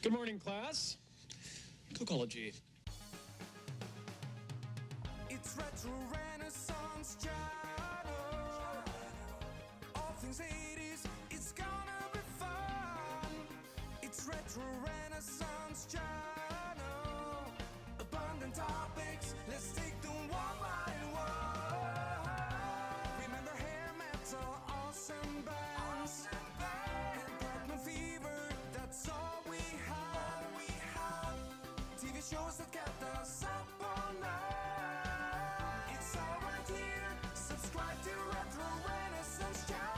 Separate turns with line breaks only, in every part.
Good morning, class. Cocology.
It's retro renaissance channel. All things 80s, it's gonna be fun. It's retro renaissance channel. Abundant topics, let's take them one by one. Remember hair metal, awesome bands, and Platinum Fever, that's all we have. TV shows that kept us up all night. It's all right here. Subscribe to Retro Renaissance Channel.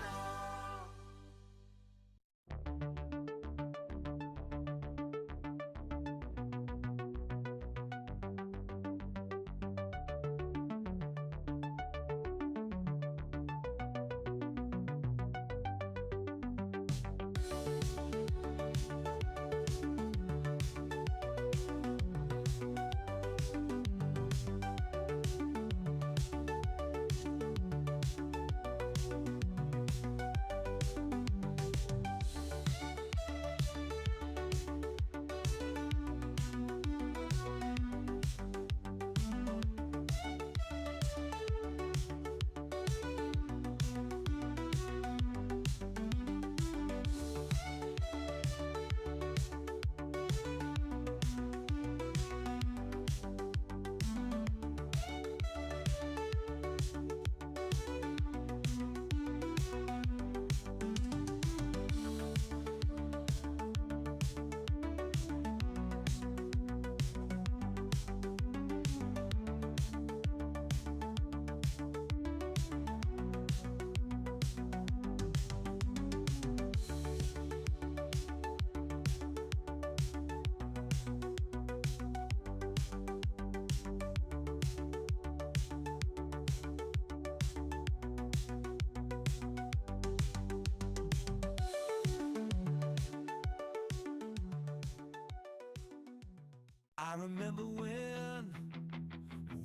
I remember when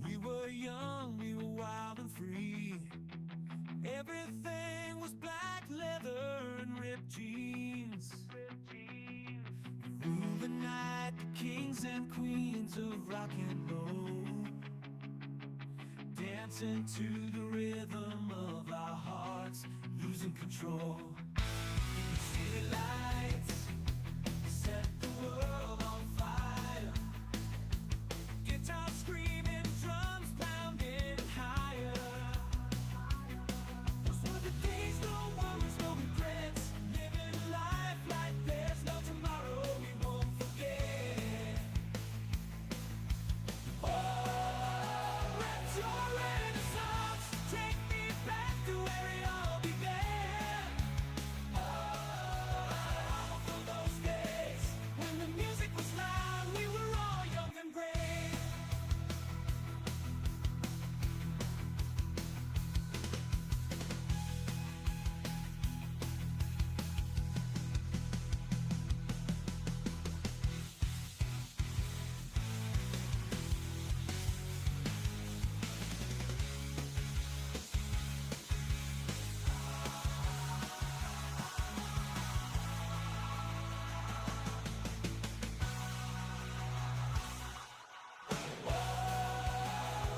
we were young, we were wild and free. Everything was black leather and ripped jeans. We ruled the night, the kings and queens of rock and roll, dancing to the rhythm of our hearts, losing control. The city lights set the world on fire. Guitars screaming, drums pounding higher. Those were the days, no worries, no regrets. Living life like there's no tomorrow, we won't forget. Oh, retro renaissance, take me back to where it all began. Oh, for those days when the music was loud, we were all young and brave.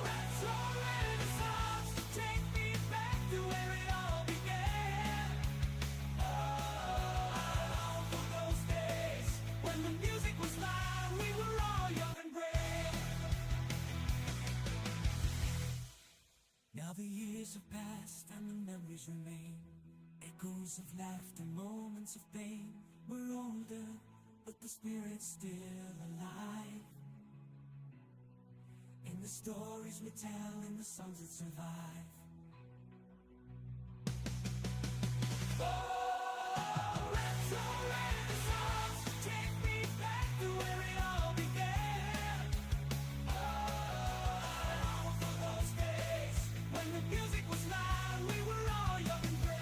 Retro renaissance, take me back to where it all began. Oh, I long for those days when the music was loud, we were all young and brave. Now the years have passed and the memories remain, echoes of laughter, moments of pain. We're older, but the spirit's still alive. In the stories we tell, in the songs that survive. Oh, retro renaissance, take me back to where it all began. Oh, I long for those days when the music was loud, we were all young and brave.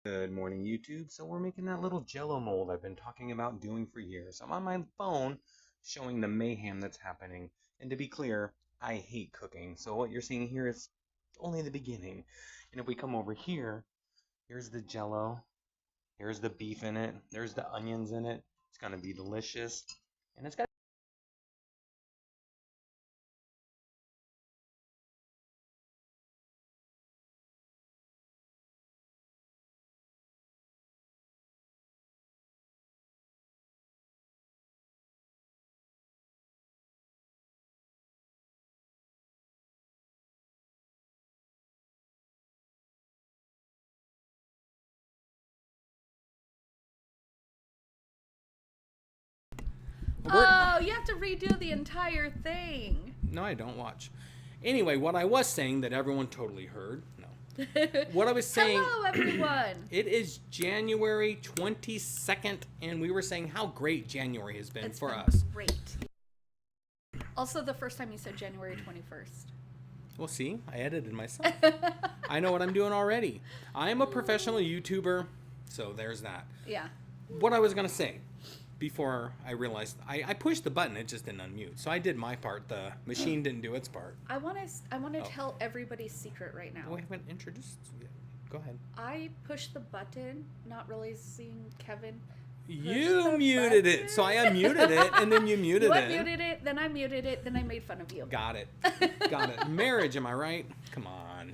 Good morning, YouTube. So we're making that little jello mold I've been talking about doing for years. I'm on my phone showing the mayhem that's happening. And to be clear, I hate cooking. So what you're seeing here is only the beginning. And if we come over here, here's the jello. Here's the beef in it. There's the onions in it. It's going to be delicious. And it's got
Oh, you have to redo the entire thing.
No, I don't watch. Anyway, what I was saying that everyone totally heard. No. What I was saying.
Hello, everyone.
It is January 22nd, and we were saying how great January has been for us.
Great. Also, the first time you said January 21st.
Well, see, I edited myself. I know what I'm doing already. I am a professional YouTuber, so there's that.
Yeah.
What I was going to say before I realized I pushed the button, it just didn't unmute. So I did my part. The machine didn't do its part.
I want to tell everybody's secret right now.
We haven't introduced yet. Go ahead.
I pushed the button, not realizing Kevin.
You muted it. So I unmuted it, and then you muted
You
it.
unmuted it, then I muted it, then I made fun of you.
Got it. Got it. Marriage, am I right? Come on.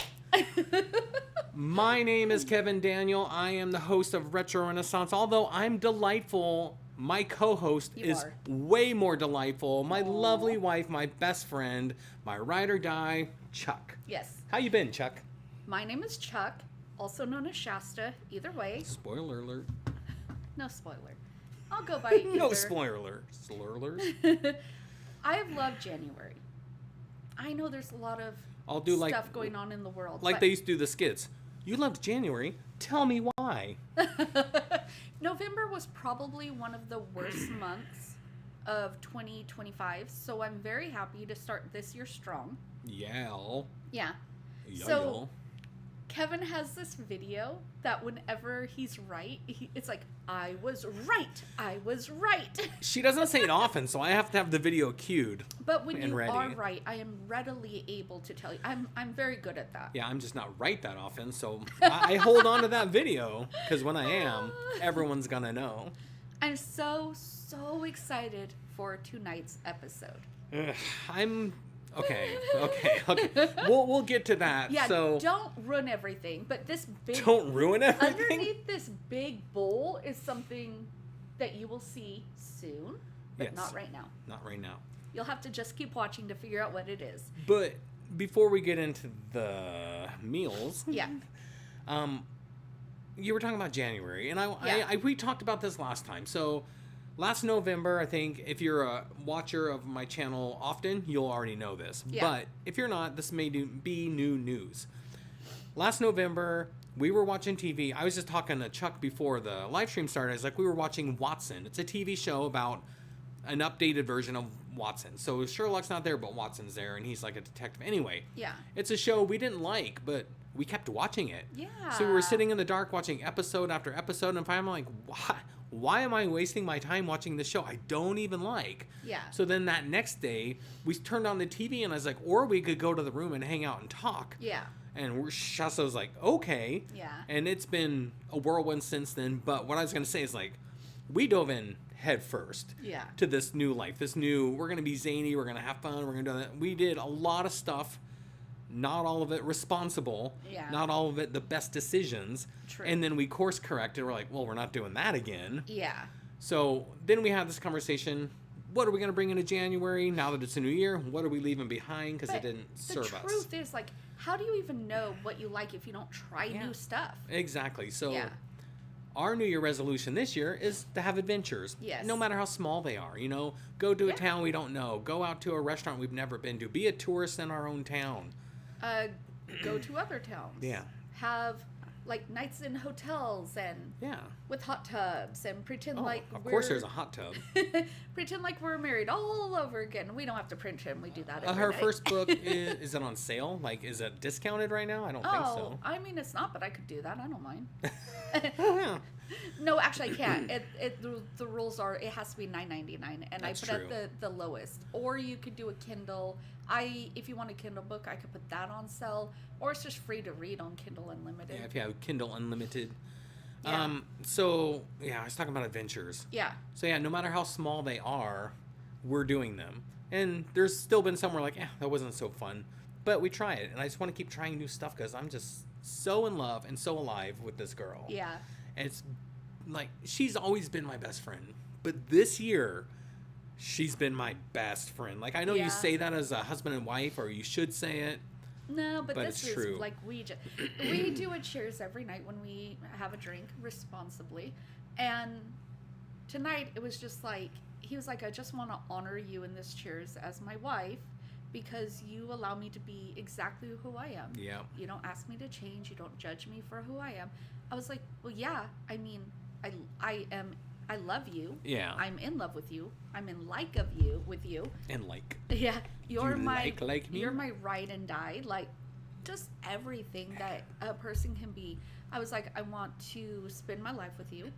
My name is Kevin Daniel. I am the host of Retro Renaissance. Although I'm delightful, my co-host is way more delightful. My lovely wife, my best friend, my ride or die, Chuck.
Yes.
How you been, Chuck?
My name is Chuck, also known as Shasta. Either way.
Spoiler alert.
No spoiler. I'll go by either.
No spoiler alert. Slurlers.
I have loved January. I know there's a lot of
I'll do
stuff going on in the world.
Like they used to do the skits. You loved January. Tell me why.
November was probably one of the worst months of 2025, so I'm very happy to start this year strong.
Yeah.
Yeah.
Yeah.
So Kevin has this video that whenever he's right, it's like, I was right. I was right.
She doesn't say it often, so I have to have the video cued.
But when you
ready.
are right, I am readily able to tell you. I'm very good at that.
Yeah, I'm just not right that often, so I hold on to that video, because when I am, everyone's gonna know.
I'm so excited for tonight's episode.
Ugh, I'm... Okay. We'll get to that.
Yeah,
so
don't ruin everything, but this big...
Don't ruin everything?
Underneath this big bowl is something that you will see soon, but
Yes.
not right now.
Not right now.
You'll have to just keep watching to figure out what it is.
But before we get into the meals...
Yeah.
You were talking about January, and
Yeah.
we talked about this last time. So last November, I think, if you're a watcher of my channel often, you'll already know this.
Yeah.
But if you're not, this may be new news. Last November, we were watching TV. I was just talking to Chuck before the live stream started. I was like, we were watching Watson. It's a TV show about an updated version of Watson. So Sherlock's not there, but Watson's there, and he's like a detective. Anyway,
Yeah.
it's a show we didn't like, but we kept watching it.
Yeah.
So we were sitting in the dark watching episode after episode, and finally I'm like, why am I wasting my time watching this show I don't even like?
Yeah.
So then that next day, we turned on the TV, and I was like, or we could go to the room and hang out and talk.
Yeah.
And Shasta was like, okay.
Yeah.
And it's been a whirlwind since then, but what I was going to say is, like, we dove in head first
Yeah.
to this new life, we're going to be zany, we're going to have fun, we're going to do that. We did a lot of stuff, not all of it responsible,
Yeah.
not all of it the best decisions.
True.
And then we course corrected. We're like, well, we're not doing that again.
Yeah.
So then we had this conversation. What are we going to bring into January now that it's a new year? What are we leaving behind because it
But
didn't serve us?
The truth is, like, how do you even know what you like if you don't try new stuff?
Exactly. So
Yeah.
our New Year resolution this year is to have adventures.
Yes.
No matter how small they are. You know, go to a
Yeah.
town we don't know. Go out to a restaurant we've never been to. Be a tourist in our own town.
Go to other towns.
Yeah.
Have like nights in hotels and
Yeah.
with hot tubs and pretend
Oh,
like
of course there's a hot tub.
pretend like we're married all over again. We don't have to pretend. We do that every
Her
night.
first book, is it on sale? Like, is it discounted right now? I don't think so.
I mean, it's not, but I could do that. I don't mind.
Oh, yeah.
No, actually, I can't. The rules are it has to be $9.99, and
That's
I put
true.
at the lowest. Or you could do a Kindle. If you want a Kindle book, I could put that on sale, or it's just free to read on Kindle Unlimited.
Yeah, if you have Kindle Unlimited.
Yeah.
So, yeah, I was talking about adventures.
Yeah.
So, yeah, no matter how small they are, we're doing them. And there's still been some where like, that wasn't so fun. But we try it. And I just want to keep trying new stuff because I'm just so in love and so alive with this girl.
Yeah.
And it's like, she's always been my best friend. But this year, she's been my best friend. Like, I know
Yeah.
you say that as a husband and wife, or you should say it.
No, but
But
this
it's
is
true.
like we do a cheers every night when we have a drink responsibly, and tonight it was just like he was like, I just want to honor you in this cheers as my wife because you allow me to be exactly who I am.
Yeah.
You don't ask me to change. You don't judge me for who I am. I was like, well, yeah. I mean, I love you.
Yeah.
I'm in love with you. I'm in like of you with you.
And like.
Yeah, you're
You
my
like me?
You're my ride and die, like just everything that a person can be. I was like, I want to spend my life with you.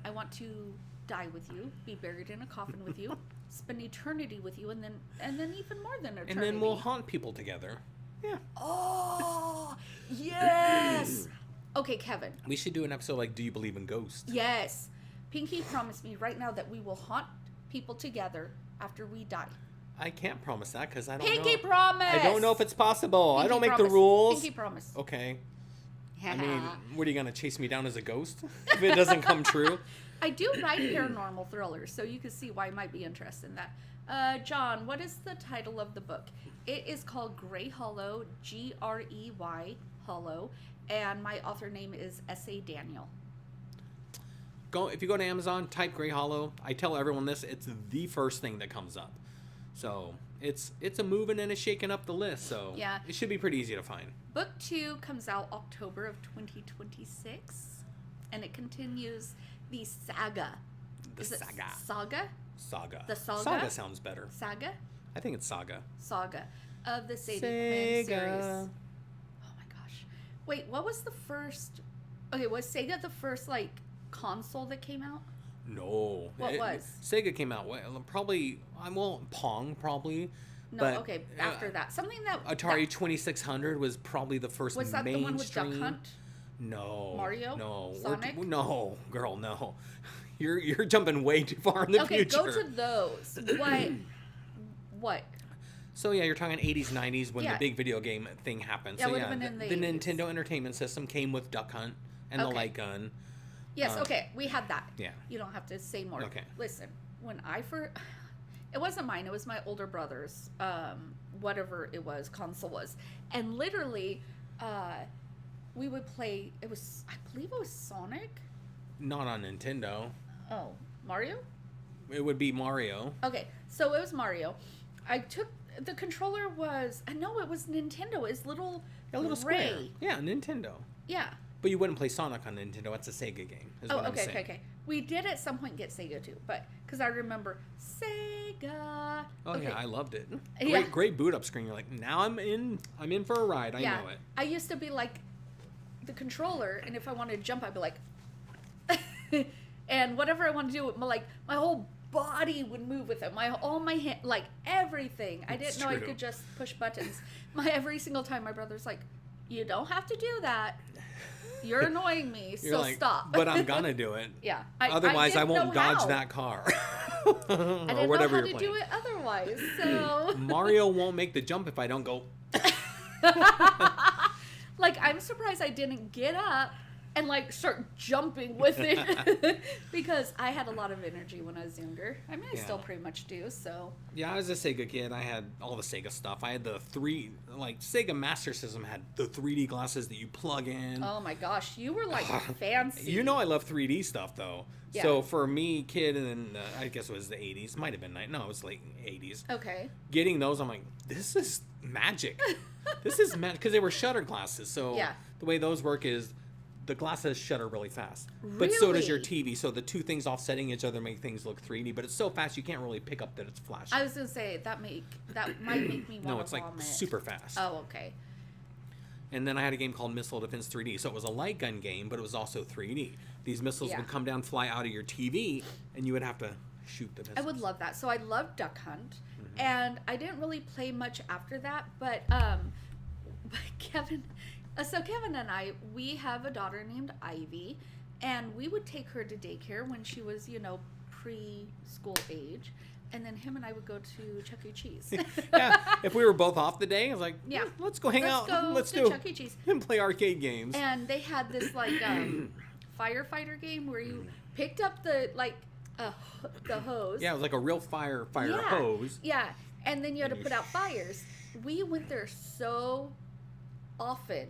I want to die with you, be buried in a coffin with you, spend eternity with you, and then even more than eternity.
And then we'll haunt people together. Yeah.
Oh, yes. Okay, Kevin.
We should do an episode like, do you believe in ghosts?
Yes. Pinky promised me right now that we will haunt people together after we die.
I can't promise that because I don't
Pinky
know.
promise.
I don't know if it's possible. I
Pinky
don't make
promise.
the rules.
Pinky promise.
Okay. I mean, what are you going to chase me down as a ghost if it doesn't come true?
I do write paranormal thrillers, so you can see why I might be interested in that. John, what is the title of the book? It is called Grey Hollow, Grey Hollow, and my author name is S.A. Daniel.
If you go to Amazon, type Grey Hollow. I tell everyone this, it's the first thing that comes up. So it's a moving and a shaking up the list, so
Yeah.
it should be pretty easy to find.
Book 2 comes out October of 2026, and it continues the saga.
The
Is it
saga.
Saga?
Saga.
The saga?
Saga sounds better.
Saga?
I think it's saga.
Saga of the Sadie Quinn
Sega.
series. Oh my gosh. Wait, what was the first... Okay, was Sega the first, like, console that came out?
No.
What was?
Sega came out, probably, Pong, probably.
No,
but,
okay, after that. Something that...
Atari 2600 was probably the first
Was that
mainstream.
the one with Duck Hunt?
No.
Mario?
No.
Sonic?
No, girl, no. You're jumping way too far in the
Okay,
future.
go to those. What?
So yeah, you're talking 80s, 90s when
Yeah.
the big video game thing happened.
Yeah,
So
it
yeah,
would've been in
the
the 80s.
Nintendo Entertainment System came with Duck Hunt and the
Okay.
light gun.
Yes, okay, we had that.
Yeah.
You don't have to say more.
Okay.
Listen, when I first... It wasn't mine, it was my older brother's, whatever it was, console was. And literally, we would play, I believe it was Sonic?
Not on Nintendo.
Oh, Mario?
It would be Mario.
Okay, so it was Mario. I took, the controller was, no, it was Nintendo, it's little
A little
gray.
square. Yeah, Nintendo.
Yeah.
But you wouldn't play Sonic on Nintendo. That's a Sega game. Is
Oh,
what I'm
okay,
saying.
okay. We did at some point get Sega too, but because I remember Sega.
Oh
Okay.
yeah, I loved it.
Yeah.
Great boot up screen. You're like, now I'm in for a ride. I know it.
I used to be like the controller, and if I wanted to jump, I'd be like, and whatever I want to do, my whole body would move with it. All my hand, like everything. I didn't
It's
know I
true.
could just push buttons. Every single time, my brother's like, "You don't have to do that. You're annoying me.
You're
so
like,
stop."
but I'm gonna do it.
Yeah.
Otherwise, I
didn't
won't
know
dodge
how.
that car.
I
or
didn't
whatever
know how
you're
to do
playing.
it otherwise. So,
Mario won't make the jump if I don't go.
like, I'm surprised I didn't get up and like start jumping with it because I had a lot of energy when I was younger. I mean, I still
Yeah.
pretty much do. So,
Yeah, I was a Sega kid. I had all the Sega stuff. I had the Sega Master System had the 3D glasses that you plug in.
oh my gosh, you were like fancy.
You know I love 3D stuff though.
Yeah.
So for me, kid, and I guess it was the 80s, might have been no, it was late 80s.
Okay.
Getting those, I'm like, this is magic. This is magic because they were shutter glasses. So
Yeah.
the way those work is the glasses shutter really fast. But so does your
Really?
TV. So the two things offsetting each other make things look 3D. But it's so fast you can't really pick up that it's flashing.
I was gonna say that might make me want to
No, it's like
vomit.
super fast.
Oh, okay.
And then I had a game called Missile Defense 3D. So it was a light gun game, but it was also 3D. These missiles
Yeah.
would come down, fly out of your TV, and you would have to shoot the missiles.
I would love that. So I love Duck Hunt,
Mm-hmm.
and I didn't really play much after that. But Kevin, so Kevin and I, we have a daughter named Ivy, and we would take her to daycare when she was, preschool age, and then him and I would go to Chuck E. Cheese.
Yeah, if we were both off the day, I was like,
Yeah.
let's go hang out. Let's
to
do
Chuck E. Cheese.
and play arcade games.
And they had this firefighter game where you picked up the hose.
Yeah, it was like a real fire
Yeah.
hose.
Yeah, and then you had to
And you
put out fires. We went there so often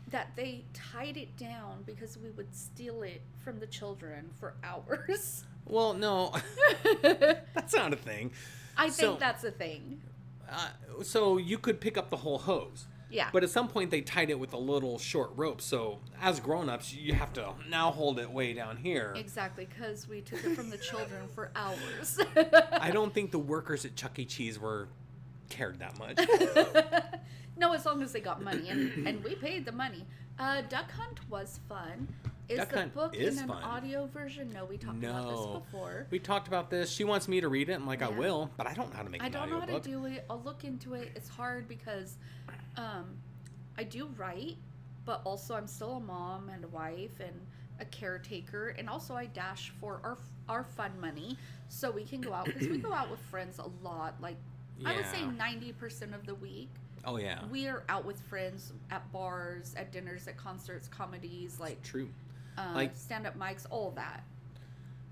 that they tied it down because we would steal it from the children for hours.
Well, no, that's not a thing.
I
So-
think that's a thing.
So you could pick up the whole hose.
Yeah.
But at some point they tied it with a little short rope. So as grown-ups, you have to now hold it way down here.
Exactly, because we took it from the children for hours.
I don't think the workers at Chuck E. Cheese cared that much.
No, as long as they got money, and we paid the money. Duck Hunt was fun. Is
Duck
the
Hunt
book
is
in an
fun.
audio version? No, we talked about this before.
We talked about this. She wants me to read it. I'm like, I
Yeah.
will, but I don't know how to make
I
an
don't know how to
audiobook.
do it. I'll look into it. It's hard because I do write, but also I'm still a mom and a wife and a caretaker, and also I dash for our fun money so we can go out, because we go out with friends a lot. Like I would say
Yeah.
90% of the week
Oh, yeah.
we are out with friends at bars, at dinners, at concerts, comedies, like
True. like-
stand-up mics, all that.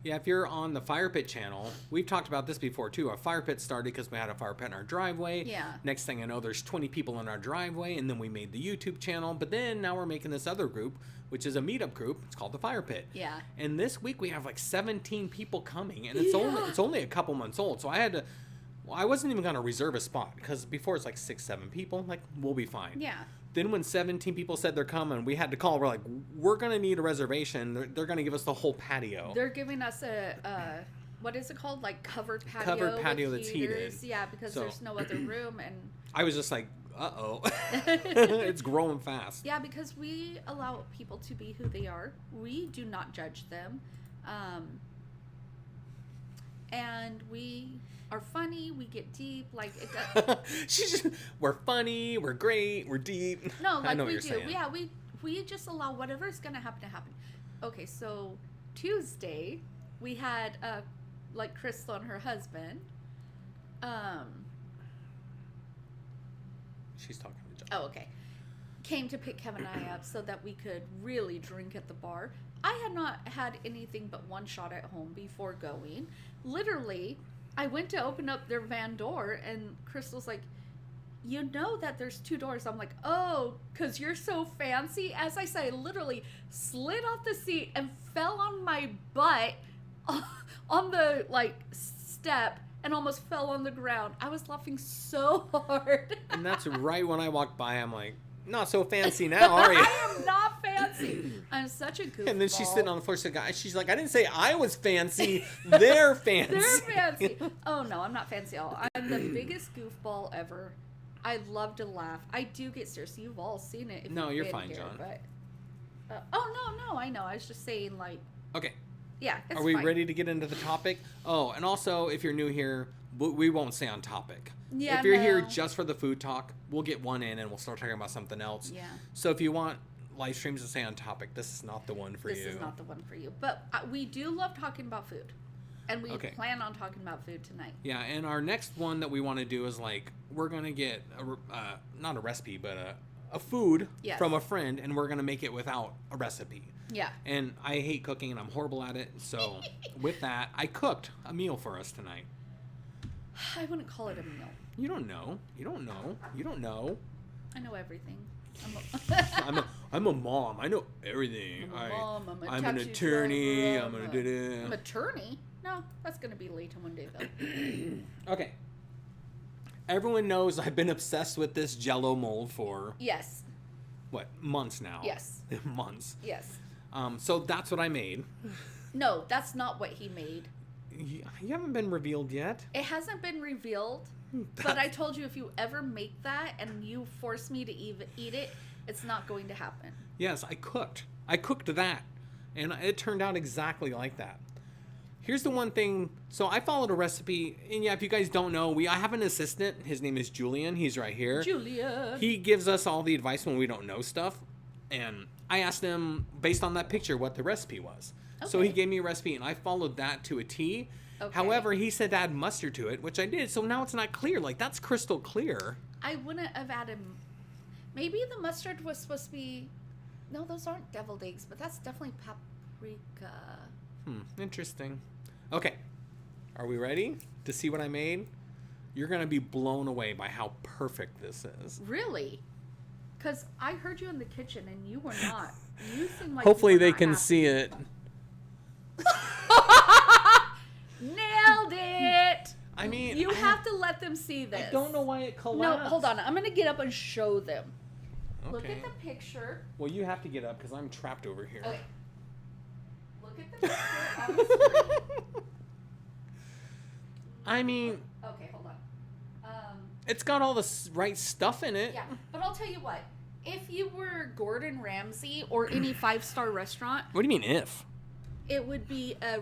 Yeah, if you're on the Fire Pit channel, we've talked about this before too. Our fire pit started because we had a fire pit in our driveway.
Yeah.
Next thing I know, there's 20 people in our driveway, and then we made the YouTube channel. But then now we're making this other group, which is a meetup group. It's called the Fire Pit.
Yeah.
And this week we have like 17 people coming, and it's only a couple months old. So I wasn't even gonna reserve a spot because before it's like 6-7 people. Like we'll be fine.
Yeah.
Then when 17 people said they're coming, we had to call. We're like, we're gonna need a reservation. They're gonna give us the whole patio.
They're giving us a what is it called? Like covered patio.
Covered patio
with
that's heated.
heaters. Yeah, because
So-
there's no other room, and
I was just like, uh-oh. It's growing fast.
yeah, because we allow people to be who they are. We do not judge them, and we are funny. We get deep. Like it does.
We're funny, we're great, we're deep.
No,
I
like
know what
we
you're
do.
saying.
Yeah, we just allow whatever's gonna happen to happen. Okay, so Tuesday we had like Crystal and her husband.
She's talking to John.
Oh, okay. Came to pick Kevin and I up so that we could really drink at the bar. I had not had anything but one shot at home before going. Literally, I went to open up their van door, and Crystal's like, you know that there's 2 doors. I'm like, oh, because you're so fancy. As I say, I literally slid off the seat and fell on my butt on the, like, step and almost fell on the ground. I was laughing so hard.
And that's right when I walked by, I'm like, not so fancy now, are you?
I am not fancy. I'm such a goofball.
And then she's sitting on the floor. She's like, I didn't say I was fancy. They're fancy.
They're fancy. Oh no, I'm not fancy at all. I'm the biggest goofball ever. I love to laugh. I do get serious. You've all seen it. If
No,
you've
you're
been
fine,
here,
John.
But, no, I know. I was just saying, like,
Okay.
yeah. It's
Are we
fine.
ready to get into the topic? Oh, and also, if you're new here, we won't stay on topic.
Yeah,
if you're here
no.
just for the food talk, we'll get one in and we'll start talking about something else.
Yeah.
So if you want live streams to stay on topic, this is not the one for
This
you.
is not the one for you. But we do love talking about food, and we
Okay.
plan on talking about food tonight.
Yeah, and our next one that we want to do is like, we're going to get, not a recipe, but a food
Yes.
from a friend, and we're going to make it without a recipe.
Yeah.
And I hate cooking, and I'm horrible at it. So with that, I cooked a meal for us tonight.
I wouldn't call it a meal.
You don't know. You don't know. You don't know.
I know everything.
I'm a mom. I know everything.
I'm a mom, I'm a
I'm an
taxi
attorney.
driver,
I'm
I'm
gonna
an attorney? No, that's gonna be later one day though.
Okay. Everyone knows I've been obsessed with this Jello mold for
Yes.
what, months now?
Yes.
Months.
Yes.
So that's what I made.
No, that's not what he made.
You haven't been revealed yet.
It hasn't been revealed, but I told you if you ever make that and you force me to even eat it, it's not going to happen.
Yes, I cooked. I cooked that, and it turned out exactly like that. Here's the one thing. So I followed a recipe, and yeah, if you guys don't know, I have an assistant. His name is Julian. He's right here.
Julia.
He gives us all the advice when we don't know stuff, and I asked him based on that picture what the recipe was. So he gave me a recipe, and I followed that to a T.
Okay.
However, he said to add mustard to it, which I did. So now it's not clear. Like, that's crystal clear.
I wouldn't have added. Maybe the mustard was supposed to be. No, those aren't deviled eggs, but that's definitely paprika.
Interesting. Okay. Are we ready to see what I made? You're going to be blown away by how perfect this is.
Really? Because I heard you in the kitchen and you were not. You seem like.
Hopefully
you were
they
not
can
happy.
see it.
Nailed it!
I mean,
You have to let them see this.
I don't know why it collapsed.
No, hold on. I'm going to get up and show them. Look
Okay.
at the picture.
Well, you have to get up because I'm trapped over here.
Okay. Look at the picture on the screen.
I mean,
Okay, hold on.
it's got all the right stuff in it.
Yeah, but I'll tell you what. If you were Gordon Ramsay or any 5-star restaurant,
What do you mean if?
it would be a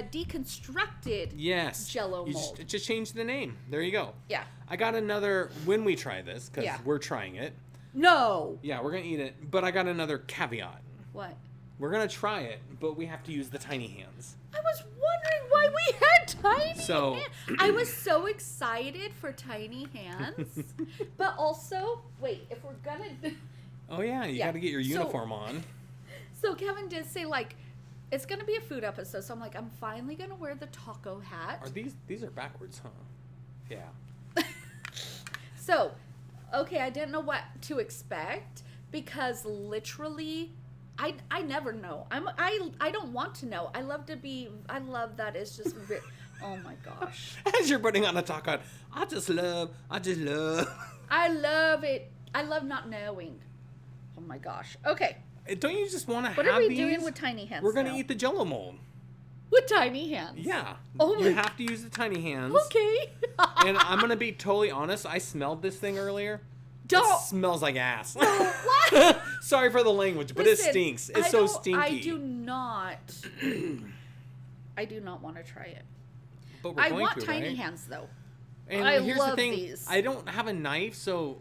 deconstructed
Yes.
Jell-O
You
mold.
just change the name. There you go.
Yeah.
I got another, when we try this, because
Yeah.
we're trying it.
No.
Yeah, we're going to eat it. But I got another caveat.
What?
We're going to try it, but we have to use the tiny hands.
I was wondering why we had tiny
So-
hands. I was so excited for tiny hands. But also, wait, if we're gonna
Oh, yeah, you
Yeah.
got to get your
So-
uniform on.
So Kevin did say, like, it's gonna be a food episode, so I'm like, I'm finally gonna wear the taco hat.
Are these are backwards, huh? Yeah.
So, okay, I didn't know what to expect because literally, I never know. I don't want to know. I love that it's just. Oh my gosh.
As you're putting on a taco, I just love.
I love it. I love not knowing. Oh my gosh. Okay.
Don't you just want to
What
have
are we
these?
doing with tiny hands?
We're gonna
now?
eat the Jello mold.
with tiny hands.
Yeah.
Oh
You
my-
have to use the tiny hands.
Okay.
And I'm gonna be totally honest. I smelled this thing earlier.
Don't.
It smells like ass.
What?
Sorry for the language, but
Listen,
it stinks. It's
I
so
don't-
stinky.
I do not. I do not want to try it.
But we're
I
going
want
to,
tiny
right?
hands though.
And
I
here's the
love
thing:
these.
I don't have a knife, so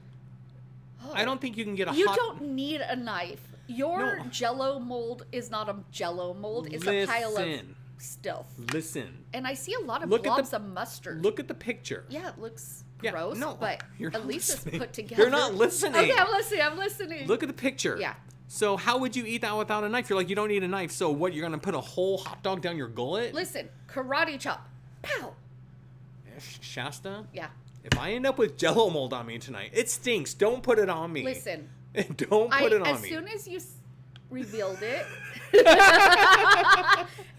I don't think you can get a
You
hot.
don't need a knife. Your
No.
Jello mold is not a Jello mold. It's a pile of
Listen.
stuff.
Listen.
And I see a lot of
Look at the-
blobs of mustard.
Look at the picture.
Yeah, it looks
Yeah,
gross,
no,
but
you're
at
not
least
listening.
it's put together.
You're not listening.
Okay, I'm listening. I'm listening.
Look at the picture.
Yeah.
So how would you eat that without a knife? You're like, you don't need a knife. So what? You're gonna put a whole hot dog down your gullet?
Listen, karate chop. Pow.
Shasta.
Yeah.
If I end up with Jello mold on me tonight, it stinks. Don't put it on me.
Listen.
Don't put it on
as
me.
soon as you revealed it.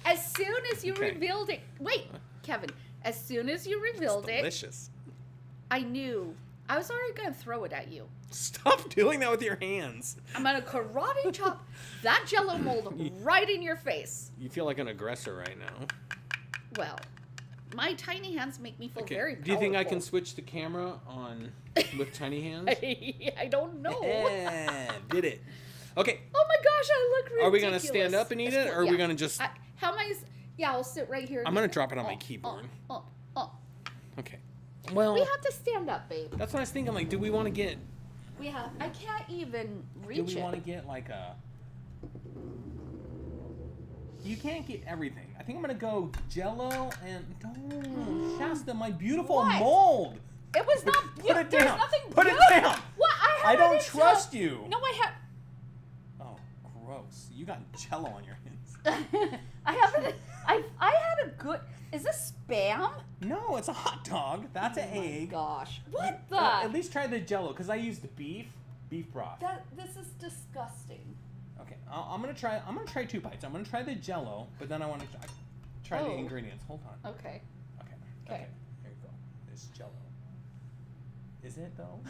As soon as you
Okay.
revealed it. Wait, Kevin. As soon as you revealed it,
Delicious.
I knew. I was already going to throw it at you.
Stop doing that with your hands.
I'm going to karate chop that Jello mold right in your face.
You feel like an aggressor right now.
Well, my tiny hands make me feel
Okay.
very powerful.
Do you think I can switch the camera on with tiny hands?
I don't know.
Did it. Okay.
Oh my gosh, I look ridiculous.
Are we gonna stand up and eat it, or are we gonna just-
How am I? Yeah, I'll sit right here.
I'm gonna drop it on my keyboard.
Oh.
Okay. Well,
We have to stand up, babe.
that's what I was thinking. Like, do we want to get?
We have. I can't even
Do
reach
we
it.
want to get like a? You can't get everything. I think I'm gonna go Jello and no, Shasta, my beautiful
What?
mold.
It was not.
Put it
there's
down.
Nothing
Put it
beautiful.
down.
What?
I
have
don't
it
trust
until-
you.
No, I have.
Oh, gross! You got Jello on your hands.
I haven't. I had a good. Is this spam?
No, it's a hot dog. That's an egg.
Gosh. What the?
At least try the Jello, because I used beef broth.
This is disgusting.
Okay, I'm gonna try 2 bites. I'm gonna try the Jello, but then I want to try the
Oh.
ingredients. Hold on.
Okay.
Okay.
Okay.
Here you go. This Jello. Is it though?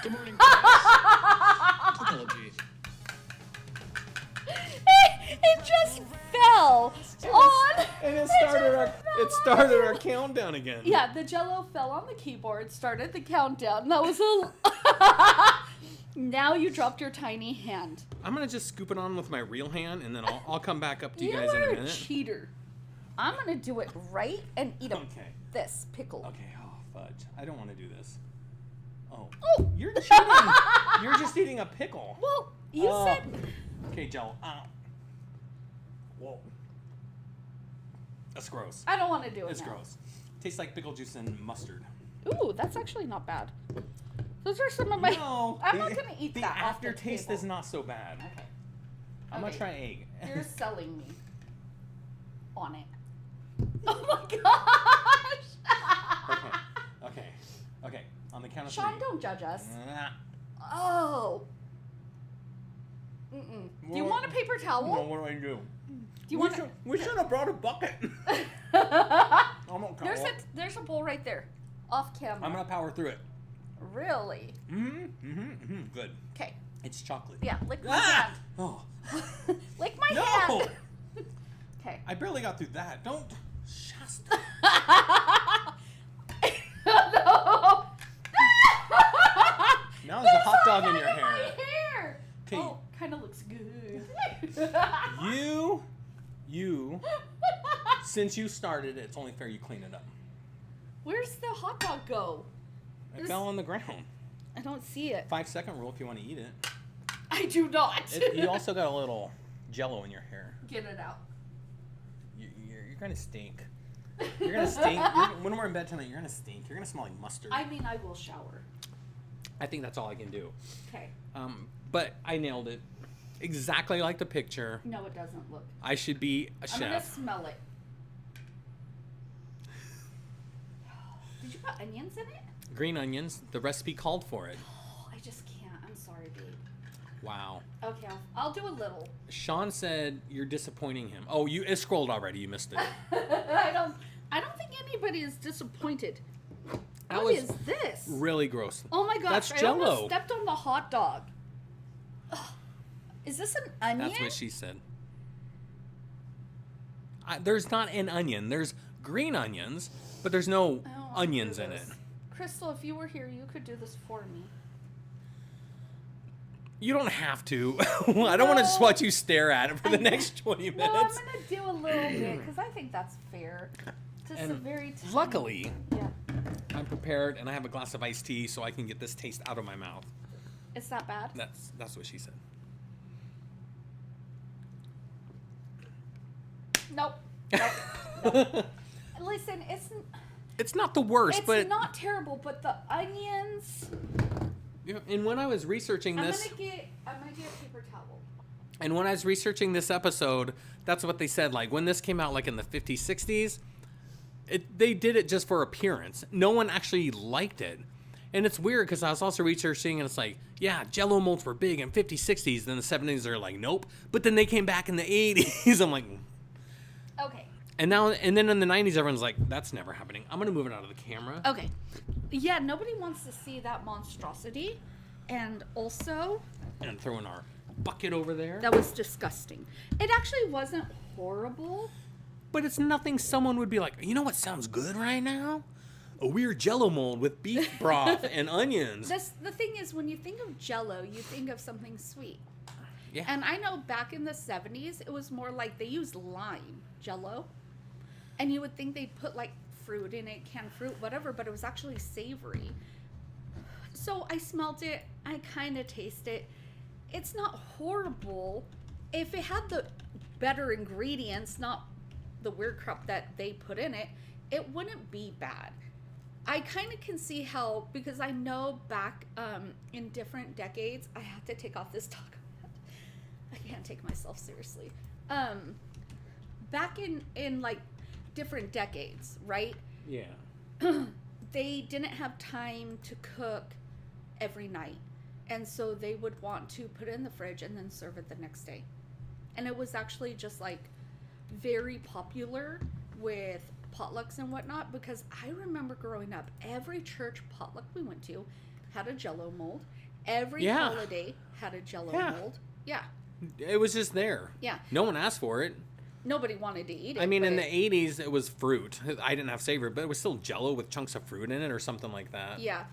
Good morning, class. Apologies.
It just fell on.
And it
just
started our countdown again.
Yeah, the Jello fell on the keyboard, started the countdown. That was a. Now you dropped your tiny hand.
I'm gonna just scoop it on with my real hand, and then I'll come back up to you
You
guys in
are
a
a
minute.
cheater. I'm gonna do it right and eat
Okay.
this pickle.
Okay. Oh fudge! I don't want to do this. Oh.
Oh.
You're cheating. You're just eating a pickle.
Well, you said.
Okay, Jello. Whoa. That's gross.
I don't want to do it
It's
now.
gross. Tastes like pickle juice and mustard.
Ooh, that's actually not bad. Those are some of my.
No.
I'm not gonna eat
the
that. off the
aftertaste
table.
is not so bad.
Okay.
I'm
Okay.
gonna try egg.
You're selling me on it. Oh my gosh!
Okay. On the count of
Sean,
three.
don't judge us.
Nah.
Oh. Mm-mm. Do you want a paper towel?
No, what do I do?
Do you want?
We should have brought a bucket.
There's a bowl right there, off camera.
I'm gonna power through it.
Really?
Good.
Okay.
It's chocolate.
Yeah. Lick my
Ah!
hand.
Oh.
Lick my
No!
hand. Okay.
I barely got through that. Don't. Shasta.
No.
Now there's a hot dog in
There's
your
something
hair.
in my hair.
Okay.
Oh, kind of looks good.
You. Since you started it, it's only fair you clean it up.
Where's the hot dog go?
It fell on the ground.
I don't see it.
5-second rule if you want to eat it.
I do not.
You also got a little Jello in your hair.
Get it out.
You're gonna stink. You're gonna stink. When we're in bed tonight, you're gonna stink. You're gonna smell like mustard.
I mean, I will shower.
I think that's all I can do.
Okay.
But I nailed it. Exactly like the picture.
No, it doesn't look.
I should be a
I'm gonna
chef.
smell it. Did you put onions in it?
Green onions. The recipe called for it.
Oh, I just can't. I'm sorry, babe.
Wow.
Okay, I'll do a little.
Sean said you're disappointing him. Oh, it scrolled already. You missed it.
I don't think anybody is disappointed.
That
What
was
is this?
Really gross.
Oh my gosh!
That's
I almost
Jell-O.
stepped on the hot dog. Ugh. Is this an onion?
That's what she said. There's not an onion. There's green onions, but there's no
I don't wanna
onions
do
in it.
this. Crystal, if you were here, you could do this for me.
You don't have to. I don't want to just
No.
watch you stare at it for the next 20 minutes.
Well, I'm gonna do a little bit because I think that's fair. Just a
And
very tiny.
luckily,
Yeah.
I'm prepared and I have a glass of iced tea so I can get this taste out of my mouth.
It's that bad?
That's what she said.
Nope. Nope. Listen,
It's not the worst, but
not terrible, but the onions.
and when I was researching this,
I'm gonna get a paper towel.
and when I was researching this episode, that's what they said. Like when this came out, like in the 50s, 60s, they did it just for appearance. No one actually liked it. And it's weird because I was also researching and it's like, yeah, Jell-O molds were big in 50s, 60s. Then the 70s are like, nope. But then they came back in the 80s. I'm like,
Okay.
and then in the 90s, everyone's like, that's never happening. I'm going to move it out of the camera.
Okay. Yeah, nobody wants to see that monstrosity. And also,
And throw in our bucket over there.
that was disgusting. It actually wasn't horrible.
But it's nothing someone would be like, you know what sounds good right now? A weird Jell-O mold with beef broth and onions.
The thing is, when you think of Jell-O, you think of something sweet.
Yeah.
And I know back in the 70s, it was more like they used lime Jell-O. And you would think they'd put like fruit in it, canned fruit, whatever, but it was actually savory. So I smelled it. I kind of taste it. It's not horrible. If it had the better ingredients, not the weird crap that they put in it, it wouldn't be bad. I kind of can see how, because I know back in different decades, I have to take off this taco hat. I can't take myself seriously. Back in like different decades, right?
Yeah.
They didn't have time to cook every night. And so they would want to put it in the fridge and then serve it the next day. And it was actually just like very popular with potlucks and whatnot, because I remember growing up, every church potluck we went to had a Jell-O mold. Every
Yeah.
holiday had a Jell-O
Yeah.
mold. Yeah.
It was just there.
Yeah.
No one asked for it.
Nobody wanted to eat it.
I mean, in
but-
the 80s, it was fruit. I didn't have savory, but it was still Jell-O with chunks of fruit in it or something like that.
Yeah.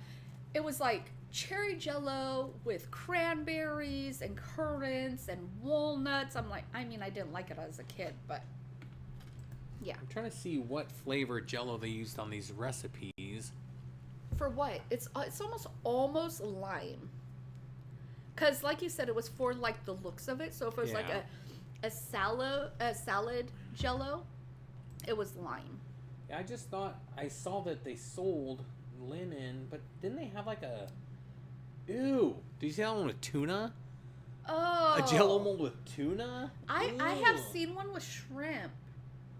It was like cherry Jell-O with cranberries and currants and walnuts. I didn't like it as a kid, but yeah.
I'm trying to see what flavor Jell-O they used on these recipes.
For what? It's almost lime. Because like you said, it was for like the looks of it. So if it was like
Yeah.
a salad Jell-O, it was lime.
I just thought I saw that they sold lemon, but didn't they have like a... Ew. Do you see that one with tuna?
Oh.
A Jell-O mold with tuna?
I
Ew.
have seen one with shrimp.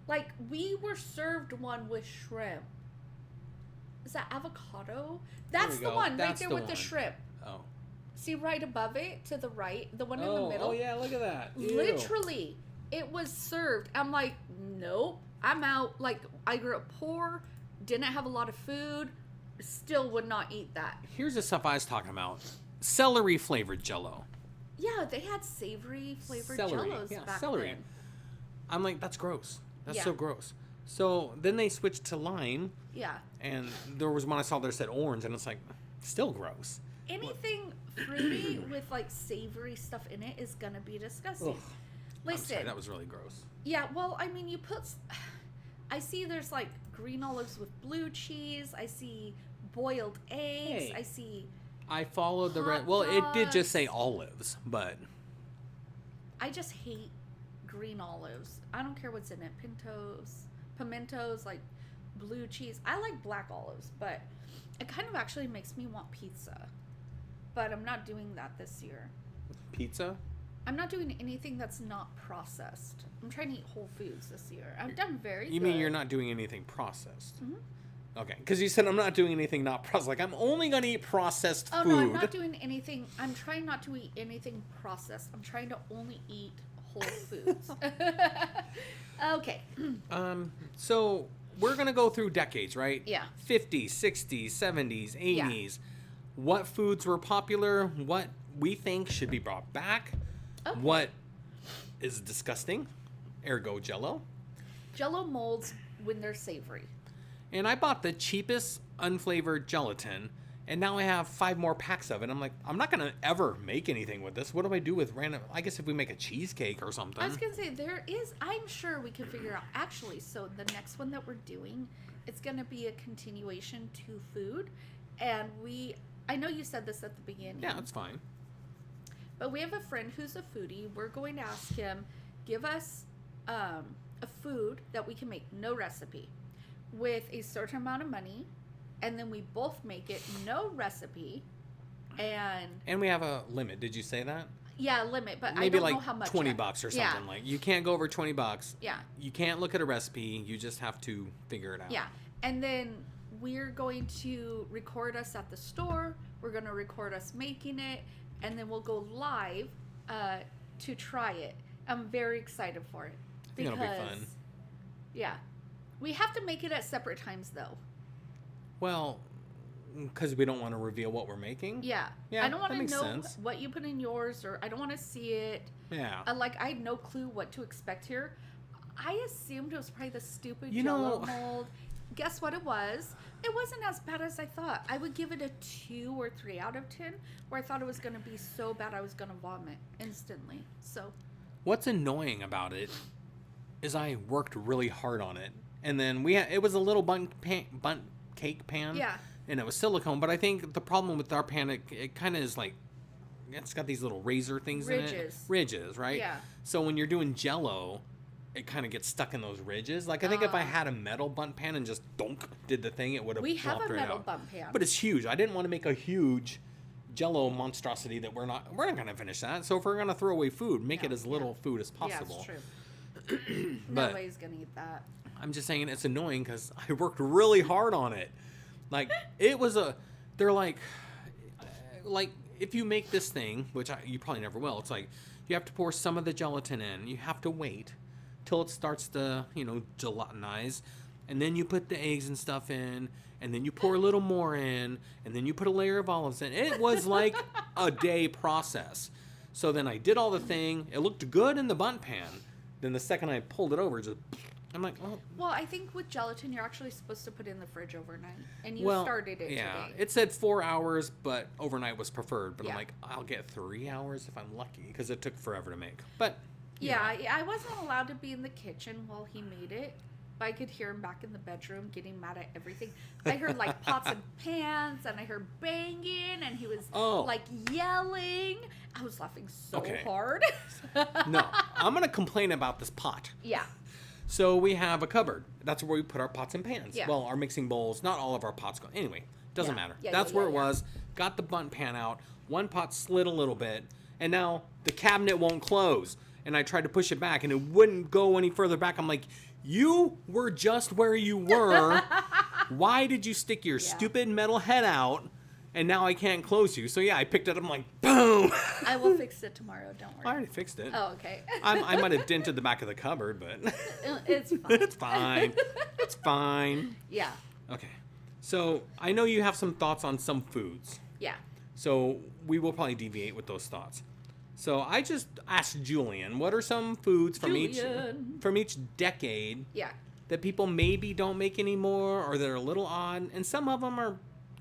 Like, we were served one with shrimp. Is that avocado? That's
we
the
go.
one right
That's
there
the
with the
one.
shrimp.
Oh.
See right above it to the right, the one in the middle.
Oh yeah, look at that. Ew.
Literally, it was served. I'm like, nope, I'm out. Like, I grew up poor, didn't have a lot of food, still would not eat that.
Here's the stuff I was talking about. Celery flavored Jell-O.
Yeah, they had savory flavored
Celery.
Jellos
Yeah,
back
celery.
then.
I'm like, that's gross. That's
Yeah.
so gross. So then they switched to lime,
Yeah.
and there was one I saw there said orange, and it's like, still gross.
Anything fruity with like savory stuff in it is gonna be disgusting.
Ugh. I'm
Listen,
sorry, that was really gross.
yeah, well, I mean, you put. I see there's like green olives with blue cheese. I see boiled eggs.
Hey.
I see.
I followed the
Hot
well, it did just
dogs.
say olives, but
I just hate green olives. I don't care what's in it. Pimentos, like blue cheese. I like black olives, but it kind of actually makes me want pizza. But I'm not doing that this year.
pizza?
I'm not doing anything that's not processed. I'm trying to eat whole foods this year. I've done very
You
good.
mean you're not doing anything processed?
Mhm.
Okay, because you said I'm not doing anything not processed. Like, I'm only going to eat processed
Oh
food.
no, I'm not doing anything. I'm trying not to eat anything processed. I'm trying to only eat whole foods. Okay.
So we're going to go through decades, right?
Yeah.
50s, 60s, 70s,
Yeah.
80s. What foods were popular? What we think should be brought back?
Okay.
What is disgusting? Ergo Jell-O.
Jell-O molds when they're savory.
And I bought the cheapest unflavored gelatin, and now I have 5 more packs of it. I'm like, I'm not going to ever make anything with this. What do I do with random... I guess if we make a cheesecake or something.
I was going to say, I'm sure we can figure out, actually, so the next one that we're doing, it's going to be a continuation to food. And I know you said this at the beginning.
Yeah, that's fine.
But we have a friend who's a foodie. We're going to ask him, give us a food that we can make, no recipe, with a certain amount of money, and then we both make it, no recipe, and
we have a limit. Did you say that?
yeah, limit, but I
Maybe
don't
like
know how much.
$20
yet.
or something.
Yeah.
Like, you can't go over $20.
Yeah.
You can't look at a recipe. You just have to figure it out.
Yeah, and then we're going to record us at the store. We're going to record us making it, and then we'll go live to try it. I'm very excited for it.
I think it'll be fun.
Yeah. We have to make it at separate times, though.
Well, because we don't want to reveal what we're making.
Yeah.
Yeah,
I don't want
that
to
makes
know
sense.
what you put in yours, or I don't want to see it.
Yeah.
I had no clue what to expect here. I assumed it was probably the stupid
You
Jell-O
know-
mold. Guess what it was? It wasn't as bad as I thought. I would give it a 2 or 3 out of 10, where I thought it was going to be so bad I was going to vomit instantly. So,
What's annoying about it is I worked really hard on it, and then it was a little bundt cake pan.
Yeah.
And it was silicone, but I think the problem with our pan, it kind of is like, it's got these little razor things in it.
Ridges.
Ridges, right?
Yeah.
So when you're doing Jell-O, it kind of gets stuck in those ridges. Like, I think if I had a metal bundt pan and just did the thing, it would have
we have
flopped
a
right
metal
out.
bundt pan.
But it's huge. I didn't want to make a huge Jell-O monstrosity that we're not going to finish that. So if we're going to throw away food, make it as little food as possible.
Yeah, it's true.
But
Nobody's going to eat that.
I'm just saying it's annoying because I worked really hard on it. Like, it was they're like, if you make this thing, which you probably never will, it's like, you have to pour some of the gelatin in. You have to wait till it starts to, gelatinize. And then you put the eggs and stuff in. And then you pour a little more in. And then you put a layer of olives in. It was like a day process. So then I did all the thing. It looked good in the bun pan. Then the second I pulled it over, I'm like, oh.
Well, I think with gelatin, you're actually supposed to put it in the fridge overnight. And you
Well,
started it
yeah,
today.
it said 4 hours, but overnight was preferred. But I'm
Yeah.
like, I'll get 3 hours if I'm lucky, because it took forever to make. But you
Yeah,
know.
I wasn't allowed to be in the kitchen while he made it. But I could hear him back in the bedroom getting mad at everything. I heard like pots and pans, and I heard banging, and he was like yelling. I was laughing so hard.
No, I'm gonna complain about this pot.
Yeah.
So we have a cupboard. That's where we put our pots and pans.
Yeah.
Well, our mixing bowls. Not all of our pots go. Anyway, doesn't matter.
Yeah,
That's
yeah,
where
yeah,
it
yeah.
was. Got the bun pan out. One pot slid a little bit, and now the cabinet won't close. And I tried to push it back, and it wouldn't go any further back. I'm like, you were just where you were. Why did you stick your stupid metal head out? And now I can't close you. So yeah, I picked it up. I'm like, boom.
I will fix it tomorrow. Don't worry.
I already fixed it.
Oh, okay.
I might have dented the back of the cupboard, but
It's fine.
it's fine. It's fine.
Yeah.
Okay. So I know you have some thoughts on some foods.
Yeah.
So we will probably deviate with those thoughts. So I just asked Julian, what are some foods from each decade
Yeah.
that people maybe don't make anymore, or that are a little odd, and some of them are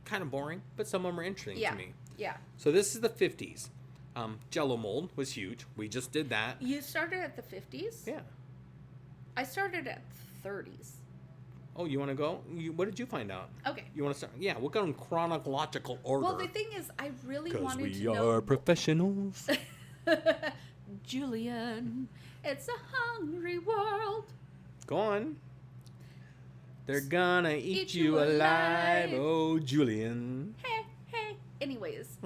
kind of boring, but some of them are interesting
Yeah.
to me.
Yeah.
So this is the 50s. Jello mold was huge. We just did that.
You started at the 50s?
Yeah.
I started at 30s.
Oh, you want to go? What did you find out?
Okay.
You want to start? Yeah, we'll go in chronological order.
Well, the thing is, I really
Because
wanted
we
to
are
know.
professionals.
Julian, it's a hungry world.
Go on. They're gonna eat
Eat
you
you
alive.
alive.
Oh, Julian.
Hey, hey. Anyways,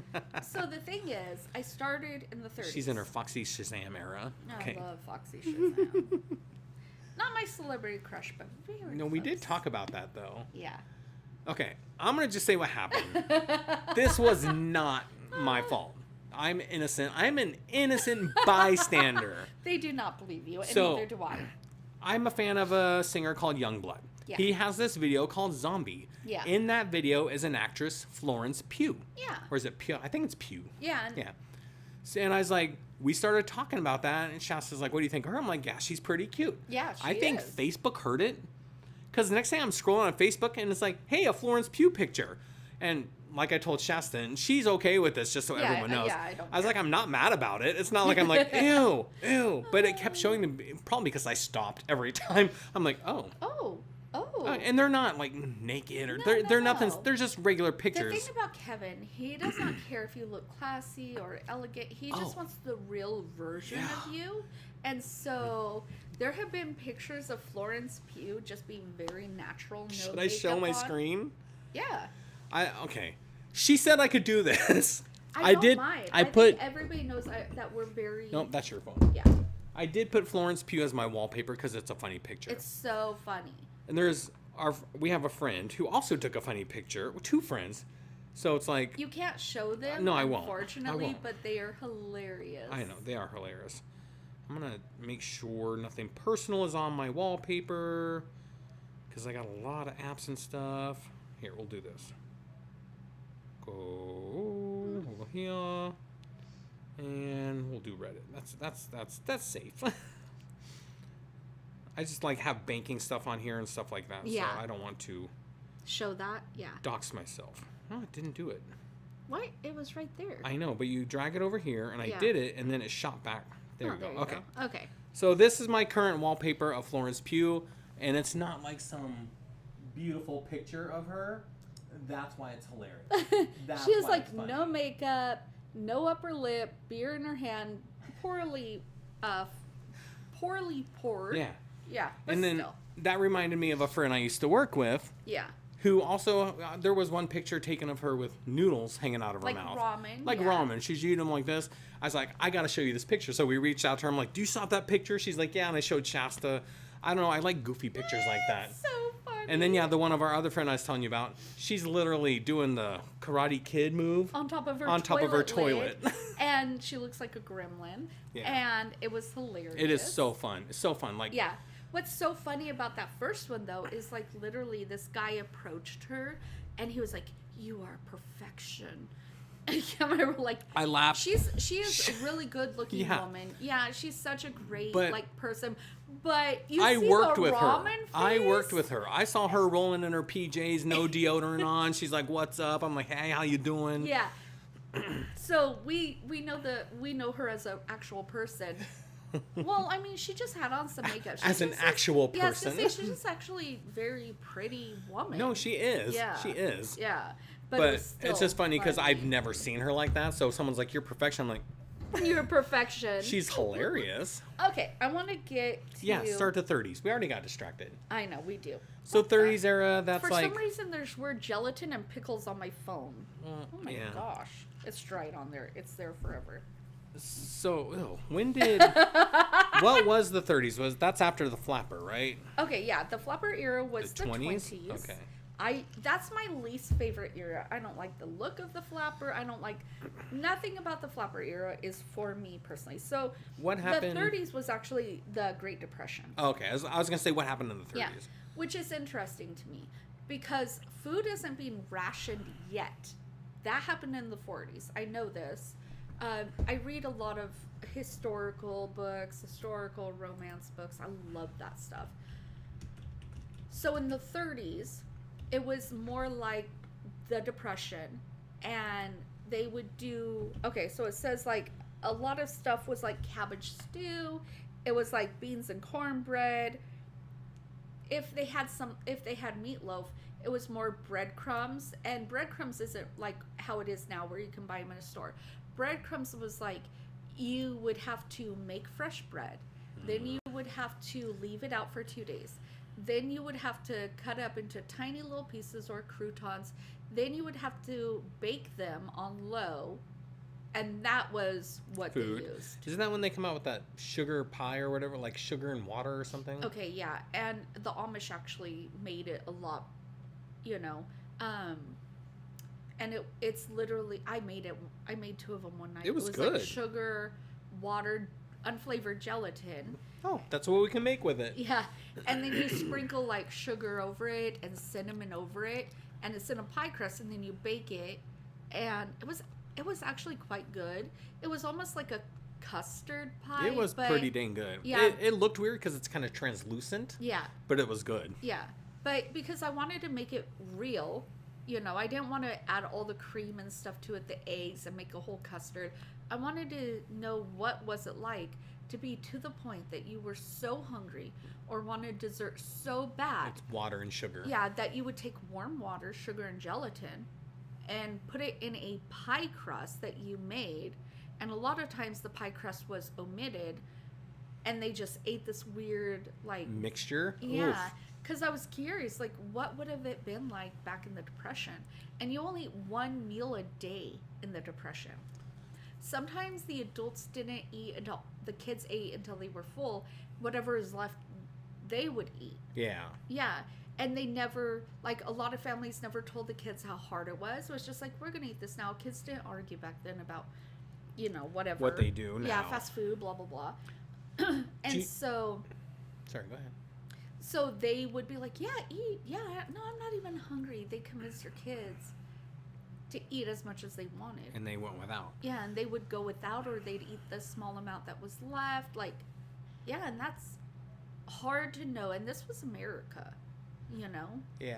so the thing is, I started in the 30s.
She's in her Foxy Shazam era. Okay.
I love Foxy Shazam. Not my celebrity crush, but very
No, we did
close.
talk about that though.
Yeah.
Okay, I'm gonna just say what happened. This was not my fault. I'm innocent. I'm an innocent bystander.
They do not believe you, and
So-
neither do I.
I'm a fan of a singer called Youngblood.
Yeah.
He has this video called Zombie.
Yeah.
In that video is an actress, Florence Pugh.
Yeah.
Or is it Pugh? I think it's Pugh.
Yeah. And
Yeah. So, and I was like, we started talking about that, and Shasta's like, what do you think of her? I'm like, yeah, she's pretty cute.
Yeah,
I
she
think
is.
Facebook heard it. Because the next day I'm scrolling on Facebook, and it's like, hey, a Florence Pugh picture. And like I told Shasta, and she's okay with this, just so
Yeah,
everyone knows.
yeah, I don't
was like, I'm not mad about it. It's not like I'm like, ew, ew. But it kept showing them, probably because I stopped every time. I'm like, oh.
Oh.
And they're not like naked or
No,
they're
no.
nothing. They're just regular
The
pictures.
thing about Kevin, he does not care if you look classy or elegant. He just
Oh.
wants the real version of you. And so there have been pictures of Florence Pugh just being very natural. No
Should I show
makeup
my
on.
screen?
Yeah.
Okay. She said I could do this.
I don't
did.
mind.
I
think
put.
everybody knows that we're very.
Nope, that's your phone.
Yeah.
I did put Florence Pugh as my wallpaper because it's a funny picture.
It's so funny.
And we have a friend who also took a funny picture. 2 friends. So it's like,
You can't show them,
No, I won't.
unfortunately,
I won't.
but they are hilarious.
I know, they are hilarious. I'm going to make sure nothing personal is on my wallpaper because I got a lot of apps and stuff. Here, we'll do this. Go over here. And we'll do Reddit. That's safe. I just like have banking stuff on here and stuff like that.
Yeah.
So I don't want to
Show that? Yeah.
dox myself. No, it didn't do it.
What? It was right there.
I know, but you drag it over here, and I
Yeah.
did it, and then it shot back. There
Oh,
you go.
there
Okay.
Okay.
So this is my current wallpaper of Florence Pugh, and it's not like some beautiful picture of her. That's why it's hilarious. That's
She has
why
like
it's funny.
no makeup, no upper lip, beer in her hand, poorly poured.
Yeah.
Yeah. But
And then
still.
that reminded me of a friend I used to work with,
Yeah.
who also, there was one picture taken of her with noodles hanging out of her
Like
mouth.
ramen,
Like
yeah.
ramen. She's eating them like this. I was like, I got to show you this picture. So we reached out to her. I'm like, do you stop that picture? She's like, yeah. And I showed Shasta. I don't know. I like goofy pictures like that.
So funny.
And then, yeah, the one of our other friend I was telling you about, she's literally doing the Karate Kid move.
on top of her
on top of her
toilet.
toilet.
And she looks like a gremlin.
Yeah.
And it was hilarious.
It is so fun. It's so fun. Like,
Yeah. What's so funny about that first one, though, is like literally this guy approached her and he was like, "You are perfection." Yeah, we were like,
I laughed.
she is a really good looking
Yeah.
woman. Yeah, she's such a great
But-
like person. But you
I
see
worked
the
with her.
ramen
I worked
face?
with her. I saw her rolling in her PJs, no deodorant on. She's like, "What's up?" I'm like, "Hey, how you doing?"
Yeah. So we know her as an actual person. Well, I mean, she just had on some makeup.
As an actual
Yeah, I was gonna
person.
say, she's just actually very pretty woman.
No, she is.
Yeah.
She is.
Yeah.
But
it was
it's
still
just funny because I've never seen her like that. So someone's like, "You're perfection." I'm like,
You're perfection.
"She's hilarious."
Okay, I want to get to...
Yeah, start to 30s. We already got distracted.
I know, we do.
So
Fuck that.
30s era, that's
For
like.
some reason, there's word gelatin and pickles on my phone. Oh my
yeah.
gosh. It's dried on there. It's there forever.
So when did? What was the 30s? That's after the flapper, right?
Okay, yeah, the flapper era was the
20s?
20s.
Okay.
That's my least favorite era. I don't like the look of the flapper. I don't like nothing about the flapper era is for me personally. So
What happened?
The 30s was actually the Great Depression.
Okay, I was gonna say what happened in the 30s.
Yeah, which is interesting to me because food isn't being rationed yet. That happened in the 40s. I know this. I read a lot of historical books, historical romance books. I love that stuff. So in the 30s, it was more like the Depression, and they would do, okay, so it says like a lot of stuff was like cabbage stew. It was like beans and cornbread. If they had meatloaf, it was more breadcrumbs, and breadcrumbs isn't like how it is now where you can buy them in a store. Breadcrumbs was like you would have to make fresh bread, then you would have to leave it out for 2 days, then you would have to cut up into tiny little pieces or croutons, then you would have to bake them on low, and that was what
Food.
they used.
Isn't that when they come out with that sugar pie or whatever, like sugar and water or something?
Okay, yeah, and the Amish actually made it a lot, and it's literally I made 2 of them one night.
It was
like
good.
sugar, watered, unflavored gelatin.
Oh, that's what we can make with it.
Yeah, and then you sprinkle like sugar over it and cinnamon over it, and it's in a pie crust, and then you bake it, and it was actually quite good. It was almost like a custard pie.
It was
but,
pretty dang good.
Yeah.
It looked weird because it's kind of translucent,
Yeah,
but it was good.
yeah, but because I wanted to make it real, I didn't want to add all the cream and stuff to it, the eggs, and make a whole custard. I wanted to know what was it like to be to the point that you were so hungry or wanted dessert so bad.
It's water and sugar.
Yeah, that you would take warm water, sugar, and gelatin and put it in a pie crust that you made. And a lot of times the pie crust was omitted and they just ate this weird, like...
Mixture?
Yeah,
Oof.
because I was curious, like, what would have it been like back in the Depression? And you only eat one meal a day in the Depression. Sometimes the adults didn't eat until the kids ate until they were full. Whatever is left, they would eat.
Yeah.
Yeah, and they never, like, a lot of families never told the kids how hard it was. It was just like, we're going to eat this now. Kids didn't argue back then about, whatever.
What they do now.
Yeah, fast food, blah, blah, blah. And so...
Sorry, go ahead.
So they would be like, yeah, eat. Yeah, no, I'm not even hungry. They convinced their kids to eat as much as they wanted.
And they went without.
Yeah, and they would go without, or they'd eat the small amount that was left. Like, yeah, and that's hard to know. And this was America,
Yeah.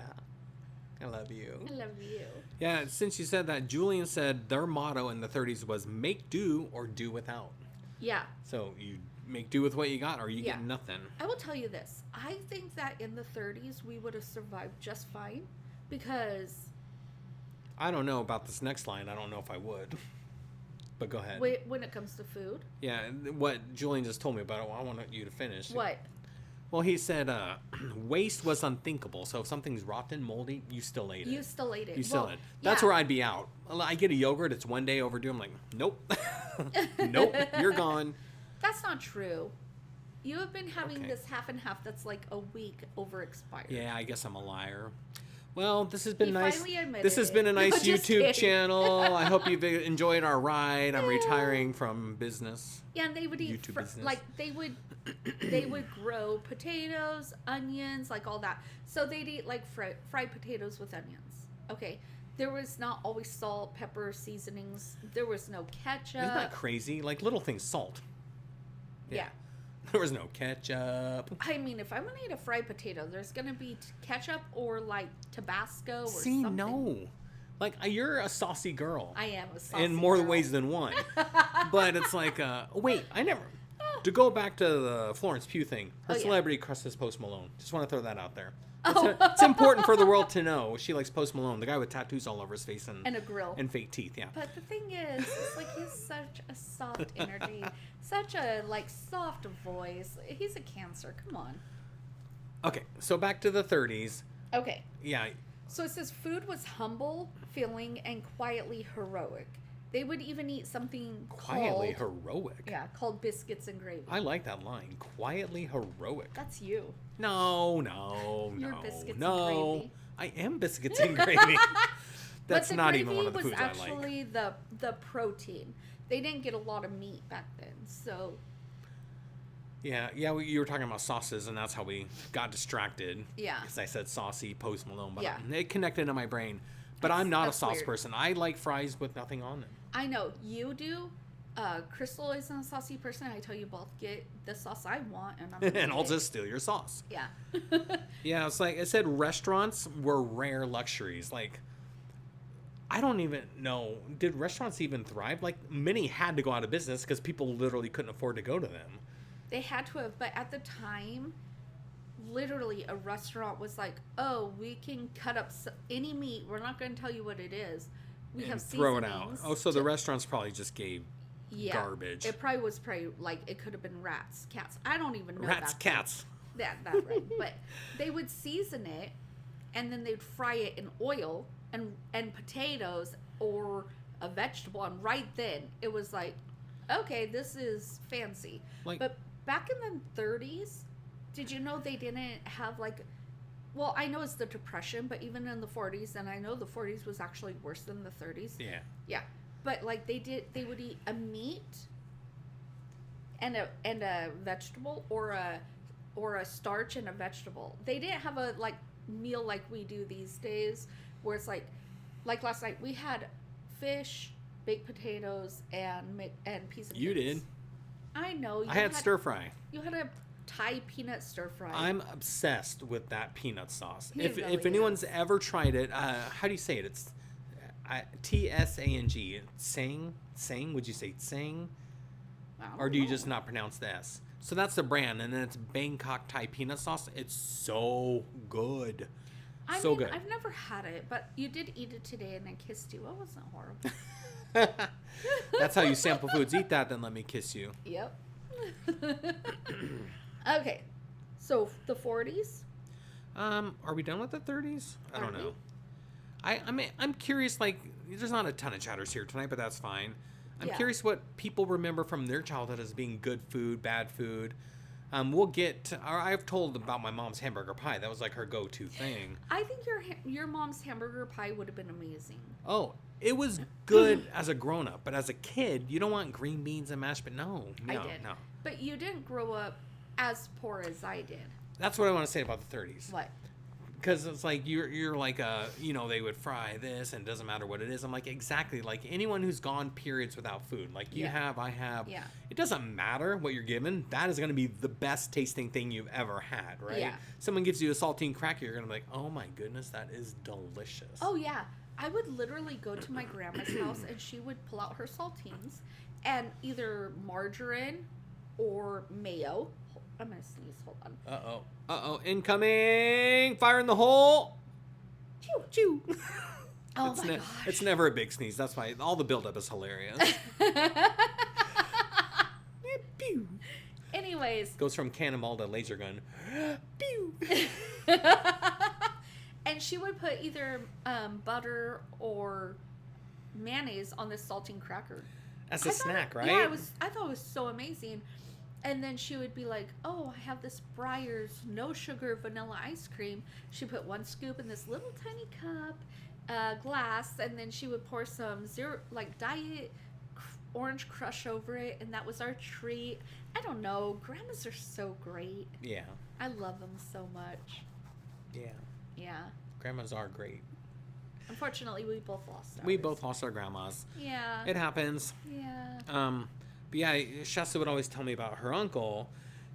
I love you.
I love you.
Yeah, since you said that, Julian said their motto in the 30s was make do or do without.
Yeah.
So you make do with what you got or you
Yeah.
get nothing.
I will tell you this. I think that in the 30s, we would have survived just fine because
I don't know about this next line. I don't know if I would. But go ahead.
when it comes to food.
Yeah, what Julian just told me about it, I want you to finish.
What?
Well, he said waste was unthinkable. So if something's rotten, moldy, you still ate it.
You still ate it.
You still
Well,
ate it. That's
yeah.
where I'd be out. I get a yogurt, it's one day overdue. I'm like, nope. Nope, you're gone.
That's not true. You have been having
Okay.
this half and half that's like a week over expired.
Yeah, I guess I'm a liar. Well, this has been
He
nice.
finally admitted
This has been a
it.
nice
No, just
YouTube
kidding.
channel. I hope you've enjoyed our ride. I'm retiring from business.
Yeah, and they would eat
YouTube business.
like they would grow potatoes, onions, like all that. So they'd eat like fried potatoes with onions. Okay. There was not always salt, pepper, seasonings. There was no ketchup.
Isn't that crazy? Like little things, salt.
Yeah.
There was no ketchup.
I mean, if I'm gonna eat a fried potato, there's gonna be ketchup or like Tabasco or
See,
something.
no. Like, you're a saucy girl.
I am a saucy
in more
girl.
ways than one. But it's like, wait, I never. To go back to the Florence Pugh thing, her
Oh, yeah.
celebrity crush is Post Malone. Just want to throw that out there. It's important for the world to know she likes Post Malone, the guy with tattoos all over his face and
a grill.
and fake teeth. Yeah.
But the thing is, it's like he's such a soft energy, such a like soft voice. He's a Cancer. Come on.
Okay, so back to the 30s.
Okay.
Yeah.
So it says food was humble, filling, and quietly heroic. They would even eat something
Quietly
called,
heroic.
yeah, called biscuits and gravy.
I like that line. Quietly heroic.
That's you.
No.
You're biscuits and
No.
gravy.
I am biscuits and gravy. That's
but the
not
gravy
even one of the
was
foods I like.
actually the protein. They didn't get a lot of meat back then, so
Yeah, you were talking about sauces, and that's how we got distracted.
Yeah.
Because I said saucy Post Malone, but
Yeah.
it connected in my brain. But I'm not a
that's
sauce
weird.
person. I like fries with nothing on them.
I know you do. Crystal isn't a saucy person. I tell you both get the sauce I want, and I'm gonna
And
eat
I'll
it.
just steal your sauce.
Yeah.
Yeah, it's like I said, restaurants were rare luxuries. Like, I don't even know. Did restaurants even thrive? Like, many had to go out of business because people literally couldn't afford to go to them.
They had to have, but at the time, literally a restaurant was like, "Oh, we can cut up any meat. We're not going to tell you what it is. We
And
have
throw it out.
seasonings
Oh, so the
to-"
restaurants probably just gave
Yeah.
garbage.
It probably was like it could have been rats, cats. I don't even know.
Rats,
back
cats.
then. That right. But they would season it, and then they'd fry it in oil and potatoes or a vegetable, and right then it was like, okay, this is fancy.
Like-
but back in the 30s, did you know they didn't have like, well, I know it's the Depression, but even in the 40s, and I know the 40s was actually worse than the 30s.
Yeah.
Yeah, but like they would eat a meat and a vegetable or a starch and a vegetable. They didn't have a like meal like we do these days, where it's like last night we had fish, baked potatoes, and piece of
You
cakes.
did.
I know.
I had stir fry.
You had a Thai peanut stir fry.
I'm obsessed with that peanut sauce.
He
If
really
anyone's
is.
ever tried it, how do you say it? It's Tsang. Sang? Would you say Tsang?
I don't
Or do you
know.
just not pronounce the S? So that's the brand, and then it's Bangkok Thai peanut sauce. It's so good.
I
So
mean,
good.
I've never had it, but you did eat it today, and I kissed you. It wasn't horrible.
That's how you sample foods. Eat that, then let me kiss you.
Yep. Okay, so the 40s.
Are we done with the 30s? I don't
Are
know.
we?
I mean, I'm curious. Like, there's not a ton of chatters here tonight, but that's fine. I'm
Yeah.
curious what people remember from their childhood as being good food, bad food. We'll get. I've told about my mom's hamburger pie. That was like her go-to thing.
I think your mom's hamburger pie would have been amazing.
Oh, it was good as a grown-up, but as a kid, you don't want green beans and mashed. But no,
I did.
no.
But you didn't grow up as poor as I did.
That's what I want to say about the 30s.
What?
Because it's like you're like they would fry this and it doesn't matter what it is. I'm like, exactly, like anyone who's gone periods without food, like you
Yeah.
have, I have.
Yeah.
It doesn't matter what you're given. That is going to be the best tasting thing you've ever had, right?
Yeah.
Someone gives you a saltine cracker, you're going to be like, oh my goodness, that is delicious.
Oh yeah, I would literally go to my grandma's house and she would pull out her saltines and either margarine or mayo. I'm gonna sneeze. Hold on.
Incoming! Fire in the hole!
Chew.
Chew!
Oh
it's,
my gosh.
it's never a big sneeze. That's why all the buildup is hilarious. Pew!
Anyways,
Goes from cannonball to laser gun. Pew!
and she would put either butter or mayonnaise on this saltine cracker.
As a snack, right?
Yeah, I thought it was so amazing. And then she would be like, "Oh, I have this Breyer's no sugar vanilla ice cream." She put 1 scoop in this little tiny cup, glass, and then she would pour some diet orange crush over it, and that was our treat. I don't know. Grandmas are so great.
Yeah.
I love them so much.
Yeah.
Yeah.
Grandmas are great.
Unfortunately, we both lost ours.
We both lost our grandmas.
Yeah.
It happens.
Yeah.
But yeah, Shasta would always tell me about her uncle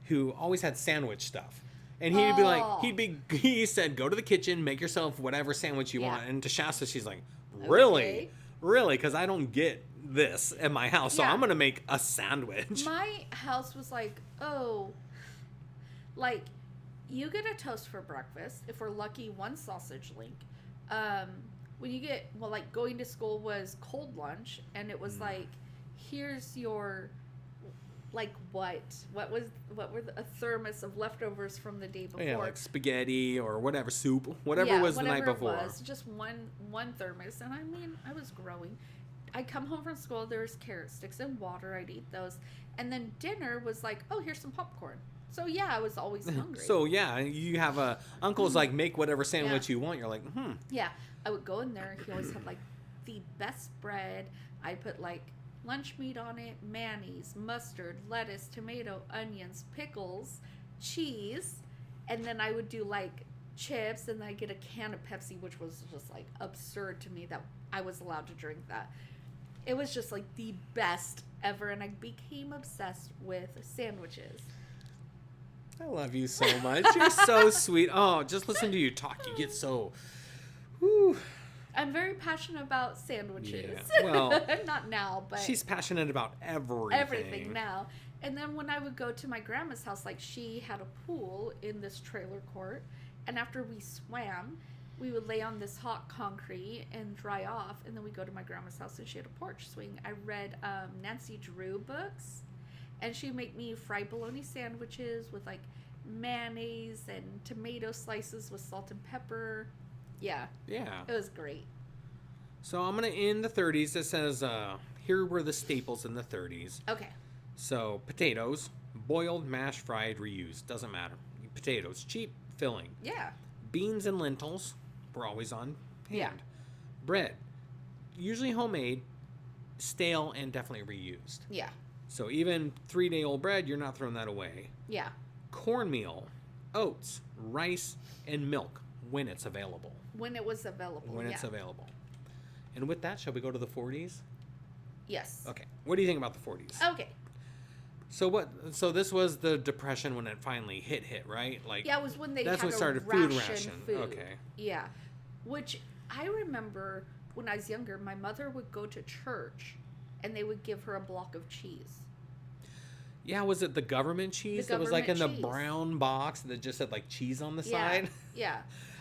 who always had sandwich stuff. And he'd be like, he said, go to the kitchen, make yourself whatever sandwich you want. And to Shasta, she's like, really?
Okay.
Really? Because I don't get this at my house. So
Yeah.
I'm going to make a sandwich.
My house was like, oh, like, you get a toast for breakfast. If we're lucky, one sausage link. When you get, well, like, going to school was cold lunch. And it was like, here's your... Like what were a thermos of leftovers from the day before?
Yeah, like spaghetti or whatever, soup, whatever was the night before.
It was, just one thermos. And I mean, I was growing. I'd come home from school, there was carrot sticks and water, I'd eat those. And then dinner was like, oh, here's some popcorn. So yeah, I was always hungry.
So yeah, you have uncle's like, make whatever sandwich you want. You're like,
Yeah, I would go in there. He always had like the best bread. I'd put like lunch meat on it, mayonnaise, mustard, lettuce, tomato, onions, pickles, cheese, and then I would do like chips, and then I'd get a can of Pepsi, which was just like absurd to me that I was allowed to drink that. It was just like the best ever, and I became obsessed with sandwiches.
I love you so much. You're so sweet. Oh, just listen to you talk. You get so... Whew.
I'm very passionate about sandwiches.
Yeah, well,
not now, but
she's passionate about everything.
Everything now. And then when I would go to my grandma's house, like she had a pool in this trailer court, and after we swam, we would lay on this hot concrete and dry off, and then we go to my grandma's house and she had a porch swing. I read Nancy Drew books, and she'd make me fried bologna sandwiches with like mayonnaise and tomato slices with salt and pepper. Yeah.
Yeah.
It was great.
So I'm going to end the 30s. It says, here were the staples in the 30s.
Okay.
So potatoes, boiled, mashed, fried, reused. Doesn't matter. Potatoes, cheap, filling.
Yeah.
Beans and lentils were always on hand.
Yeah.
Bread, usually homemade, stale, and definitely reused.
Yeah.
So even 3-day-old bread, you're not throwing that away.
Yeah.
Cornmeal, oats, rice, and milk when it's available.
When it was available.
When it's available. And with that, shall we go to the 40s?
Yes.
Okay. What do you think about the 40s?
Okay.
So this was the Depression when it finally hit, right? Like
yeah, it was when they
that's
had
when it
to
started food ration.
food.
Okay.
Yeah. Which I remember when I was younger, my mother would go to church and they would give her a block of cheese.
Yeah, was it the government cheese that was like in
government
the
cheese.
brown box that just had like cheese on the
Yeah.
side?
Yeah.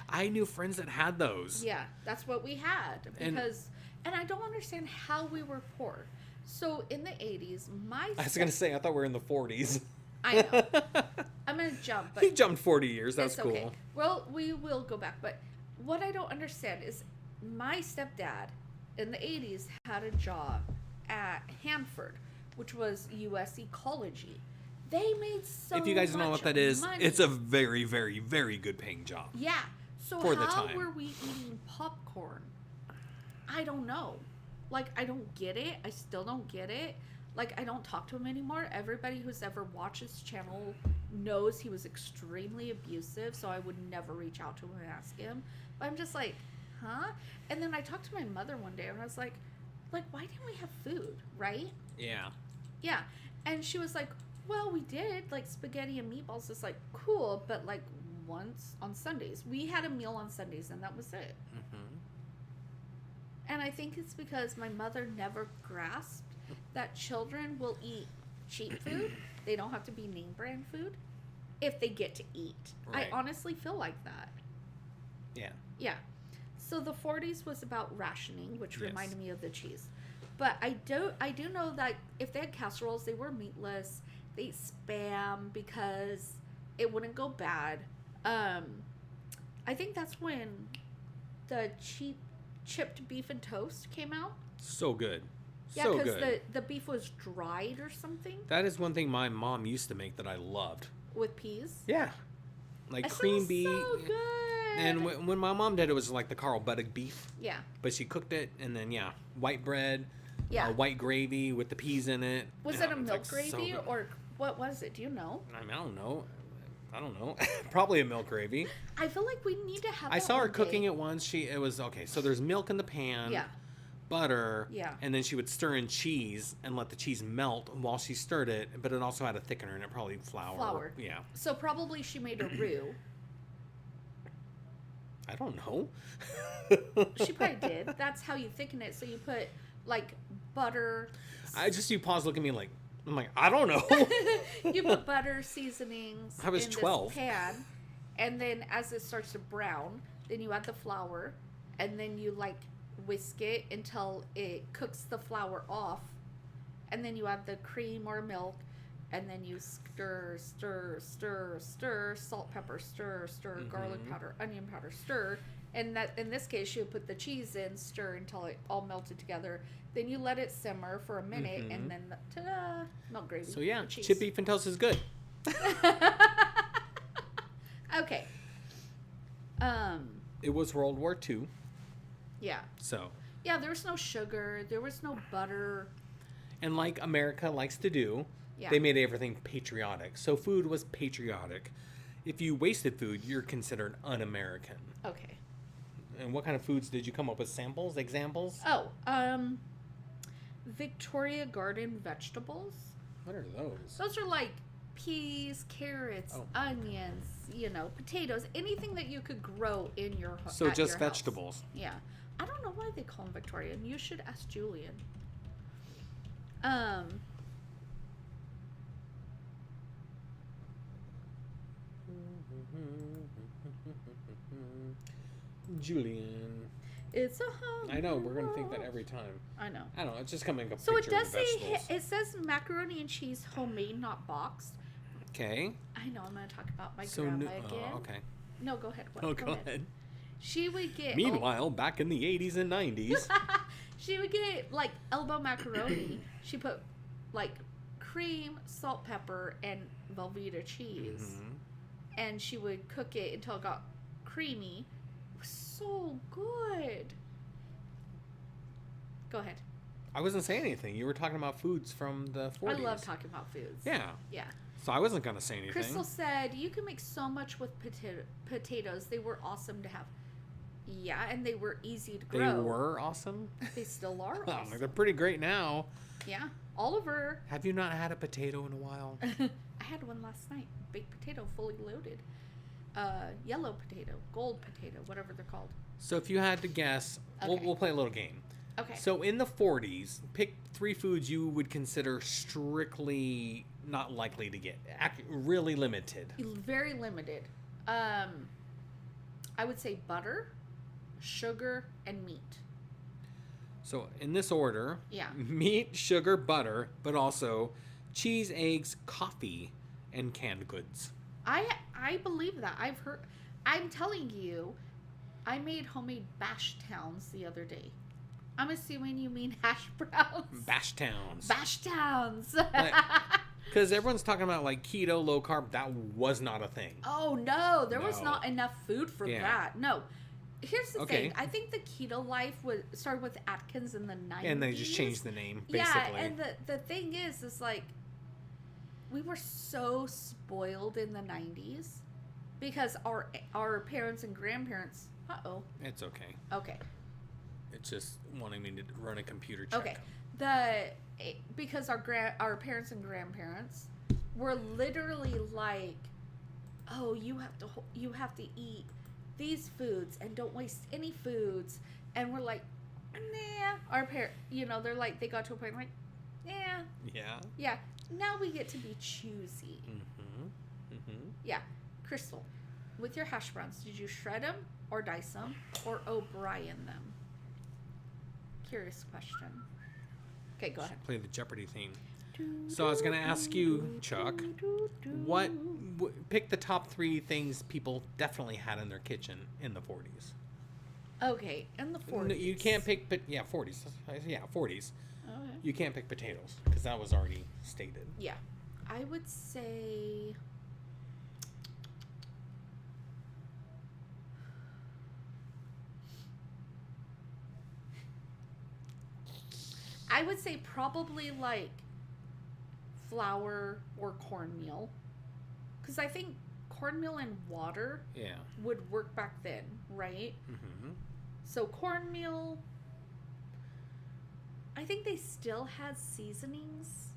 I knew friends that had those.
Yeah, that's what we had because and I don't understand how we were poor. So in the 80s,
I was going to say I thought we were in the 40s.
I know. I'm going to jump, but
He jumped 40 years. That's
it's
cool.
okay. Well, we will go back, but what I don't understand is my stepdad in the 80s had a job at Hanford, which was US Ecology. They made so much
If you guys know what that is,
money.
it's a very, very, very good paying job.
Yeah. So
for the
how
time.
were we eating popcorn? I don't know. Like, I don't get it. I still don't get it. Like, I don't talk to him anymore. Everybody who's ever watched his channel knows he was extremely abusive, so I would never reach out to him and ask him. But I'm just like, huh? And then I talked to my mother one day, and I was like, why didn't we have food, right?
Yeah.
Yeah. And she was like, well, we did, like, spaghetti and meatballs is, like, cool, but, like, once on Sundays. We had a meal on Sundays, and that was it.
Mm-hmm.
And I think it's because my mother never grasped that children will eat cheap food. They don't have to be name brand food if they get to eat.
Right.
I honestly feel like that.
Yeah.
Yeah. So the 40s was about rationing, which
Yes.
reminded me of the cheese. But I do know that if they had casseroles, they were meatless. They ate Spam because it wouldn't go bad. I think that's when the cheap chipped beef and toast came out.
So good.
Yeah,
so
because
good.
the beef was dried or something
That is one thing my mom used to make that I loved.
with peas.
Yeah. Like
It
cream
sounds
beef.
so good.
And when my mom did it, was like the Carl Buddig beef.
Yeah.
But she cooked it, and then, yeah, white bread,
Yeah.
white gravy with the peas in it.
Was
Yeah,
it a
it's,
milk
like, so
gravy
good.
or what was it? Do you know?
I mean, I don't know. I don't know. Probably a milk gravy.
I feel like we need to have.
I
that
saw her
one
cooking
day.
it once. It was okay. So there's milk in the pan.
Yeah.
Butter.
Yeah.
And then she would stir in cheese and let the cheese melt while she stirred it. But it also had a thickener in it, probably flour.
Flour.
Yeah.
So probably she made a roux.
I don't know.
She probably did. That's how you thicken it. So you put like butter.
You pause, look at me like, I'm like, I don't know.
You put butter, seasonings.
I was
in
12.
This pan, and then as it starts to brown, then you add the flour, and then you like whisk it until it cooks the flour off, and then you add the cream or milk, and then you stir, salt, pepper, stir, garlic powder, onion powder, stir. And that in this case, you put the cheese in, stir until it all melted together. Then you let it simmer for a minute, and then ta-da, milk gravy.
So yeah,
with cheese.
chip beef and toast is good.
Okay.
It was World War II,
Yeah.
so.
Yeah, there was no sugar. There was no butter.
And like America likes to do,
Yeah.
they made everything patriotic. So food was patriotic. If you wasted food, you're considered un-American.
Okay.
And what kind of foods did you come up with? Samples? Examples?
Oh, Victoria Garden vegetables.
What are those?
Those are like peas, carrots,
Oh.
onions, potatoes, anything that you could grow in your home.
So just vegetables.
Yeah. I don't know why they call them Victorian. You should ask Julian.
Julian.
It's a home.
I know, we're going to think that every time.
I know.
I don't know, it's just coming up.
So it does
of
say,
vegetables.
it says macaroni and cheese homemade, not boxed.
Okay.
I know, I'm going to talk about my
So,
grandma again.
okay.
No, go ahead.
Oh, go ahead.
She would get...
Meanwhile, back in the 80s and 90s.
She would get, like, elbow macaroni. She put, like, cream, salt, pepper, and Velveeta cheese. And she would cook it until it got creamy. It was so good. Go ahead.
I wasn't saying anything. You were talking about foods from the 40s.
I love talking about foods.
Yeah.
Yeah.
So I wasn't going to say anything.
Crystal said, you can make so much with potatoes. They were awesome to have. Yeah, and they were easy to
They
grow.
were awesome?
They still are
Oh,
awesome.
they're pretty great now.
Yeah. Oliver.
Have you not had a potato in a while?
I had one last night. Baked potato, fully loaded. Yellow potato, gold potato, whatever they're called.
So if you had to guess,
Okay.
we'll play a little game.
Okay.
So in the 40s, pick 3 foods you would consider strictly not likely to get. Really limited.
Very limited. I would say butter, sugar, and meat.
So in this order,
Yeah.
meat, sugar, butter, but also cheese, eggs, coffee, and canned goods.
I believe that. I've heard. I'm telling you, I made homemade bash towns the other day. I'm assuming you mean hash browns.
Bash towns.
Bash towns.
Because everyone's talking about like keto, low carb. That was not a thing.
Oh no, there was
No.
not enough food for
Yeah.
that. No. Here's the
Okay.
thing. I think the keto life started with Atkins in the 90s.
And they just changed the name, basically.
Yeah, and the thing is like, we were so spoiled in the 90s because our parents and grandparents.
It's okay.
Okay.
It's just wanting me to run a computer check.
Okay. Because our parents and grandparents were literally like, oh, you have to eat these foods and don't waste any foods, and we're like, nah. Our they're like, they got to a point like, yeah,
Yeah.
Now we get to be choosy. Yeah, Crystal, with your hash browns, did you shred them or dice them or O'Brien them? Curious question. Okay, go ahead.
Play the Jeopardy theme. So I was going to ask you, Chuck, pick the top 3 things people definitely had in their kitchen in the 40s.
Okay, in the 40s.
No, you can't pick, 40s. Yeah, 40s.
Okay.
You can't pick potatoes because that was already stated.
Yeah, I would say. I would say probably like flour or cornmeal, because I think cornmeal and water
Yeah.
would work back then, right?
Mm-hmm.
So cornmeal, I think they still had seasonings.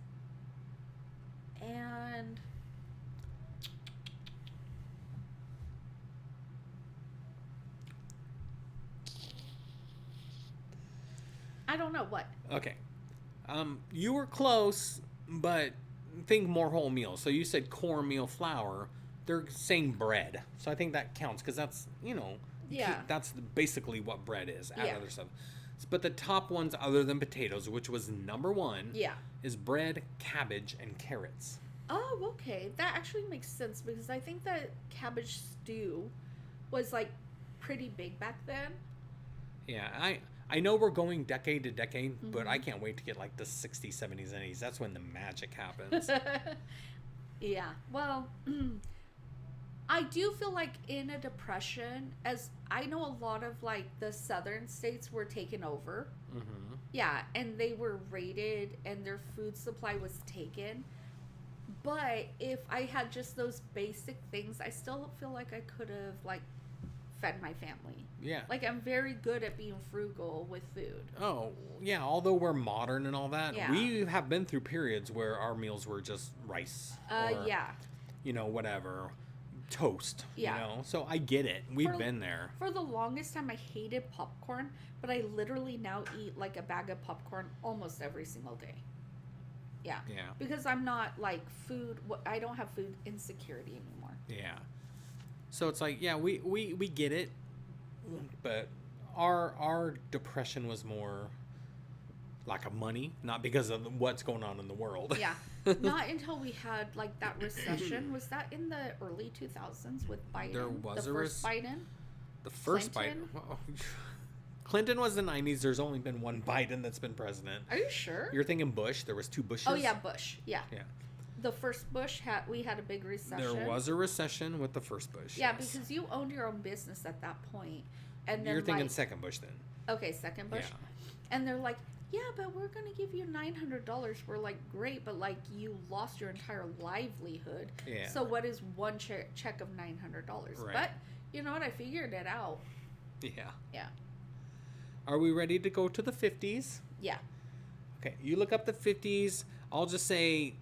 And I don't know what.
Okay. You were close, but think more whole meal. So you said cornmeal flour. They're saying bread. So I think that counts because that's,
Yeah.
that's basically what bread is. Add
Yeah.
other stuff. But the top ones, other than potatoes, which was number one,
Yeah.
is bread, cabbage, and carrots.
Oh, okay. That actually makes sense because I think that cabbage stew was like pretty big back then.
Yeah, I know we're going decade to decade, but I
Mm-hmm.
can't wait to get like the 60s, 70s, and 80s. That's when the magic happens.
Yeah. Well, I do feel like in a depression, as I know a lot of like the southern states were taken over.
Mm-hmm.
Yeah, and they were raided and their food supply was taken. But if I had just those basic things, I still feel like I could have like fed my family.
Yeah.
Like I'm very good at being frugal with food.
Oh, yeah, although we're modern and all that,
Yeah.
we have been through periods where our meals were just rice. Or,
Yeah.
Whatever. Toast.
Yeah.
So I get it. We've
For-
been there.
For the longest time, I hated popcorn, but I literally now eat like a bag of popcorn almost every single day. Yeah.
Yeah.
Because I'm not like I don't have food insecurity anymore.
Yeah. So it's like, yeah, we get it. But our depression was more lack of money, not because of what's going on in the world.
Yeah. Not until we had like that recession. Was that in the early 2000s with Biden?
There was
the
a
first Biden?
The first
Clinton?
Biden. Well, Clinton was the 90s. There's only been one Biden that's been president.
Are you sure?
You're thinking Bush. There was two Bushes.
Oh yeah, Bush. Yeah.
Yeah.
The first Bush we had a big recession.
There was a recession with the first Bush.
Yeah,
yes.
because you owned your own business at that point. And then
You're thinking
like,
second Bush then.
okay, second Bush.
Yeah.
And they're like, yeah, but we're going to give you $900. We're like, great, but like you lost your entire livelihood.
Yeah.
So what is one check of $900?
Right.
But you know what? I figured it out.
Yeah.
Yeah.
Are we ready to go to the 50s?
Yeah.
Okay, you look up the 50s. I'll just say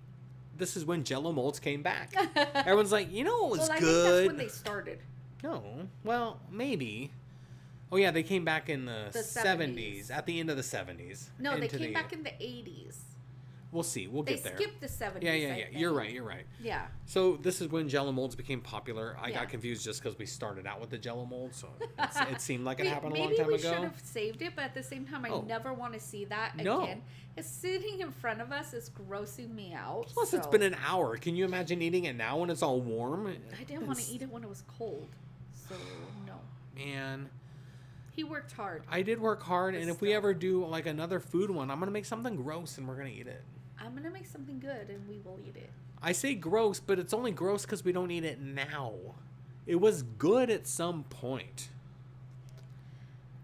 this is when Jello molds came back. Everyone's like, what was
Well, I
good?
think that's when they started.
No. Well, maybe. Oh, yeah, they came back in the 70s. At the end of the 70s.
No, they
into
came
the-
back in the 80s.
We'll see. We'll
They
get there.
skipped the 70s.
Yeah.
I
You're
think.
right.
Yeah.
So this is when Jello molds became popular. I
Yeah.
got confused just because we started out with the Jello mold, so it seemed like it happened a
Maybe
long time
we
ago.
should have saved it, but at the same time, I
Oh.
never want to see that
No.
again. It's sitting in front of us. It's grossing me out.
Plus, it's
so-
been an hour. Can you imagine eating it now when it's all warm?
I didn't want to eat it when it was cold. So, no.
Man,
He worked hard.
I did work hard, and if we
Still.
ever do like another food one, I'm gonna make something gross and we're gonna eat it.
I'm going to make something good and we will eat it.
I say gross, but it's only gross because we don't eat it now. It was good at some point.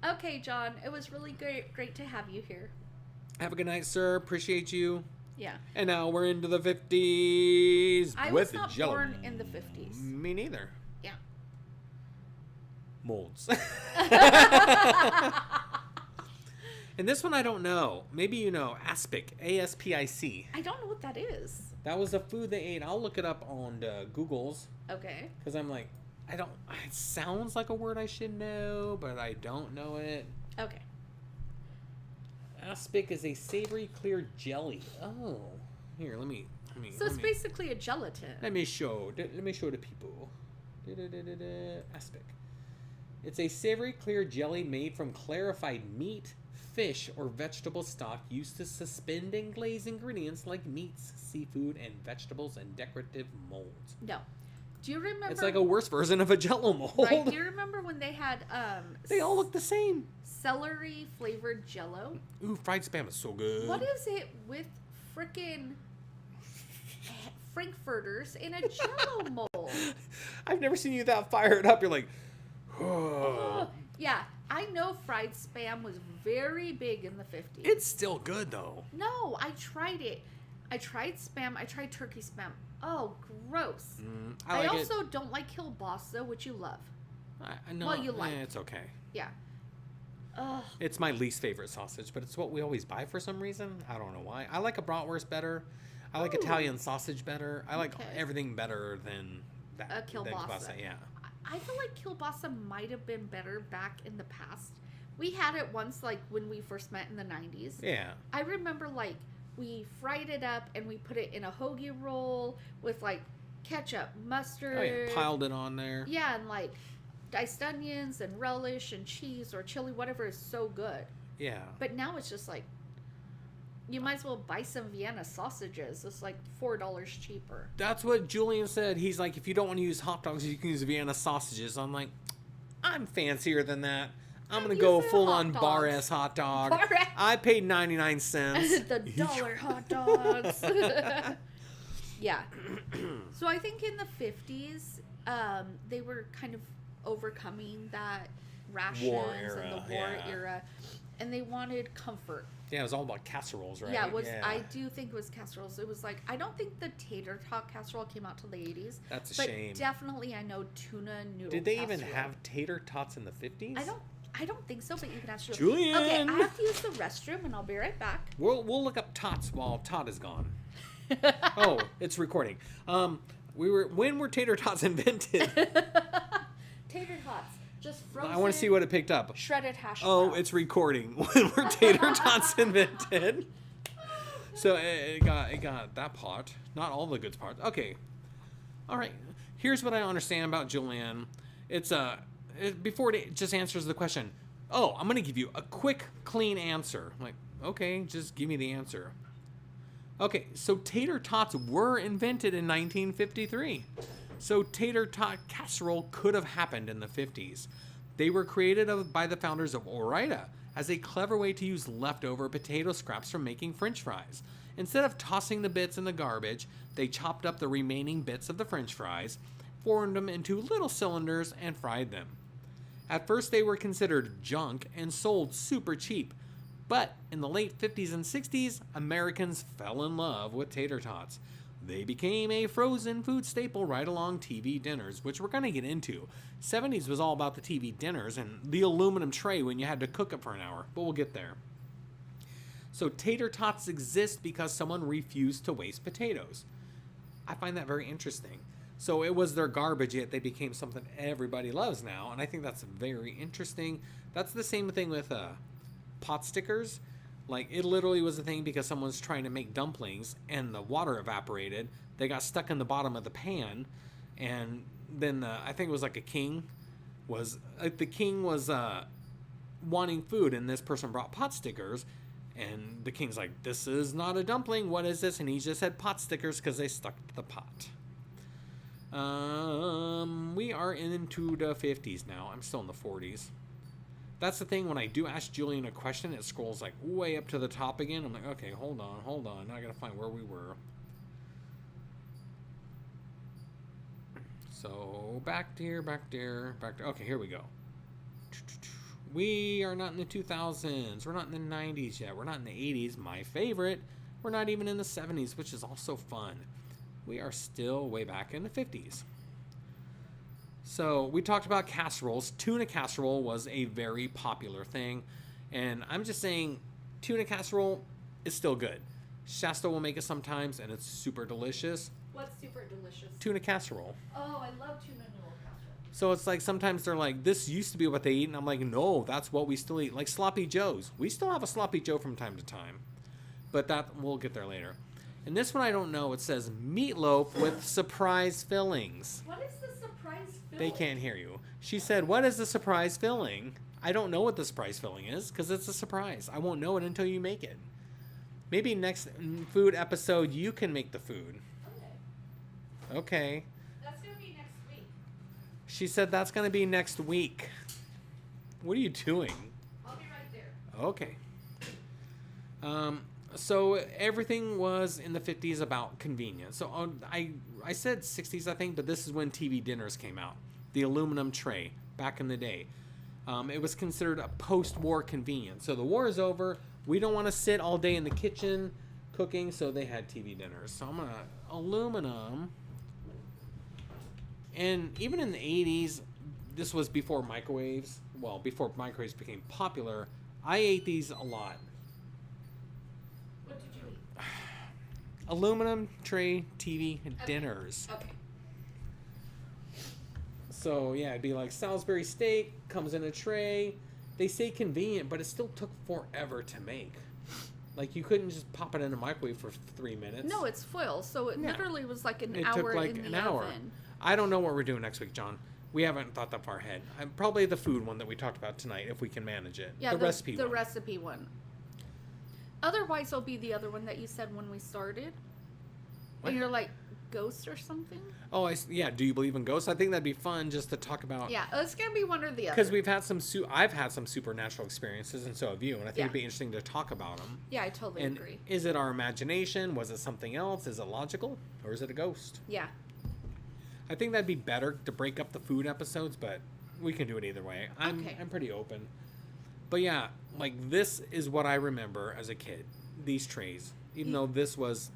Okay, John. It was really great to have you here.
Have a good night, sir. Appreciate you.
Yeah.
And now we're into the 50s
I
with
was not
Jello.
born in the 50s.
Me neither.
Yeah.
Molds. And this one I don't know. Maybe you know. Aspic. A-S-P-I-C.
I don't know what that is.
That was a food they ate. I'll look it up on Google's.
Okay.
Because I'm like, it sounds like a word I should know, but I don't know it.
Okay.
Aspic is a savory clear jelly. Oh. Here, let me
So it's basically a gelatin.
Let me show the people. Aspic. It's a savory clear jelly made from clarified meat, fish, or vegetable stock used to suspend and glaze ingredients like meats, seafood, and vegetables and decorative molds.
No. Do you remember?
It's like a worse version of a Jello mold.
Right. Do you remember when they had
They all look the same.
celery flavored Jello?
Ooh, fried Spam is so good.
What is it with frickin' frankfurters in a Jello mold?
I've never seen you that fired up. You're like, oh.
Yeah, I know fried Spam was very big in the 50s.
It's still good though.
No, I tried it. I tried Spam. I tried turkey Spam. Oh, gross.
I
I
like
also don't like kielbasa, which you love.
I know.
well, you like.
It's okay.
Yeah. Ugh.
It's my least favorite sausage, but it's what we always buy for some reason. I don't know why. I like a bratwurst better. I like
Ooh.
Italian sausage better. I like
Okay.
everything better than that.
A
than
kielbasa.
Yeah.
I feel like kielbasa might have been better back in the past. We had it once, like, when we first met in the 90s.
Yeah.
I remember, like, we fried it up and we put it in a hoagie roll with, like, ketchup, mustard.
Oh yeah. Piled it on there.
Yeah, and, like, diced onions and relish and cheese or chili, whatever is so good.
Yeah.
But now it's just, like, you might as well buy some Vienna sausages. It's, like, $4 cheaper.
That's what Julian said. He's like, if you don't want to use hot dogs, you can use Vienna sausages. I'm like, I'm fancier than that. I'm going to go
using
full
hot
on
dogs.
bar-ass hot dog.
Bar-ass.
I paid 99 cents.
The dollar hot dogs. Yeah. So I think in the 50s, they were kind of overcoming that rations
War
and
era,
the war
yeah.
era, and they wanted comfort.
Yeah, it was all about casseroles, right?
Yeah, it was. I do think it was casseroles. It was like, I don't think the tater tot casserole came out till the 80s.
That's a
but
shame.
definitely I know tuna noodle
Did they even
casserole.
have tater tots in the 50s?
I don't think so, but you can ask
Julian!
Okay, I have to use the restroom, and I'll be right back.
We'll look up tots while Todd is gone. Oh, it's recording. When were tater tots invented?
Tater tots, just frozen.
I want to see what it picked up.
Shredded hash
Oh,
browns.
it's recording. When were tater tots invented? So it got that part, not all the good parts. Okay, all right. Here's what I understand about Julianne. It's before it just answers the question. Oh, I'm gonna give you a quick, clean answer. I'm like, okay, just give me the answer. Okay, so tater tots were invented in 1953. So tater tot casserole could have happened in the 50s. They were created by the founders of Ore-Ida as a clever way to use leftover potato scraps from making French fries. Instead of tossing the bits in the garbage, they chopped up the remaining bits of the French fries, formed them into little cylinders, and fried them. At first, they were considered junk and sold super cheap. But in the late 50s and 60s, Americans fell in love with tater tots. They became a frozen food staple right along TV dinners, which we're going to get into. 70s was all about the TV dinners and the aluminum tray when you had to cook it for an hour, but we'll get there. So tater tots exist because someone refused to waste potatoes. I find that very interesting. So it was their garbage, yet they became something everybody loves now, and I think that's very interesting. That's the same thing with pot stickers. Like, it literally was a thing because someone was trying to make dumplings and the water evaporated. They got stuck in the bottom of the pan, and then I think it was like the king was wanting food, and this person brought pot stickers, and the king's like, this is not a dumpling, what is this? And he just said pot stickers because they stuck to the pot. We are into the 50s now. I'm still in the 40s. That's the thing, when I do ask Julian a question, it scrolls like way up to the top again. I'm like, okay, hold on. Now I gotta find where we were. So, back there. Okay, here we go. We are not in the 2000s. We're not in the 90s yet. We're not in the 80s, my favorite. We're not even in the 70s, which is also fun. We are still way back in the 50s. So we talked about casseroles. Tuna casserole was a very popular thing. And I'm just saying, tuna casserole is still good. Shasta will make it sometimes, and it's super delicious.
What's super delicious?
Tuna casserole.
Oh, I love tuna noodle casserole.
So it's like sometimes they're like, this used to be what they eat. And I'm like, no, that's what we still eat. Like sloppy joes. We still have a sloppy joe from time to time. But that we'll get there later. And this one I don't know. It says meatloaf with surprise fillings.
What is the surprise filling?
They can't hear you. She said, what is the surprise filling? I don't know what the surprise filling is because it's a surprise. I won't know it until you make it. Maybe next food episode you can make the food. Okay.
That's going to be next week.
She said that's going to be next week. What are you doing?
I'll be right there.
Okay. So everything was in the 50s about convenience. So I said 60s, I think, but this is when TV dinners came out. The aluminum tray, back in the day. It was considered a post-war convenience. So the war is over. We don't want to sit all day in the kitchen cooking, so they had TV dinners. So I'm gonna aluminum. And even in the 80s, this was before microwaves. Well, before microwaves became popular. I ate these a lot.
What did you eat?
Aluminum tray TV dinners.
Okay.
So yeah, it'd be like Salisbury steak comes in a tray. They say convenient, but it still took forever to make. Like, you couldn't just pop it in a microwave for 3 minutes.
No, it's foil, so it
Yeah.
literally was like an
It
hour
took like
in
an
the
hour.
oven.
I don't know what we're doing next week, John. We haven't thought that far ahead. Probably the food one that we talked about tonight, if we can manage it.
Yeah,
the recipe
the
one.
recipe one. Otherwise, it'll be the other one that you said when we started.
What?
And you're like, ghost or something?
Oh, yeah. Do you believe in ghosts? I think that'd be fun just to talk about.
Yeah, it's going to be one or the other.
Because we've had I've had some supernatural experiences, and so have you. And I think
Yeah.
it'd be interesting to talk about them.
Yeah, I totally
And
agree.
is it our imagination? Was it something else? Is it logical? Or is it a ghost?
Yeah.
I think that'd be better to break up the food episodes, but we can do it either way. I'm pretty open. But yeah, like, this is what I remember as a kid. These trays. Even though this was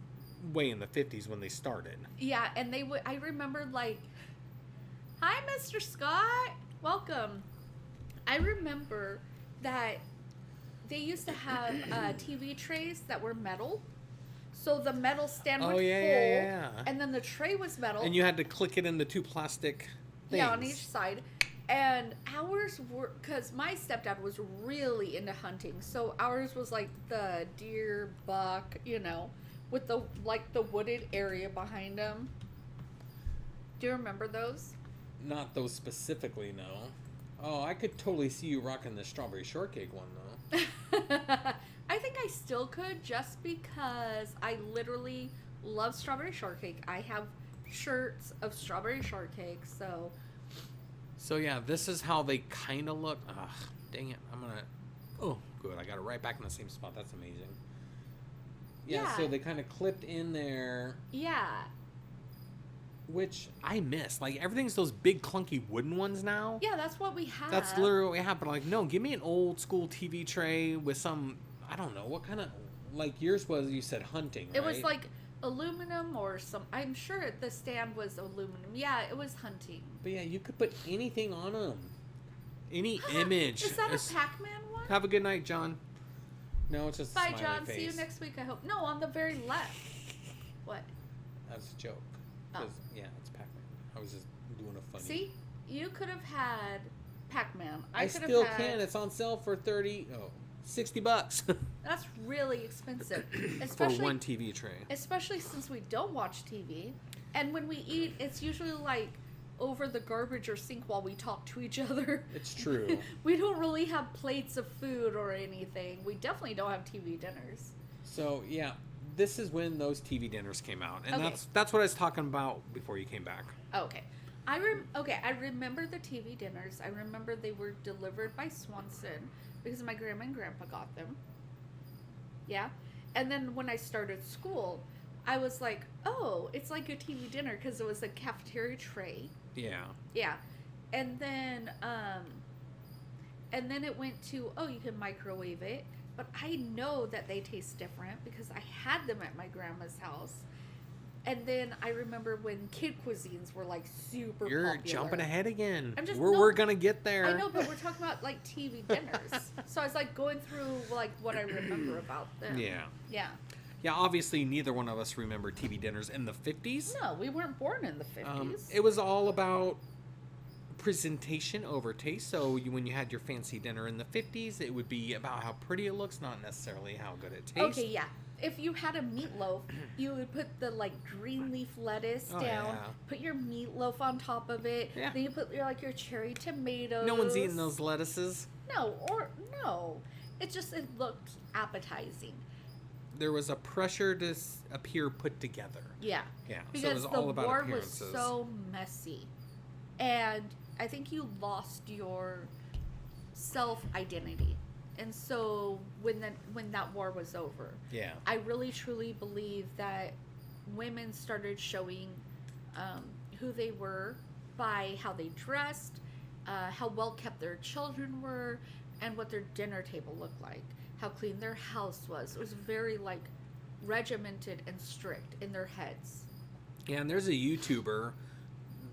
way in the 50s when they started.
Yeah, and they would. I remember, like, hi, Mr. Scott, welcome. I remember that they used to have TV trays that were metal, so the metal stand would fold,
yeah.
and then the tray was metal,
And you had to click it into 2 plastic things.
yeah, on each side. And ours were, because my stepdad was really into hunting, so ours was like the deer, buck, you know, with the wooded area behind them. Do you remember those?
Not those specifically, no. Oh, I could totally see you rocking the strawberry shortcake one, though.
I think I still could, just because I literally love strawberry shortcake. I have shirts of strawberry shortcake, so
So yeah, this is how they kind of look. Ugh, dang it. Oh, good. I got it right back in the same spot. That's amazing. Yeah, so
Yeah.
they kind of clipped in there,
yeah.
which I miss. Like, everything's those big clunky wooden ones now.
Yeah, that's what we have.
That's literally what we have. But like, no, give me an old school TV tray with some, I don't know, what kind of, like yours was, you said hunting, right?
It was like aluminum or some, I'm sure the stand was aluminum. Yeah, it was hunting.
But yeah, you could put anything on them. Any image.
Is that
It's-
a Pac-Man one?
Have a good night, John. No, it's just a
Bye,
smiley
John.
face.
See you next week, I hope. No, on the very left. What?
That's a joke.
Oh.
'Cause, yeah, it's Pac-Man. I was just doing a funny.
See? You could have had Pac-Man.
I
could have
still
had-
can. It's on sale for $60
That's really expensive.
for
Especially
one TV tray.
especially since we don't watch TV, and when we eat, it's usually like over the garbage or sink while we talk to each other.
It's true.
We don't really have plates of food or anything. We definitely don't have TV dinners.
So yeah, this is when those TV dinners came out, and
Okay.
that's what I was talking about before you came back.
Okay. I remember the TV dinners. I remember they were delivered by Swanson because my grandma and grandpa got them. Yeah. And then when I started school, I was like, oh, it's like a TV dinner because it was a cafeteria tray.
Yeah.
Yeah. And then it went to, oh, you can microwave it. But I know that they taste different because I had them at my grandma's house. And then I remember when kid cuisines were like super
You're
popular.
jumping ahead again.
I'm just-
we're
no.
gonna get there.
I know, but we're talking about like TV dinners. So I was like going through like what I remember about them.
Yeah.
Yeah.
Yeah, obviously neither one of us remember TV dinners in the 50s.
No, we weren't born in the 50s.
It was all about presentation over taste. So when you had your fancy dinner in the 50s, it would be about how pretty it looks, not necessarily how good it tastes.
Okay, yeah. If you had a meatloaf, you would put the like green leaf lettuce
Oh,
down,
yeah.
put your meatloaf on top of it.
Yeah.
Then you put your like your cherry tomatoes.
No one's eating those lettuces.
No. It looked appetizing.
There was a pressure to appear put together.
Yeah.
Yeah, so it
Because
was
the
all about
war was
appearances.
so messy. And I think you lost your self-identity. And so when that war was over,
Yeah.
I really truly believe that women started showing who they were by how they dressed, how well kept their children were, and what their dinner table looked like, how clean their house was. It was very like regimented and strict in their heads.
Yeah, and there's a YouTuber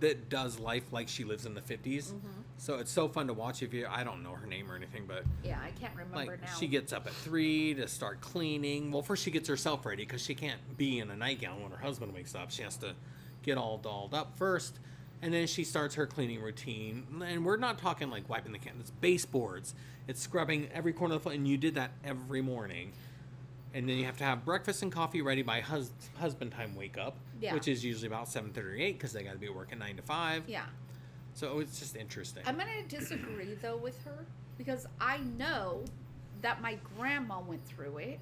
that does life like she lives in the 50s. So it's so fun to watch. I don't know her name or anything, but
Yeah, I can't remember
like
now.
she gets up at 3 to start cleaning. Well, first she gets herself ready because she can't be in a nightgown when her husband wakes up. She has to get all dolled up first, and then she starts her cleaning routine. And we're not talking like wiping the can. It's baseboards. It's scrubbing every corner of the foot, and you did that every morning. And then you have to have breakfast and coffee ready by husband time wake up,
Yeah.
which is usually about 7:38 because they got to be at work at 9 to 5.
Yeah.
So it's just interesting.
I'm going to disagree, though, with her because I know that my grandma went through it,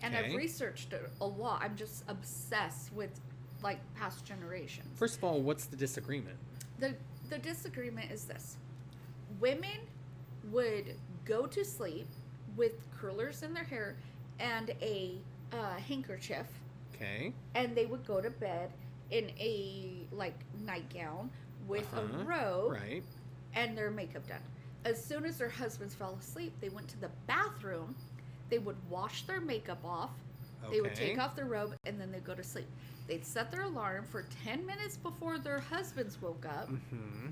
and
Okay.
I've researched it a lot. I'm just obsessed with, like, past generations.
First of all, what's the disagreement?
The disagreement is this. Women would go to sleep with curlers in their hair and a handkerchief,
Okay.
and they would go to bed in a, like, nightgown with a
Uh-huh.
robe
Right.
and their makeup done. As soon as their husbands fell asleep, they went to the bathroom, they would wash their makeup off, they would
Okay.
take off their robe, and then they'd go to sleep. They'd set their alarm for 10 minutes before their husbands woke up,
Mm-hmm.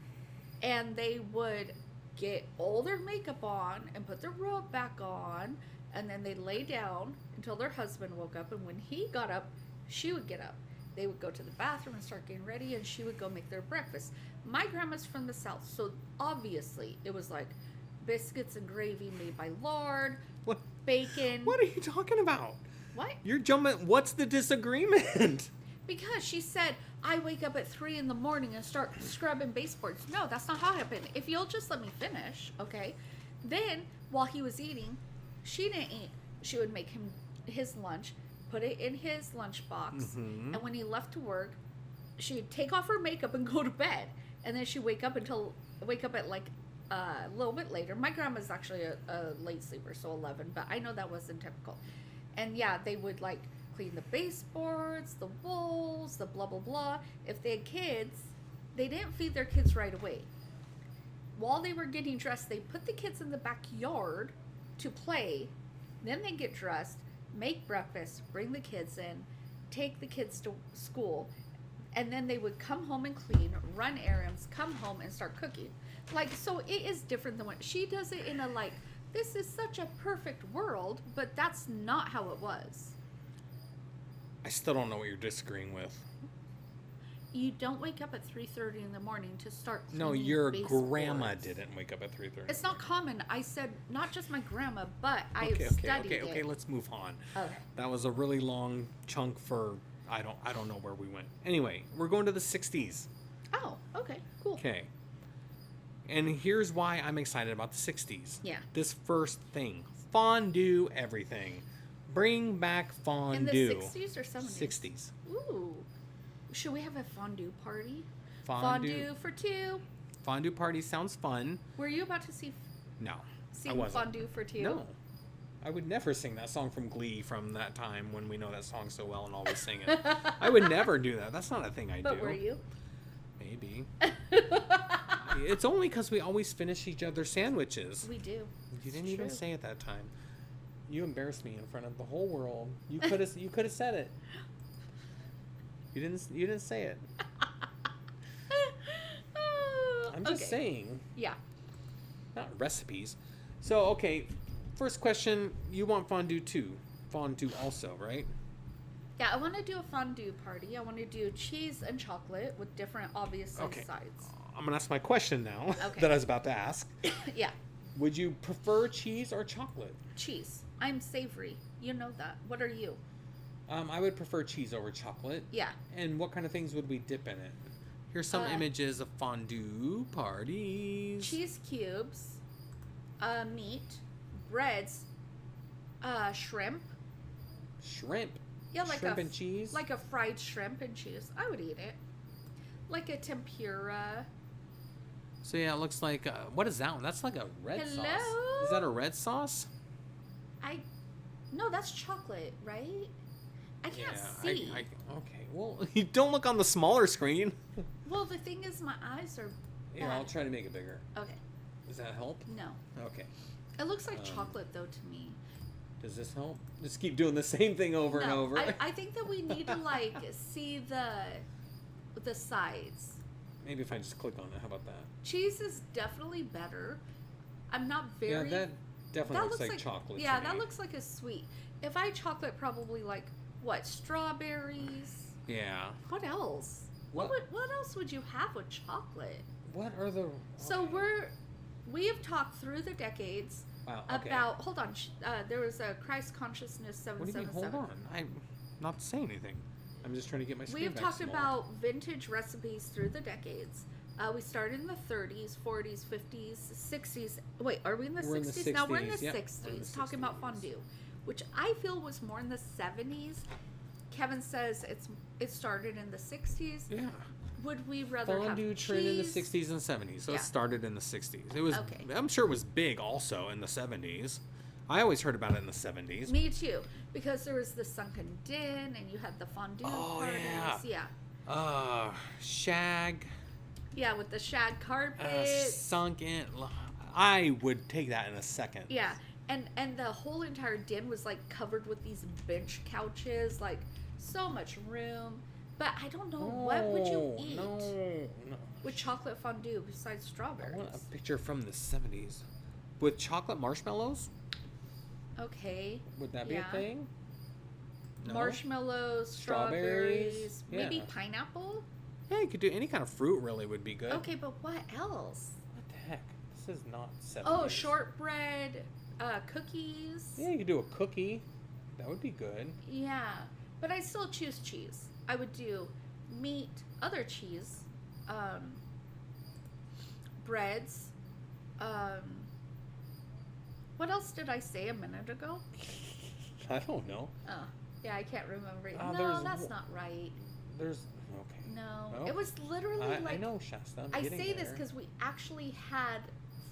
and they would get all their makeup on and put their robe back on, and then they'd lay down until their husband woke up, and when he got up, she would get up. They would go to the bathroom and start getting ready, and she would go make their breakfast. My grandma's from the South, so obviously it was like biscuits and gravy made by lard,
What?
bacon.
What are you talking about?
What?
You're jumping. What's the disagreement?
Because she said, I wake up at 3 in the morning and start scrubbing baseboards. No, that's not how it happened. If you'll just let me finish, okay? Then, while he was eating, she didn't eat. She would make him his lunch, put it in his lunchbox,
Mhm.
and when he left to work, she would take off her makeup and go to bed. And then she'd wake up at like a little bit later. My grandma's actually a late sleeper, so 11, but I know that wasn't typical. And yeah, they would like clean the baseboards, the walls, the blah blah blah. If they had kids, they didn't feed their kids right away. While they were getting dressed, they put the kids in the backyard to play. Then they get dressed, make breakfast, bring the kids in, take the kids to school, and then they would come home and clean, run errands, come home and start cooking. Like, so it is different than what she does it in a like, this is such a perfect world, but that's not how it was.
I still don't know what you're disagreeing with.
You don't wake up at 3:30 in the morning to start cleaning
No, your
baseboards.
grandma didn't wake up at 3:30.
It's not common. I said not just my grandma, but I've
Okay.
studied
Okay.
it.
Let's move on.
Okay.
That was a really long chunk for I don't know where we went. Anyway, we're going to the 60s.
Oh, okay, cool.
Okay. And here's why I'm excited about the 60s.
Yeah.
This first thing, fondue everything. Bring back
In
fondue.
the 60s or 70s?
60s.
Ooh. Should we have a fondue party?
Fondue.
For two.
Fondue party sounds fun.
Were you about to see
No. I
sing
wasn't.
fondue for two?
No. I would never sing that song from Glee from that time when we know that song so well and always sing it. I would never do that. That's not a thing I
But
do.
were you?
Maybe. It's only because we always finish each other's sandwiches.
We do.
You didn't
It's
even
true.
say it that time. You embarrassed me in front of the whole world. You could have said it. You didn't say it. I'm just
Okay.
saying,
Yeah.
not recipes. So, okay, first question, you want fondue too. Fondue also, right?
Yeah, I want to do a fondue party. I want to do cheese and chocolate with different obvious
Okay.
sides.
I'm going to ask my question now
Okay.
that I was about to ask.
Yeah.
Would you prefer cheese or chocolate?
Cheese. I'm savory. You know that. What are you?
I would prefer cheese over chocolate.
Yeah.
And what kind of things would we dip in it? Here's some images of fondue parties.
Cheese cubes, meat, breads, shrimp.
Shrimp.
Yeah, like
Shrimp
a
and cheese?
Like a fried shrimp and cheese. I would eat it. Like a tempura.
So yeah, it looks like, what is that one? That's like a red sauce.
Hello?
Is that a red sauce?
No, that's chocolate, right? I can't see.
Okay, well, you don't look on the smaller screen.
Well, the thing is, my eyes are
Yeah, I'll
bad.
try to make it bigger.
Okay.
Does that help?
No.
Okay.
It looks like chocolate, though, to me.
Does this help? Just keep doing the same thing over and over.
I think that we need to like see the sides.
Maybe if I just click on it, how about that?
Cheese is definitely better. I'm not very.
Yeah, that definitely looks like
like
chocolate.
Yeah,
to
that
me.
looks like a sweet. If I chocolate, probably like what, strawberries.
Yeah.
What else?
What?
What else would you have with chocolate?
What are the?
So
okay.
we have talked through the decades
Wow, okay.
about. Hold on, there was a Christ Consciousness
What do you mean?
777.
Hold on. I'm not saying anything. I'm just trying to get my screen
We have
back
talked
small.
about vintage recipes through the decades. We started in the 30s, 40s, 50s, 60s. Wait, are we in the
We're in
60s?
the
Now we're in the
60s, yep.
60s,
We're in the
talking about
60s.
fondue, which I feel was more in the 70s. Kevin says it started in the 60s.
Yeah.
Would we rather
Fondue
have
trend in the
cheese?
60s and 70s. So
Yeah.
it started in the 60s. It was.
Okay.
I'm sure it was big also in the 70s. I always heard about it in the 70s.
Me too, because there was the sunken din, and you had the fondue
Oh,
parties.
yeah. Shag.
Yeah, with the shag carpet.
Sunken. I would take that in a second.
Yeah, and the whole entire den was like covered with these bench couches, like so much room. But I don't know, what would you eat
No.
with chocolate fondue besides
I
strawberries?
want a picture from the 70s. With chocolate marshmallows?
Okay.
Would that be
Yeah.
a thing? No?
Marshmallows,
Strawberries?
strawberries, maybe
Yeah.
pineapple.
Yeah, you could do any kind of fruit really would be good.
Okay, but what else?
What the heck? This is not 70s.
Oh, shortbread, cookies.
Yeah, you could do a cookie. That would be good.
Yeah, but I still choose cheese. I would do meat, other cheese, breads. What else did I say a minute ago?
I don't know.
Oh, yeah, I can't remember.
Oh,
No,
there's
that's
w-
not right.
There's okay.
No,
Well,
it was literally
I
like
know Shasta. I'm
I
getting
say this
there.
because we actually had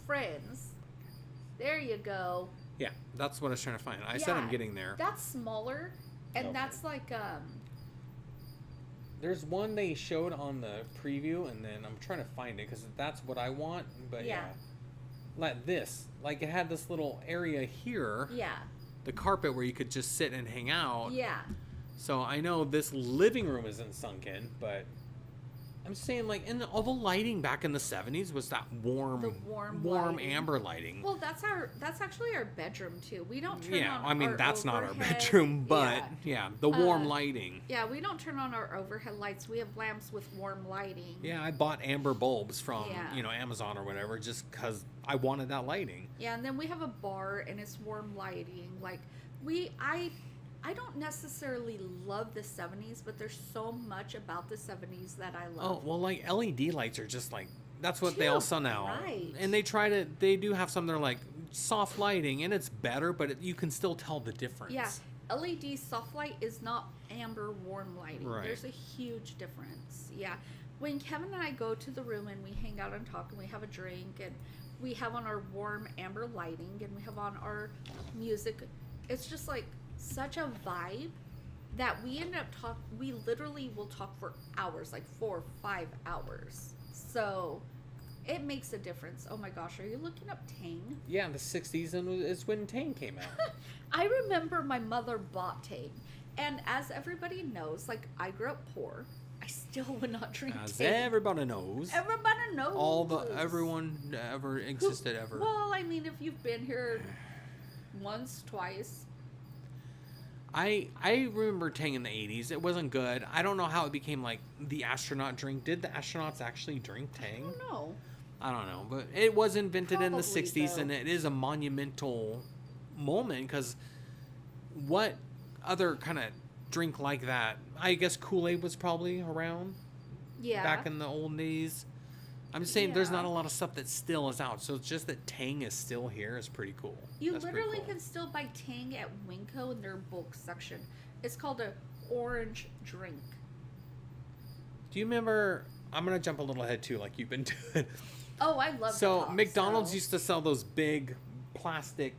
friends. There you go.
Yeah, that's what I was trying to find. I said I'm
Yeah,
getting there.
That's smaller, and
Okay.
that's like
There's one they showed on the preview, and then I'm trying to find it because that's what I want. But yeah.
Yeah.
Like this, like it had this little area here,
yeah,
the carpet where you could just sit and hang out.
yeah.
So I know this living room isn't sunken, but I'm saying like all the lighting back in the 70s was that warm,
The warm lighting.
amber lighting.
Well, that's actually our bedroom too. We don't turn
Yeah,
on
I mean
our
that's not our
overhead-
bedroom, but yeah, the warm
Uh,
lighting.
Yeah, we don't turn on our overhead lights. We have lamps with warm lighting.
Yeah, I bought amber bulbs from
Yeah.
Amazon or whatever just because I wanted that lighting.
Yeah, and then we have a bar and it's warm lighting. Like I don't necessarily love the 70s, but there's so much about the 70s that I
Oh
love.
well, like LED lights are just like that's what they all sell now,
Right.
and they do have some that are like soft lighting, and it's better, but you can still tell the difference.
Yeah, LED soft light is not amber warm lighting.
Right.
There's a huge difference. Yeah. When Kevin and I go to the room and we hang out and talk and we have a drink and we have on our warm amber lighting and we have on our music, it's just like such a vibe that we end up we literally will talk for hours, like 4 or 5 hours. So it makes a difference. Oh my gosh, are you looking up Tang?
Yeah, the 60s is when Tang came out.
I remember my mother bought Tang, and as everybody knows, like I grew up poor. I still would not drink
As
Tang.
everybody knows.
Everybody knows.
Everyone ever existed ever.
Well, I mean, if you've been here once, twice.
I remember Tang in the 80s. It wasn't good. I don't know how it became like the astronaut drink. Did the astronauts actually drink Tang?
I don't know.
I don't know, but it was invented in the
Probably,
60s,
though.
and it is a monumental moment because what other kind of drink like that? I guess Kool-Aid was probably around
Yeah.
back in the old days. I'm just saying there's
Yeah.
not a lot of stuff that still is out, so it's just that Tang is still here is pretty cool.
You
That's pretty
literally
cool.
can still buy Tang at Winco in their bulk section. It's called a orange drink.
Do you remember? I'm gonna jump a little ahead too, like you've been doing.
Oh, I love
So
Pop,
McDonald's
so-
used to sell those big plastic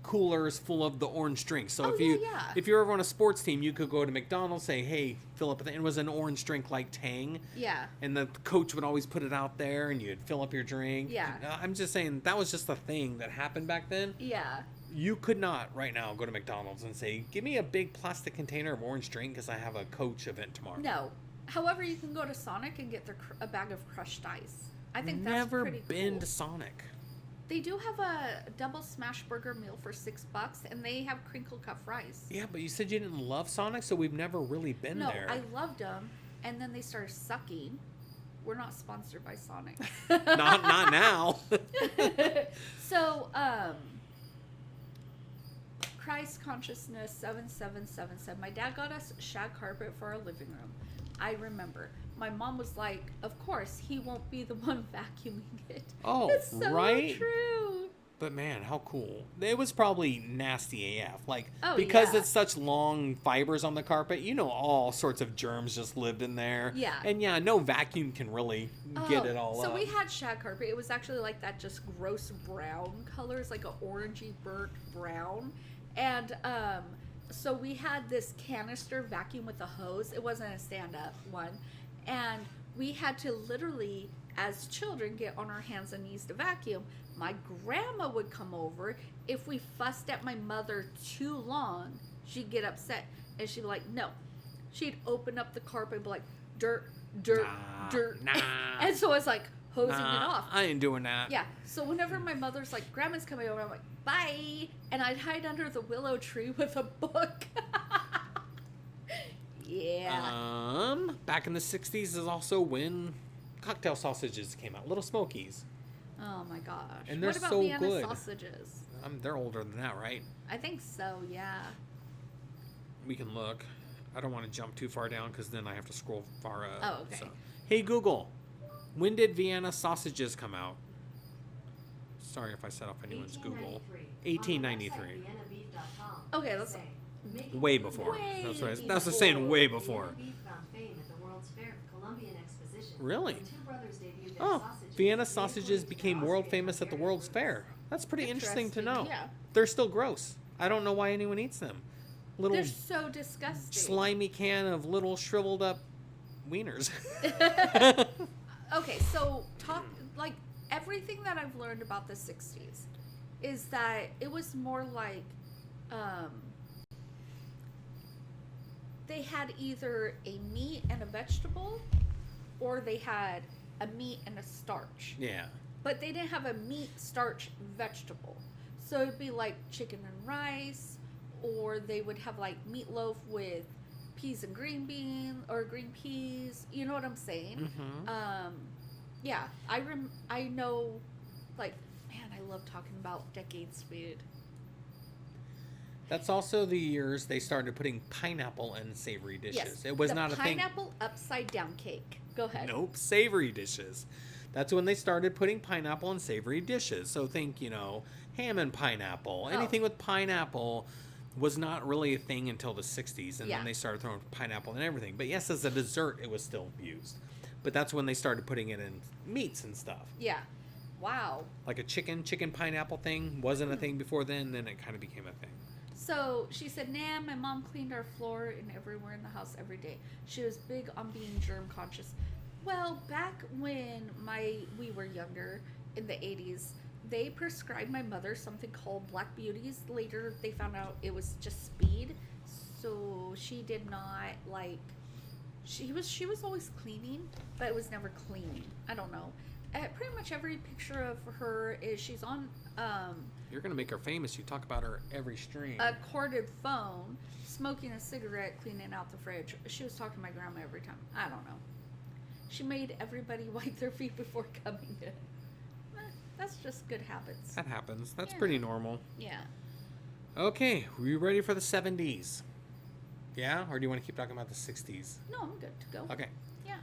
coolers full of the orange drinks. So
Oh, yeah.
if you're ever on a sports team, you could go to McDonald's, say, hey, fill up. It was an orange drink like Tang.
Yeah.
And the coach would always put it out there, and you'd fill up your drink.
Yeah.
I'm just saying that was just a thing that happened back then.
Yeah.
You could not right now go to McDonald's and say, give me a big plastic container of orange drink because I have a coach event tomorrow.
No. However, you can go to Sonic and get a bag of crushed ice. I think that's
Never
pretty
been
cool.
to Sonic.
They do have a double smash burger meal for $6, and they have crinkle cut fries.
Yeah, but you said you didn't love Sonic, so we've never really been
No,
there.
I loved them, and then they started sucking. We're not sponsored by Sonic.
not now.
So, Christ Consciousness 7777. My dad got us shag carpet for our living room. I remember. My mom was like, of course, he won't be the one vacuuming it.
Oh,
It's so
right?
true.
But man, how cool. It was probably nasty AF. Like,
Oh,
because
yeah.
it's such long fibers on the carpet, all sorts of germs just lived in there.
Yeah.
And yeah, no vacuum can really get it all
so
up.
we had shag carpet. It was actually like that just gross brown color. It's like an orangey burnt brown. And so we had this canister vacuum with a hose. It wasn't a stand-up one. And we had to literally, as children, get on our hands and knees to vacuum. My grandma would come over. If we fussed at my mother too long, she'd get upset. And she'd be like, no. She'd open up the carpet and be like, dirt, dirt,
Nah,
dirt.
nah.
And so I was like hosing it
Nah,
off.
I ain't doing that.
Yeah. So whenever my mother's like, grandma's coming over, I'm like, bye. And I'd hide under the willow tree with a book. Yeah.
Back in the 60s is also when cocktail sausages came out. Little Smokies.
Oh my gosh.
And they're
what about
so
Vienna
good.
sausages?
They're older than that, right?
I think so, yeah.
We can look. I don't want to jump too far down because then I have to scroll far up.
Oh, okay.
Hey, Google. When did Vienna sausages come out? Sorry if I set off anyone's Google. 1893.
Okay, let's
Way before.
Way
That's what I'm saying, way
before.
before. Really? Oh, Vienna sausages became world famous at the World's Fair. That's pretty interesting to know.
Yeah.
They're still gross. I don't know why anyone eats them. Little
They're so disgusting.
slimy can of little shriveled up wieners.
Okay, so like everything that I've learned about the 60s is that it was more like they had either a meat and a vegetable or they had a meat and a starch.
Yeah.
But they didn't have a meat, starch, vegetable. So it'd be like chicken and rice, or they would have like meatloaf with peas and green beans or green peas. You know what I'm saying?
Mm-hmm.
Yeah, I know, like, man, I love talking about decades food.
That's also the years they started putting pineapple in savory dishes.
Yes,
It was
the
not a thing.
pineapple upside down cake. Go ahead.
Nope, savory dishes. That's when they started putting pineapple in savory dishes. So think, ham and pineapple.
Oh.
Anything with pineapple was not really a thing until the 60s. And
Yeah.
then they started throwing pineapple in everything. But yes, as a dessert, it was still used. But that's when they started putting it in meats and stuff.
Yeah. Wow.
Like a chicken pineapple thing wasn't a thing before then it kind of became a thing.
So she said, nah, my mom cleaned our floor and everywhere in the house every day. She was big on being germ conscious. Well, back when we were younger, in the 80s, they prescribed my mother something called Black Beauties. Later, they found out it was just speed. So she did not she was always cleaning, but it was never clean. I don't know. Pretty much every picture of her is she's on
You're going to make her famous. You talk about her every stream.
a corded phone, smoking a cigarette, cleaning out the fridge. She was talking to my grandma every time. I don't know. She made everybody wipe their feet before coming in. That's just good habits.
That happens. That's
Yeah.
pretty normal.
Yeah.
Okay, are you ready for the 70s? Yeah? Or do you want to keep talking about the 60s?
No, I'm good to go.
Okay.
Yeah.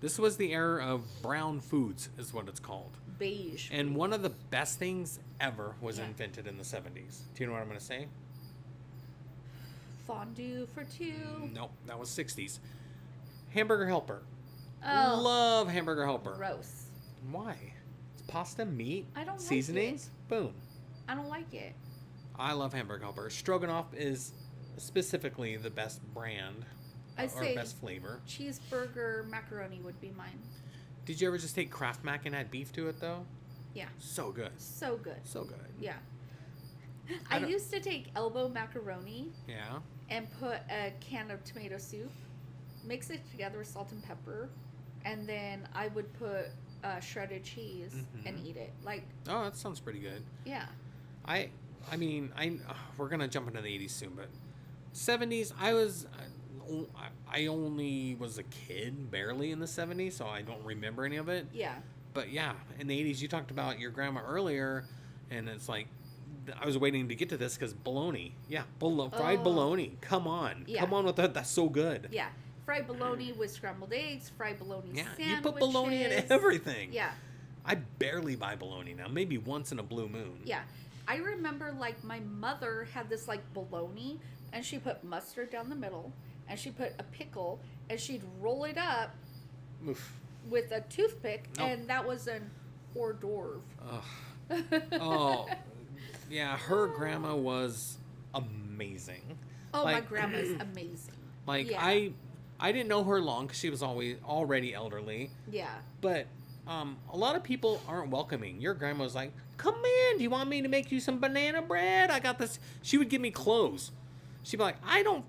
This was the era of brown foods, is what it's called.
Beige.
And one of the best things ever was
Yeah.
invented in the 70s. Do you know what I'm going to say?
Fondue for two.
Nope, that was 60s. Hamburger Helper.
Oh,
Love Hamburger Helper.
gross.
Why? It's pasta, meat,
I don't like
seasonings, boom.
I don't like it.
I love hamburger helper. Stroganoff is specifically the best brand
I
or
say
best flavor.
cheeseburger macaroni would be mine.
Did you ever just take Kraft Mac and add beef to it though?
Yeah.
So good.
So good.
So good.
Yeah.
I
I
don't-
used to take elbow macaroni
Yeah.
and put a can of tomato soup, mix it together with salt and pepper, and then I would put shredded cheese and eat it. Like,
Oh, that sounds pretty good.
yeah.
I mean, we're gonna jump into the 80s soon, but 70s, I only was a kid, barely in the 70s, so I don't remember any of it.
Yeah.
But yeah, in the 80s, you talked about your grandma earlier, and it's like, I was waiting to get to this because bologna. Yeah, fried bologna. Come on.
Yeah.
Come on with that. That's so good.
Yeah. Fried bologna with scrambled eggs, fried bologna
Yeah,
sandwiches.
you put bologna in everything.
Yeah.
I barely buy bologna now, maybe once in a blue moon.
Yeah. I remember, like, my mother had this, like, bologna, and she put mustard down the middle, and she put a pickle, and she'd roll it up
Oof.
with a toothpick,
Nope.
and that was an hors d'oeuvre.
Oh, yeah, her grandma was amazing.
Oh, my
Like-
grandma's amazing.
Like,
Yeah.
I didn't know her long because she was already elderly.
Yeah.
But a lot of people aren't welcoming. Your grandma was like, come in, do you want me to make you some banana bread? I got this. She would give me clothes. She'd be like, I don't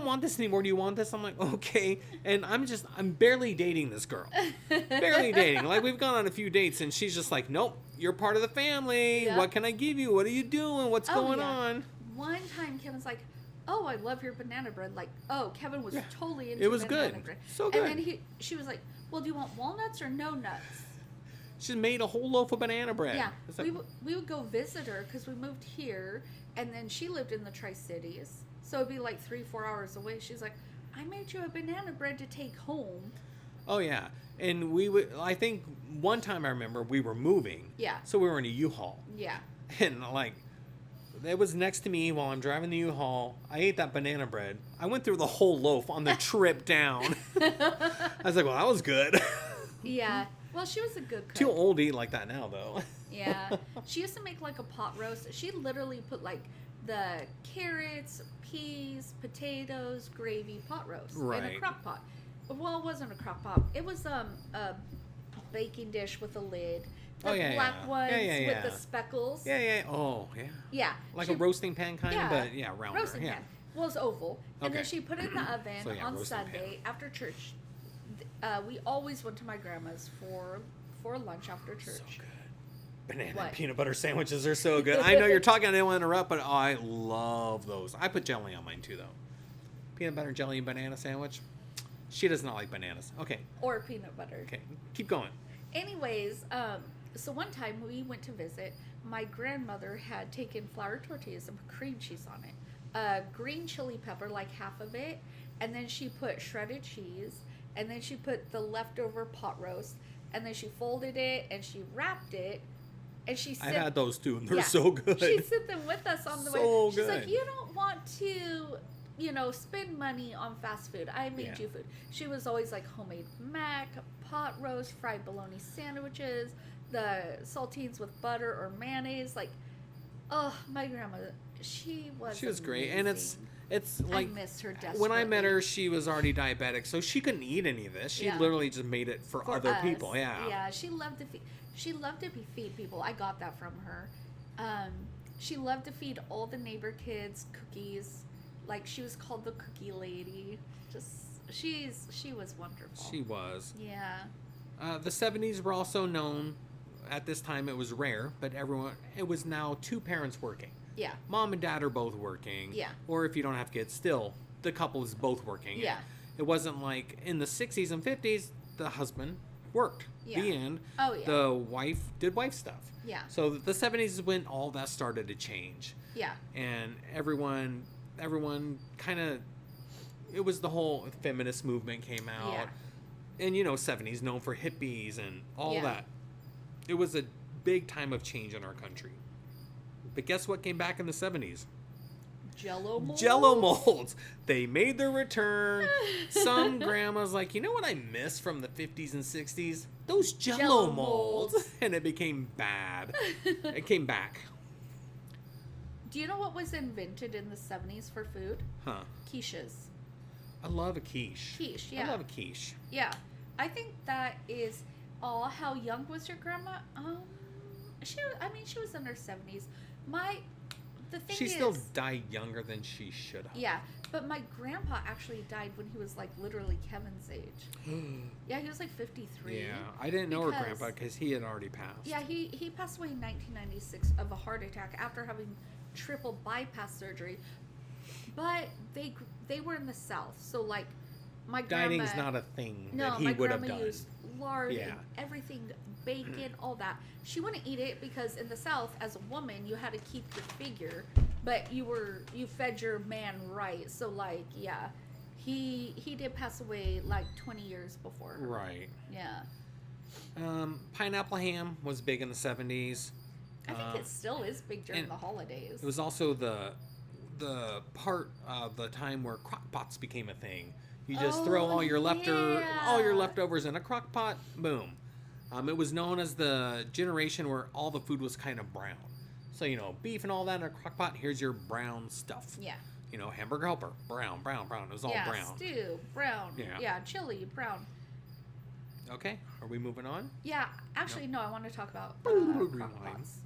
want this anymore. Do you want this? I'm like, okay. And I'm barely dating this girl. Barely dating. Like, we've gone on a few dates and she's just like, nope, you're part of the family.
Yeah.
What can I give you? What are you doing? What's
Oh,
going
yeah.
on?
One time, Kevin's like, "Oh, I love your banana bread." Like, oh, Kevin was
Yeah.
totally into
It was
banana
good.
bread.
So good.
And then she was like, "Well, do you want walnuts or no nuts?"
She's made a whole loaf of banana bread.
Yeah,
It's like,
we would go visit her because we moved here, and then she lived in the Tri-Cities, so it'd be like 3-4 hours away. She's like, "I made you a banana bread to take home."
oh, yeah. And I think one time I remember we were moving.
Yeah.
So we were in a U-Haul.
Yeah,
And like, it was next to me while I'm driving the U-Haul. I ate that banana bread. I went through the whole loaf on the trip down. I was like, well, that was good.
yeah. Well, she was a good cook.
Too old to eat like that now, though.
Yeah. She used to make like a pot roast. She literally put like the carrots, peas, potatoes, gravy pot roast in a
Right.
crock pot. Well, it wasn't a crock pot. It was a baking dish with a lid. The
Oh, yeah,
black
yeah.
ones
Yeah, yeah,
with the
yeah.
speckles.
Yeah, yeah. Oh, yeah.
Yeah.
Like
She-
a roasting pan kind,
yeah,
but yeah, rounder.
roasting
yeah.
pan. Well, it's oval. And then
Okay.
she put it in the oven
So, yeah,
on
roasting
Sunday after church. We always went to my grandma's for lunch after church.
So good. Banana
What?
and peanut butter sandwiches are so good. I know you're talking, I didn't want to interrupt, but I love those. I put jelly on mine too, though. Peanut butter, jelly, and banana sandwich. She does not like bananas. Okay,
Or peanut butter.
okay. Keep going.
Anyways, so one time we went to visit. My grandmother had taken flour tortillas and put cream cheese on it, green chili pepper, like half of it, and then she put shredded cheese, and then she put the leftover pot roast, and then she folded it and she wrapped it, and she
I've
said,
had those too, and they're
Yeah.
so good.
She sent them with us on the
So
way. She's like,
good.
you don't want to, spend money on fast food. I made
Yeah.
you food. She was always like homemade mac, pot roast, fried bologna sandwiches, the saltines with butter or mayonnaise. Like, oh, my grandma, she was
great, and it's
amazing.
like
I miss her desperately.
when I met her, she was already diabetic, so she couldn't eat any of this. She
Yeah.
literally just made it for other
us.
people. Yeah.
Yeah, she loved to feed. She loved to feed people. I got that from her. She loved to feed all the neighbor kids cookies. Like, she was called the cookie lady. She was wonderful.
She was.
Yeah.
The 70s were also known. At this time, it was rare, but it was now two parents working.
Yeah.
Mom and dad are both working.
Yeah.
Or if you don't have kids, still, the couple is both working.
Yeah.
It wasn't like in the 60s and 50s, the husband worked.
Yeah.
The end.
Oh, yeah.
The wife did wife stuff.
Yeah.
So the 70s is when all that started to change.
Yeah.
And everyone kind of, it was the whole feminist movement came out.
Yeah.
And 70s known for hippies and all
Yeah.
that. It was a big time of change in our country. But guess what came back in the 70s?
Jello molds.
Jello molds. They made their return. Some grandma's like, you know what I miss from the 50s and 60s? Those Jello
Jell-O
molds.
molds.
And it became bad. It came back.
Do you know what was invented in the 70s for food?
Huh.
Quiches.
I love a quiche.
Quiche, yeah.
I love a quiche.
Yeah. I think that is... Oh, how young was your grandma? She was in her 70s. The thing
She
is...
still died younger than she should have.
Yeah, but my grandpa actually died when he was, like, literally Kevin's age. Yeah, he was, like, 53.
Yeah, I didn't know her grandpa because he had already passed.
Yeah, he passed away in 1996 of a heart attack after having triple bypass surgery. But they were in the South, so, like, my grandma...
Dining's not a thing
No,
that he
my
would have
grandma
done.
used lard
Yeah.
and everything, bacon, all that. She wouldn't eat it because in the South, as a woman, you had to keep your figure, but you fed your man right. So, like, yeah, he did pass away like 20 years before her.
Right.
Yeah.
Pineapple ham was big in the 70s.
I think it still is big during the holidays.
It was also the part of the time where crock pots became a thing. You just throw all your leftovers in a crock pot. Boom. It was known as the generation where all the food was kind of brown. So, beef and all that in a crock pot. Here's your brown stuff.
Yeah.
Hamburger helper, brown. It was all brown.
Stew, brown.
Yeah.
Yeah, chili, brown.
Okay, are we moving on?
Yeah, actually, no, I want to talk about
Rewind.
crock pots.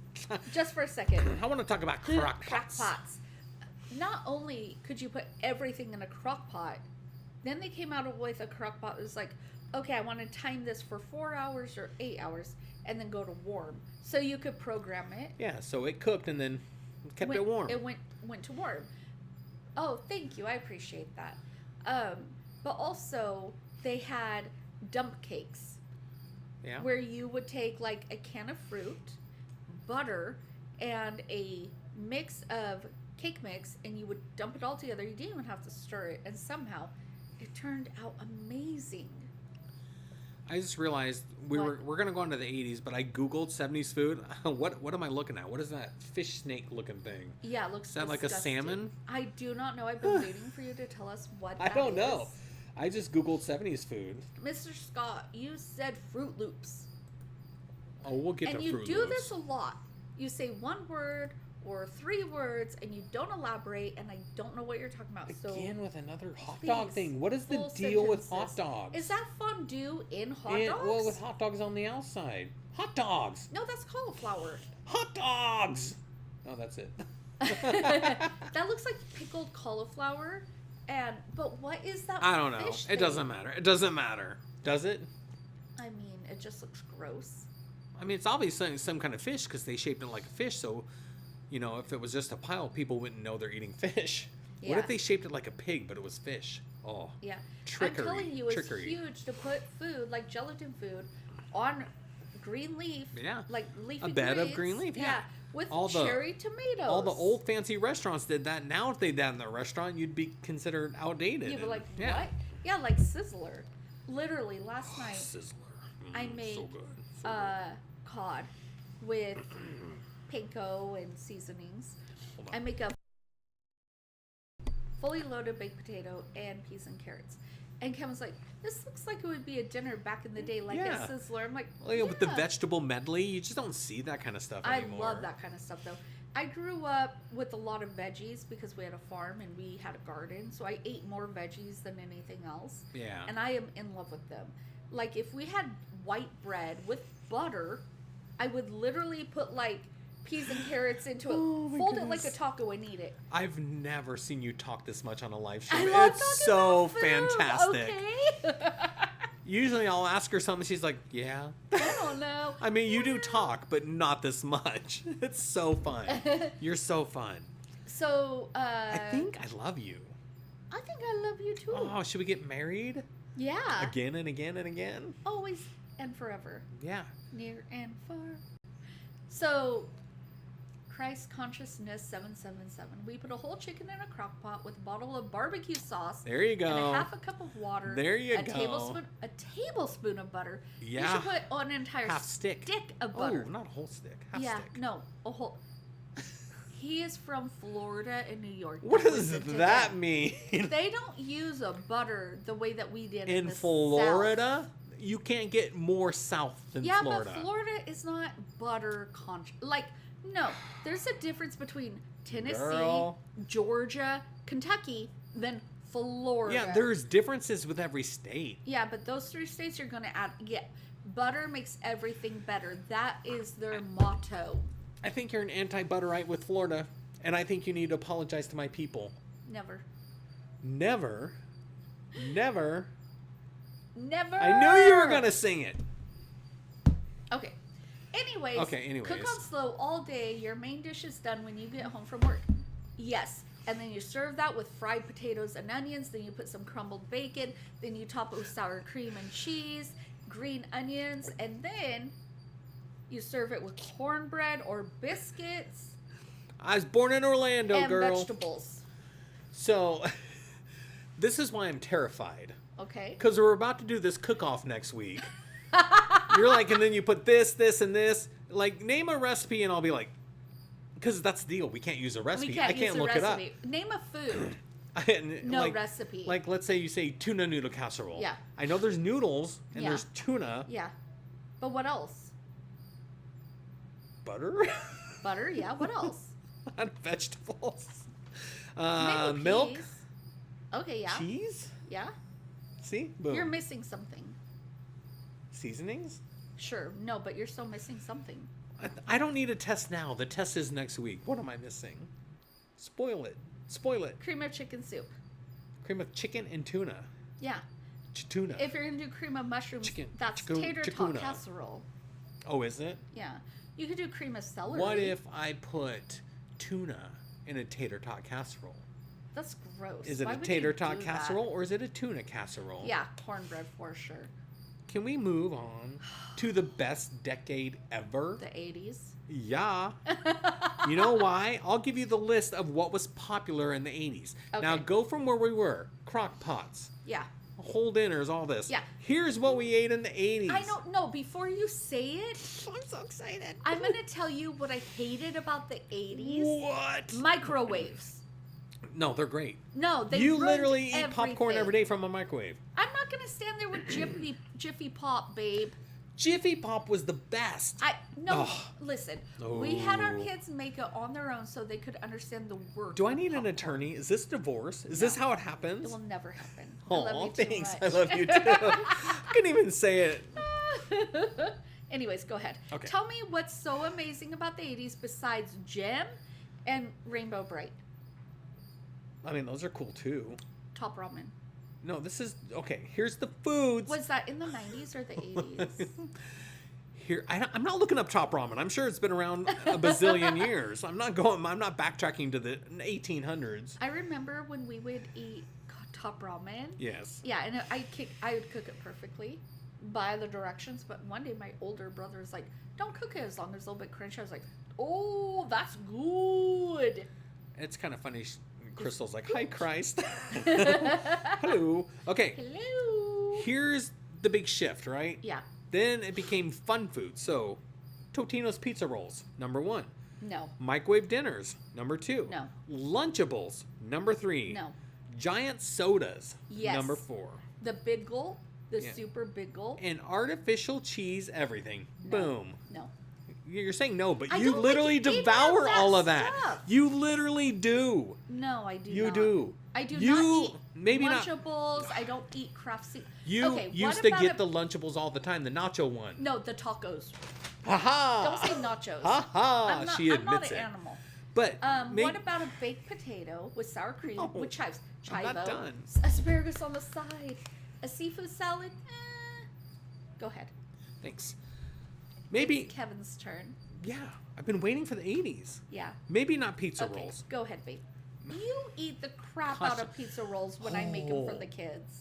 Just for a second.
I want to talk about crock pots.
Not only could you put everything in a crock pot, then they came out with a crock pot that was like, okay, I want to time this for 4 hours or 8 hours and then go to warm. So you could program it.
Yeah, so it cooked and then kept it warm.
It went to warm. Oh, thank you. I appreciate that. But also, they had dump cakes.
Yeah.
Where you would take like a can of fruit, butter, and a mix of cake mix, and you would dump it all together. You didn't even have to stir it, and somehow it turned out amazing.
I just realized we're gonna go into the 80s, but I googled 70s food. What am I looking at? What is that fish snake looking thing?
Yeah, it looks.
Is that like a salmon?
I do not know. I've been waiting for you to tell us what.
I don't know. I just googled 70s food.
Mr. Scott, you said Fruit Loops.
Oh, we'll get to Fruit Loops.
And you do this a lot. You say one word or 3 words, and you don't elaborate, and I don't know what you're talking about.
Again with another hot
please,
dog thing. What is the
full
deal with
sentences.
hot dogs?
Is that fondue in hot dogs?
Well, with hot dogs on the outside. Hot dogs!
No, that's cauliflower.
Hot dogs! Oh, that's it.
That looks like pickled cauliflower. But what is that?
I don't know.
Fish
It
thing?
doesn't matter. It doesn't matter. Does it?
I mean, it just looks gross.
I mean, it's obviously some kind of fish because they shaped it like a fish. So, if it was just a pile, people wouldn't know they're eating fish.
Yeah.
What if they shaped it like a pig, but it was fish? Oh,
Yeah.
trickery.
I'm telling you, it's
trickery.
huge to put food, like gelatin food, on green leaf.
Yeah.
Like leafy
A bed of
greens.
green leaf, yeah.
With
All the-
cherry tomatoes.
All the old fancy restaurants did that. Now, if they did that in the restaurant, you'd be considered outdated.
You were like,
yeah.
what? Yeah, like Sizzler. Literally, last night,
Sizzler.
I made
so good. So
cod with panko and seasonings.
Hold on.
I make a fully loaded baked potato and peas and carrots. And Kevin's like, this looks like it would be a dinner back in the day, like
Yeah.
a Sizzler. I'm like,
Well, with the
yeah.
vegetable medley, you just don't see that kind of stuff anymore.
I love that kind of stuff, though. I grew up with a lot of veggies because we had a farm and we had a garden. So I ate more veggies than anything else.
Yeah.
And I am in love with them. Like, if we had white bread with butter, I would literally put, like, peas and carrots into it,
Oh, my
fold it like a
goodness.
taco and eat it.
I've never seen you talk this much on a live show.
I love
It's
talking
so
about food,
fantastic.
Okay?
Usually I'll ask her something, she's like, yeah.
I don't know.
I mean, you do talk, but not this much. It's so fun. You're so fun.
So,
I think I love you.
I think I love you too.
Oh, should we get married?
Yeah.
Again and again and again?
Always and forever.
Yeah.
Near and far. So, Christ Consciousness 777. We put a whole chicken in a crock pot with a bottle of barbecue sauce.
There you go.
And a half a cup of water.
There you
a
go.
A tablespoon of butter.
Yeah.
You should put an entire
Half stick.
of butter.
Oh, not a whole stick. Half
yeah,
stick.
no, a whole. He is from Florida and New York.
What
Don't
does
listen to
that
him.
mean?
They don't use a butter the way that we did
In
the
Florida?
South.
You can't get more south than
Yeah,
Florida.
but Florida is not butter like No, there's a difference between Tennessee,
Girl.
Georgia, Kentucky, then Florida.
Yeah, there's differences with every state.
Yeah, but those 3 states you're going to add. Yeah, butter makes everything better. That is their motto.
I think you're an anti-butterite with Florida, and I think you need to apologize to my people.
Never.
Never. Never.
Never.
I knew you were going to sing it.
Okay. Anyways,
anyways.
cook on slow all day. Your main dish is done when you get home from work. Yes. And then you serve that with fried potatoes and onions. Then you put some crumbled bacon. Then you top it with sour cream and cheese, green onions. And then you serve it with cornbread or biscuits.
I was born in Orlando,
and
girl.
vegetables.
So, this is why I'm terrified.
Okay.
Because we're about to do this cook-off next week. You're like, and then you put this, and this. Like, name a recipe, and I'll be like, because that's the deal. We can't use a recipe. I can't look it up.
Name a food.
No
recipe.
Like, let's say you say tuna noodle casserole.
Yeah.
I know there's noodles, and
Yeah.
there's tuna.
Yeah. But what else?
Butter?
Butter, yeah. What else?
And vegetables.
Maybe
Milk?
peas. Okay, yeah.
Cheese?
Yeah.
See? Boom.
You're missing something.
Seasonings?
Sure. No, but you're still missing something.
I don't need a test now. The test is next week. What am I missing? Spoil it.
Cream of chicken soup.
Cream of chicken and tuna.
Yeah.
Tuna.
If you're going to do cream of mushrooms,
Chicken.
that's
Chicken-
tater tot
chicuna.
casserole.
Oh, is it?
Yeah. You could do cream of celery.
What if I put tuna in a tater tot casserole?
That's gross.
Is it
Why
a
would you
tater tot
do
casserole
that?
or is it a tuna casserole?
Yeah, cornbread for sure.
Can we move on to the best decade ever?
The 80s.
Yeah. You know why? I'll give you the list of what was popular in the 80s. Now
Okay.
go from where we were. Crock pots,
Yeah.
whole dinners, all this.
Yeah.
Here's what we ate in the 80s.
I don't know. Before you say it,
I'm so excited.
I'm going to tell you what I hated about the 80s.
What?
Microwaves.
No, they're great.
No, they
You
ruined
literally eat popcorn
everything.
every day from a microwave.
I'm not going to stand there with Jiffy Pop, babe.
Jiffy Pop was the best.
No,
Ugh.
listen. We had our
Oh.
kids make it on their own so they could understand the word.
Do I need an
popcorn.
attorney? Is this divorce? Is this how it happens?
It will never happen. I love
Oh,
you too
thanks.
much.
I love you too. I couldn't even say it.
Anyways, go ahead.
Okay.
Tell me what's so amazing about the 80s besides Gem and Rainbow Bright.
I mean, those are cool too.
Top ramen.
No, this is okay. Here's the foods.
Was that in the 90s or the 80s?
Here, I'm not looking up Top Ramen. I'm sure it's been around a bazillion years. I'm not backtracking to the 1800s.
I remember when we would eat Top Ramen.
Yes.
Yeah, and I would cook it perfectly by the directions, but one day my older brother was like, don't cook it as long as it's a little bit crunchy. I was like, oh, that's good.
It's kind of funny. Crystal's like, hi, Christ. Hello. Okay.
Hello.
Here's the big shift, right?
Yeah.
Then it became fun food. So, Totino's pizza rolls, number 1.
No.
Microwave dinners, number 2.
No.
Lunchables, number 3.
No.
Giant sodas,
Yes.
number 4.
The big gulp, the
Yeah.
super big gulp.
And artificial cheese everything.
No.
Boom.
No.
You're saying no, but
I
you
don't
literally
like to eat
devour all of
that
that.
stuff.
You literally do.
No, I do
You
not.
do.
I do
You-
not eat
maybe not-
Lunchables. I don't eat Kraft Seed.
You
okay,
used
what
to
about
get the Lunchables all the time, the nacho one.
No, the tacos.
Ha ha.
Don't say nachos.
Ha ha.
I'm not,
She
I'm not
admits
an
it.
animal.
But
What about a baked potato with sour cream
No,
with chives?
I'm not
Chivo,
done.
asparagus on the side, a seafood salad. Go ahead.
Thanks. Maybe.
It's Kevin's turn.
Yeah. I've been waiting for the 80s.
Yeah.
Maybe not pizza
Okay.
rolls.
Go ahead, babe. You eat the crap out of pizza rolls when I make them for
Oh.
the kids.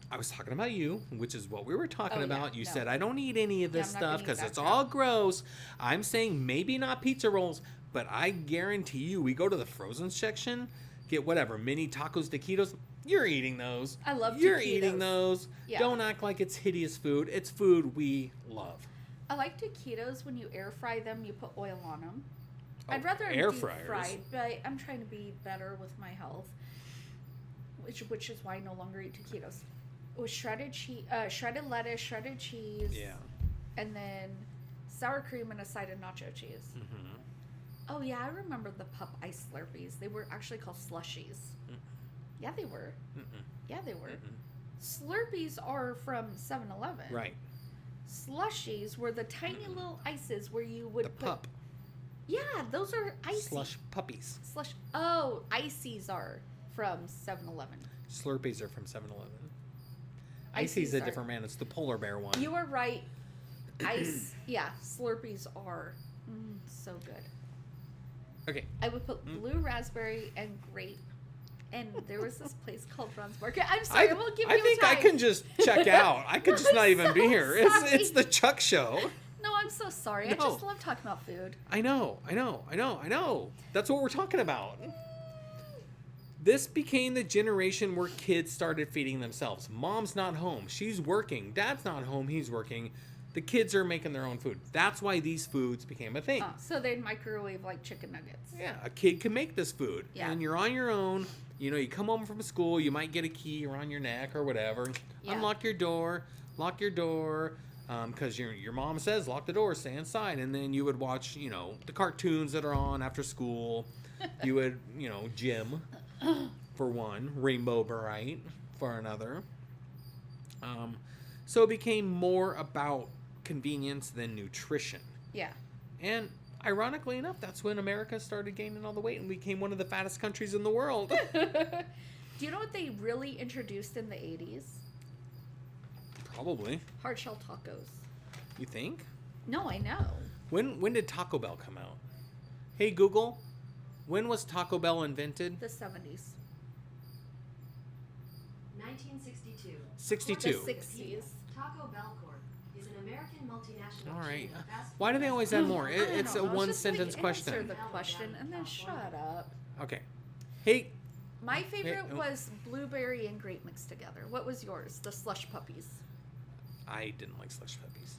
I was talking about you, which is what we were talking
Oh, yeah,
about. You
no.
said, I don't eat any of this
I'm not
stuff
gonna eat
because
that
it's
crap.
all gross. I'm saying maybe not pizza rolls, but I guarantee you, we go to the frozen section, get whatever, mini tacos, taquitos. You're eating those.
I love
You're
taquitos.
eating those.
Yeah.
Don't act like it's hideous food. It's food we love.
I like taquitos when you air fry them, you put oil on them.
Oh,
I'd rather
air
deep
fryers.
fried, but I'm trying to be better with my health, which is why I no longer eat taquitos. With shredded cheese, shredded lettuce, shredded cheese,
Yeah.
and then sour cream and a side of nacho cheese.
Mm-hmm.
Oh yeah, I remember the pup ice Slurpees. They were actually called slushies. Yeah, they were.
Mm-mm.
Yeah, they were.
Mm-mm.
Slurpees are from 7-Eleven.
Right.
Slushies were the tiny little ices where you would
The
put...
pup.
Yeah, those are icy.
Slush puppies.
Slush. Oh, ices are from 7-Eleven.
Slurpees are from 7-Eleven.
Ices
Icy's a
are-
different man. It's the polar bear one.
You are right. Ice. Yeah, Slurpees are so good.
Okay.
I would put blue raspberry and grape. And there was this place called Ron's Market. I'm sorry, I will give you
I think
time.
I can just check out. I could just
I'm
not even be
so
here.
sorry.
It's the Chuck Show.
No, I'm so sorry. I
No.
just love talking about food.
I know. That's what we're talking about. This became the generation where kids started feeding themselves. Mom's not home. She's working. Dad's not home. He's working. The kids are making their own food. That's why these foods became a thing.
So they'd microwave like chicken nuggets.
Yeah, a kid can make this food.
Yeah.
And you're on your own. You know, you come home from school, you might get a key around your neck or whatever.
Yeah.
Unlock your door, lock your door, because your mom says lock the door, stay inside. And then you would watch, you know, the cartoons that are on after school. You would, you know, gym for one, Rainbow Bright for another. So it became more about convenience than nutrition.
Yeah.
And ironically enough, that's when America started gaining all the weight and became one of the fattest countries in the world.
Do you know what they really introduced in the 80s?
Probably.
Hard shell tacos.
You think?
No, I know.
When did Taco Bell come out? Hey Google, when was Taco Bell invented?
The 70s.
1962.
62.
The 60s.
Taco Bell Corp. is an American multinational
All right.
chain of fast
Why do they always add more?
I don't
It's
know.
a
Let's
one
just,
sentence
like,
question.
Answer the question and then shut up.
Okay. Hey,
My favorite
oh.
was blueberry and grape mixed together. What was yours? The slush puppies.
I didn't like slush puppies.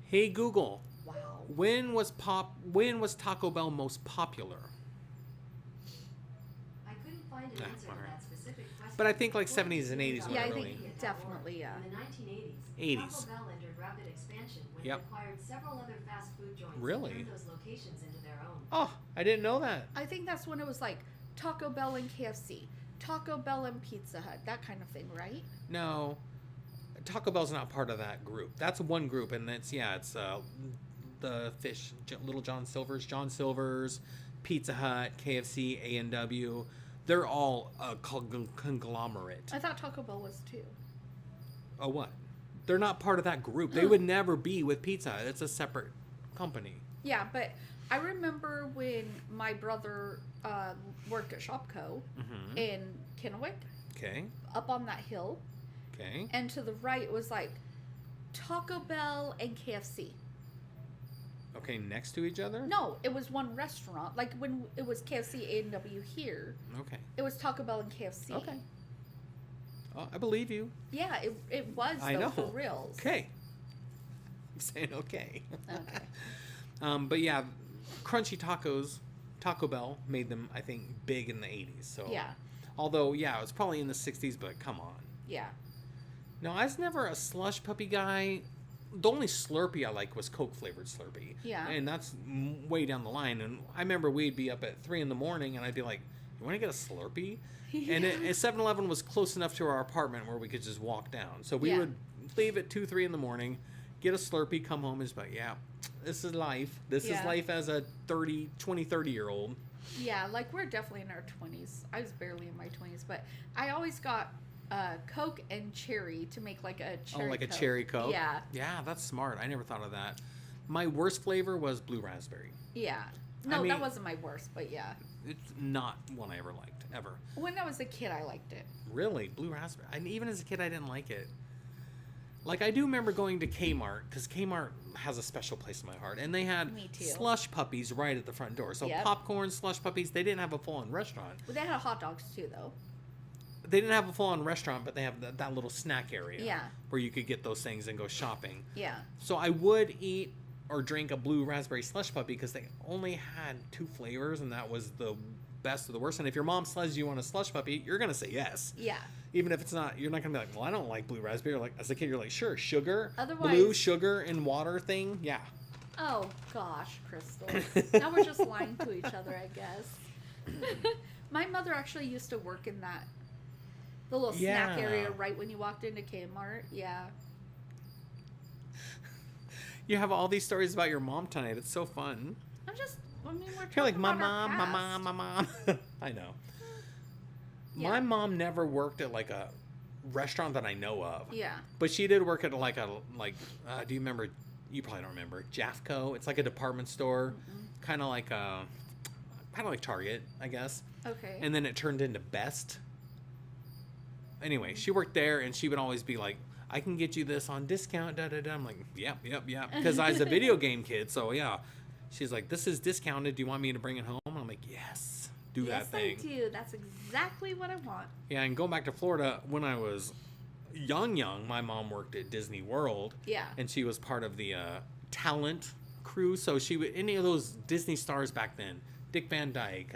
Hey Google,
Wow.
when was Taco Bell most popular?
I couldn't find an
Ah,
answer to
alright.
that specific question.
But I think, like, 70s and 80s
Yeah, I
really-
think definitely, yeah.
In the 1980s,
80s.
Taco Bell entered rapid expansion when
Yep.
it acquired several other fast food joints
Really?
and turned those locations into their own.
Oh, I didn't know that.
I think that's when it was like Taco Bell and KFC, Taco Bell and Pizza Hut, that kind of thing, right?
No, Taco Bell's not part of that group. That's one group, and it's the fish, Little John Silver's, Pizza Hut, KFC, A&W. They're all a conglomerate.
I thought Taco Bell was too.
Oh, what? They're not part of that group. They would never be with Pizza Hut. It's a separate company.
Yeah, but I remember when my brother worked at Shopco
Mm-hmm.
in Kennewick,
Okay.
up on that hill,
Okay.
and to the right was like Taco Bell and KFC.
Okay, next to each other?
No, it was one restaurant. Like when it was KFC A&W here,
Okay.
it was Taco Bell and KFC.
Okay. Oh, I believe you.
Yeah, it was
I
though
know.
for reals.
Okay. I'm saying okay.
Okay.
But yeah, crunchy tacos, Taco Bell made them, I think, big in the 80s. So
Yeah.
Although, yeah, it was probably in the 60s, but come on.
Yeah.
No, I was never a slush puppy guy. The only Slurpee I liked was Coke flavored Slurpee.
Yeah.
And that's way down the line. And I remember we'd be up at 3 in the morning, and I'd be like, "You want to get a Slurpee?" And 7-Eleven was close enough to our apartment where we could just walk down. So we
Yeah.
would leave at 2, 3 in the morning, get a Slurpee, come home, and just like, yeah, this is life. This is
Yeah.
life as a 30-year-old.
Yeah, like we're definitely in our 20s. I was barely in my 20s, but I always got Coke and cherry to make like a cherry
Oh, like a
Coke.
cherry Coke?
Yeah.
Yeah, that's smart. I never thought of that. My worst flavor was blue raspberry.
Yeah. No,
mean-
that wasn't my worst, but yeah.
It's not one I ever liked, ever.
When I was a kid, I liked it.
Really? Blue raspberry? And even as a kid, I didn't like it. Like, I do remember going to Kmart, because Kmart has a special place in my heart. And they had
Me too.
slush puppies right at the front door. So
Yep.
popcorn, slush puppies, they didn't have a full-on restaurant.
Well, they had hot dogs too, though.
They didn't have a full-on restaurant, but they have that little snack area.
Yeah.
Where you could get those things and go shopping.
Yeah.
So I would eat or drink a blue raspberry slush puppy because they only had 2 flavors, and that was the best of the worst. And if your mom says you want a slush puppy, you're going to say yes.
Yeah.
Even if it's not, you're not going to be like, well, I don't like blue raspberry. Like, as a kid, you're like, sure, sugar,
Otherwise-
blue sugar and water thing. Yeah.
Oh gosh, Crystal. Now we're just lying to each other, I guess. My mother actually used to work in the little snack
Yeah.
area right when you walked into Kmart. Yeah.
You have all these stories about your mom tonight. It's so fun.
We're
You're
talking
like, my
about our
mom, my
past.
mom, my mom. I know.
Yeah.
My mom never worked at like a restaurant that I know of.
Yeah.
But she did work at do you remember, you probably don't remember, Jafco? It's like a department store, kind of like Target, I guess.
Okay.
And then it turned into Best. Anyway, she worked there and she would always be like, I can get you this on discount, da-da-da. I'm like, yep. Because I was a video game kid, so yeah. She's like, this is discounted. Do you want me to bring it home? I'm like, yes, do that thing.
Yes, I do. That's exactly what I want.
Yeah, and going back to Florida, when I was young, my mom worked at Disney World.
Yeah.
And she was part of the talent crew. So she would, any of those Disney stars back then, Dick Van Dyke,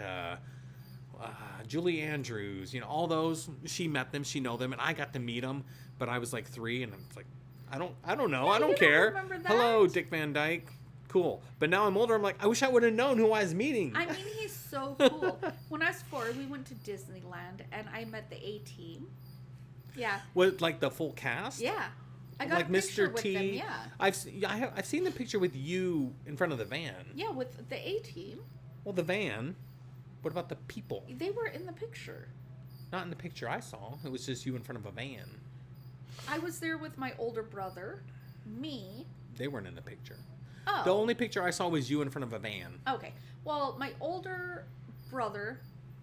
Julie Andrews, you know, all those, she met them, she know them, and I got to meet them, but I was like 3, and I was like, I don't know, I don't
you don't
care.
remember that?
Hello, Dick Van Dyke. Cool. But now I'm older, I'm like, I wish I would have known who I was meeting.
I mean, he's so cool. When I was 4, we went to Disneyland, and I met the A-Team. Yeah.
What, like the full cast?
Yeah. I got
Like
a picture
Mr.
with
T.
them, yeah.
I've seen the picture with you in front of the van.
Yeah, with the A-Team.
Well, the van. What about the people?
They were in the picture.
Not in the picture I saw. It was just you in front of a van.
I was there with my older brother, me.
They weren't in the picture.
Oh.
The only picture I saw was you in front of a van.
Okay. Well, my older brother,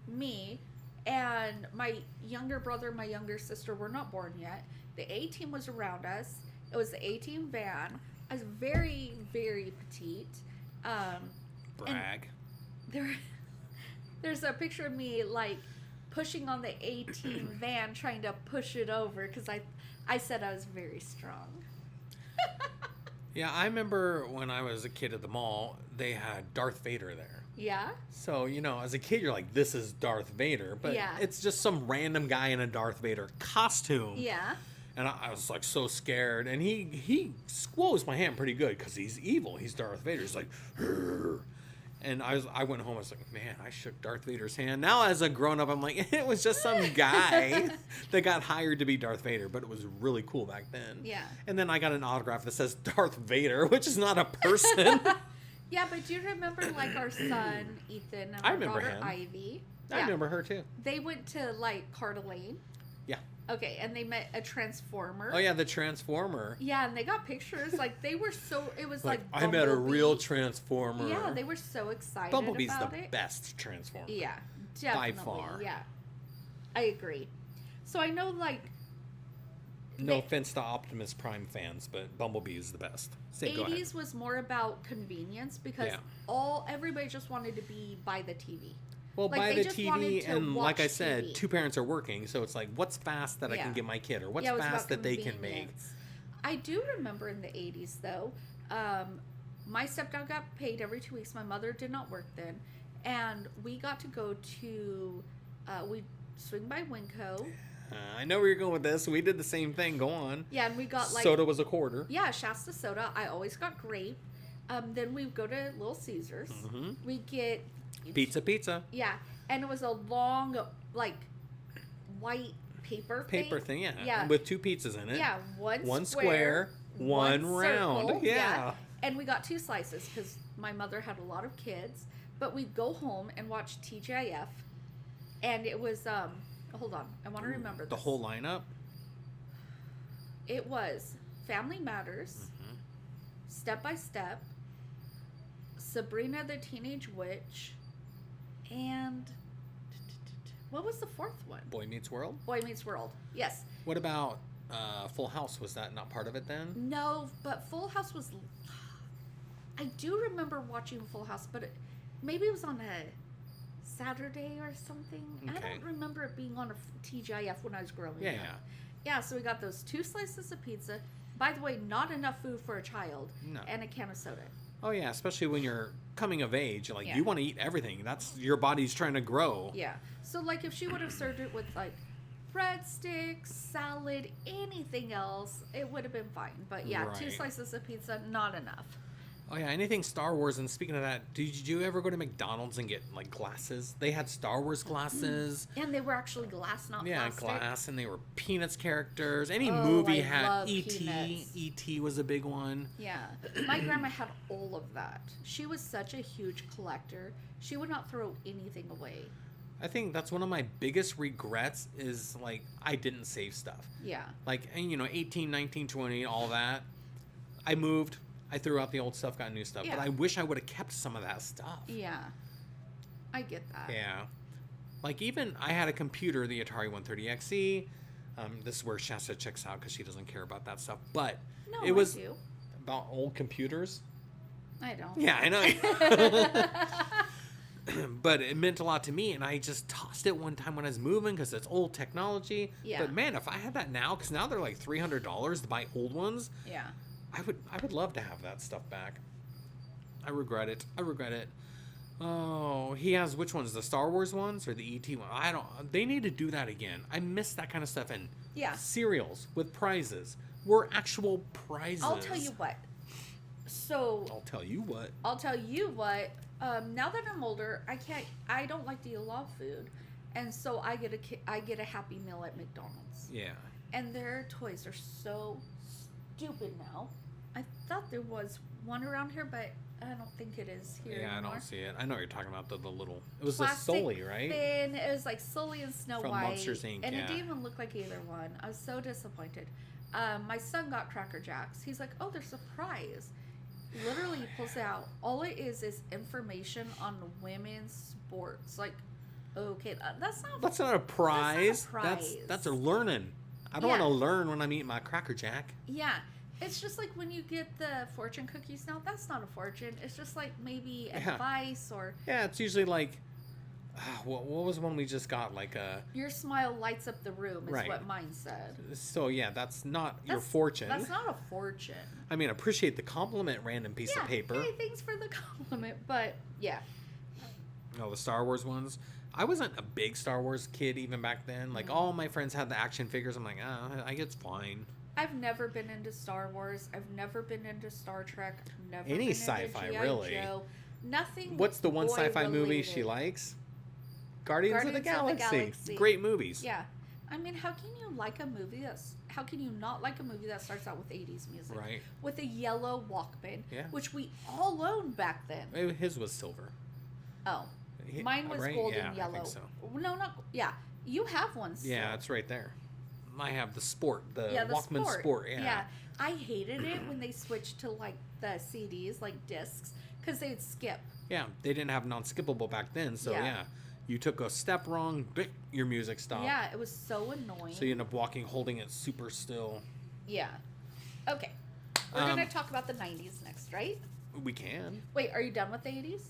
me, and my younger brother, my younger sister were not born yet. The A-Team was around us. It was the A-Team van. I was very, very petite.
Brag.
There's a picture of me, like, pushing on the A-Team van, trying to push it over, because I said I was very strong.
Yeah, I remember when I was a kid at the mall, they had Darth Vader there.
Yeah?
So, you know, as a kid, you're like, this is Darth Vader. But
Yeah.
it's just some random guy in a Darth Vader costume.
Yeah.
And I was like so scared. And he squoze my hand pretty good because he's evil. He's Darth Vader. He's like, "Rrr." And I went home. I was like, man, I shook Darth Vader's hand. Now as a grown up, I'm like, it was just some guy that got hired to be Darth Vader. But it was really cool back then.
Yeah.
And then I got an autograph that says Darth Vader, which is not a person.
Yeah, but do you remember, like, our son, Ethan, and
I
our
remember
daughter,
him.
Ivy?
I remember her too.
They went to, like, Coeur d'Alene.
Yeah.
Okay, and they met a Transformer.
Oh, yeah, the Transformer.
Yeah, and they got pictures. Like, they were so... It was like
I met a real
Bumblebee.
Transformer.
Yeah, they were so excited
Bumblebee's
about
the
it.
best Transformer.
Yeah, definitely.
far.
Yeah, I agree. So I know, like,
No
They-
offense to Optimus Prime fans, but Bumblebee is the best. Go ahead.
80s was more about convenience because
Yeah.
everybody just wanted to be by the TV.
Well,
like,
by
they
the
just
TV,
wanted to
and like I
watch
said,
TV.
2 parents are working, so it's like, what's fast that I
Yeah.
can get my kid, or what's
Yeah, it was
fast
about
that they can make?
convenience. I do remember in the 80s, though, my stepdad got paid every 2 weeks. My mother did not work then. And we got to go to, we swing by Winco.
I know where you're going with this. We did the same thing. Go on.
Yeah, and we got, like,
Soda was a quarter.
yeah, Shasta soda. I always got grape. Then we go to Little Caesars.
Mhm.
We get
Pizza.
Yeah, and it was a long, like, white paper
Thing, yeah.
Yeah.
With 2 pizzas in it.
Yeah, one
square, one round.
circle,
Yeah.
And we got 2 slices because my mother had a lot of kids. But we'd go home and watch TGIF, and it was hold on, I want to remember
The
this.
whole lineup.
It was Family Matters,
Mm-hmm.
Step by Step, Sabrina the Teenage Witch, and what was the 4th one?
Boy Meets World.
Boy Meets World. Yes.
What about Full House? Was that not part of it then?
No, but Full House was. I do remember watching Full House, but maybe it was on a Saturday or something. I
Okay.
don't remember it being on a TGIF when I was growing
Yeah.
up. Yeah, so we got those 2 slices of pizza. By the way, not enough food for a child.
No.
And a can of soda.
Oh yeah, especially when you're coming of age, like
Yeah.
you want to eat everything. That's your body's trying to grow.
Yeah. So like if she would have served it with like breadsticks, salad, anything else, it would have been fine. But yeah, 2
Right.
slices of pizza, not enough.
Oh yeah, anything Star Wars. And speaking of that, did you ever go to McDonald's and get like glasses? They had Star Wars glasses.
And they were actually glass, not
Yeah,
plastic.
glass, and they were Peanuts characters. Any
Oh,
movie
I
had
love
E.T.
Peanuts.
E.T. was a big one.
Yeah. My grandma had all of that. She was such a huge collector. She would not throw anything away.
I think that's one of my biggest regrets is like I didn't save stuff.
Yeah.
Like, and, 18, 19, 20, all that. I moved. I threw out the old stuff, got new stuff.
Yeah.
But I wish I would have kept some of that stuff.
Yeah. I get that.
Yeah. Like, even I had a computer, the Atari 130XE. This is where Shasta checks out because she doesn't care about that stuff. But
No,
it was
I do.
about old computers.
I don't.
Yeah, I know. But it meant a lot to me, and I just tossed it one time when I was moving because it's old technology.
Yeah.
But man, if I had that now, because now they're like $300 to buy old ones,
Yeah.
I would love to have that stuff back. I regret it. Oh, he has which ones? The Star Wars ones or the ET one? I don't. They need to do that again. I miss that kind of stuff. And
Yeah.
cereals with prizes were actual prizes.
I'll tell you what. So
I'll tell you what.
Now that I'm older, I don't like to eat a lot of food, and so I get a Happy Meal at McDonald's.
Yeah.
And their toys are so stupid now. I thought there was one around here, but I don't think it is here
Yeah,
anymore.
I don't see it. I know what you're talking about. The little. It was
Plastic
the Sully, right?
Thin. It was like Sully and Snow
From
White.
Monsters, Inc.,
And
yeah.
it didn't even look like either one. I was so disappointed. My son got Cracker Jacks. He's like, oh, they're surprise. Literally, he pulls it out. All it is information on women's sports. Like, okay, that's not
a prize.
prize.
That's a learning. I don't
Yeah.
want to learn when I'm eating my Cracker Jack.
Yeah. It's just like when you get the fortune cookies now, that's not a fortune. It's just like maybe
Yeah.
advice or
Yeah, it's usually like, what was one we just got? Like
your smile lights up the room is
Right.
what mine said.
so yeah, that's not your
That's-
fortune.
That's not a fortune.
I mean, appreciate the compliment, random piece of paper.
Hey, thanks for the compliment. But yeah.
Oh, the Star Wars ones. I wasn't a big Star Wars kid even back then. Like all my friends had the action figures. I'm like, I guess fine.
I've never been into Star Wars. I've never been into Star Trek. I've never
Any
been into
sci-fi,
G.I.
really.
Joe. Nothing.
What's the one
boy
sci-fi movie she
related.
likes? Guardians of the
Guardians of the
Galaxy.
Galaxy.
Great movies.
Yeah. I mean, how can you like a movie that's... How can you not like a movie that starts out with 80s music?
Right.
With a yellow Walkman.
Yeah.
Which we all owned back then.
His was silver.
Oh.
He-
Mine was
right?
gold
Yeah,
and yellow.
I think so.
No, not... Yeah. You have one still.
Yeah, it's right there. I have the Sport, the
Yeah, the
Walkman Sport. Yeah.
I hated it when they switched to like the CDs, like discs, because they'd skip.
Yeah, they didn't have non-skippable back then, so
Yeah.
yeah. You took a step wrong, your music stopped.
Yeah, it was so annoying.
So you end up walking, holding it super still.
Yeah. Okay. We're gonna talk about the 90s next, right?
We can.
Wait, are you done with the 80s?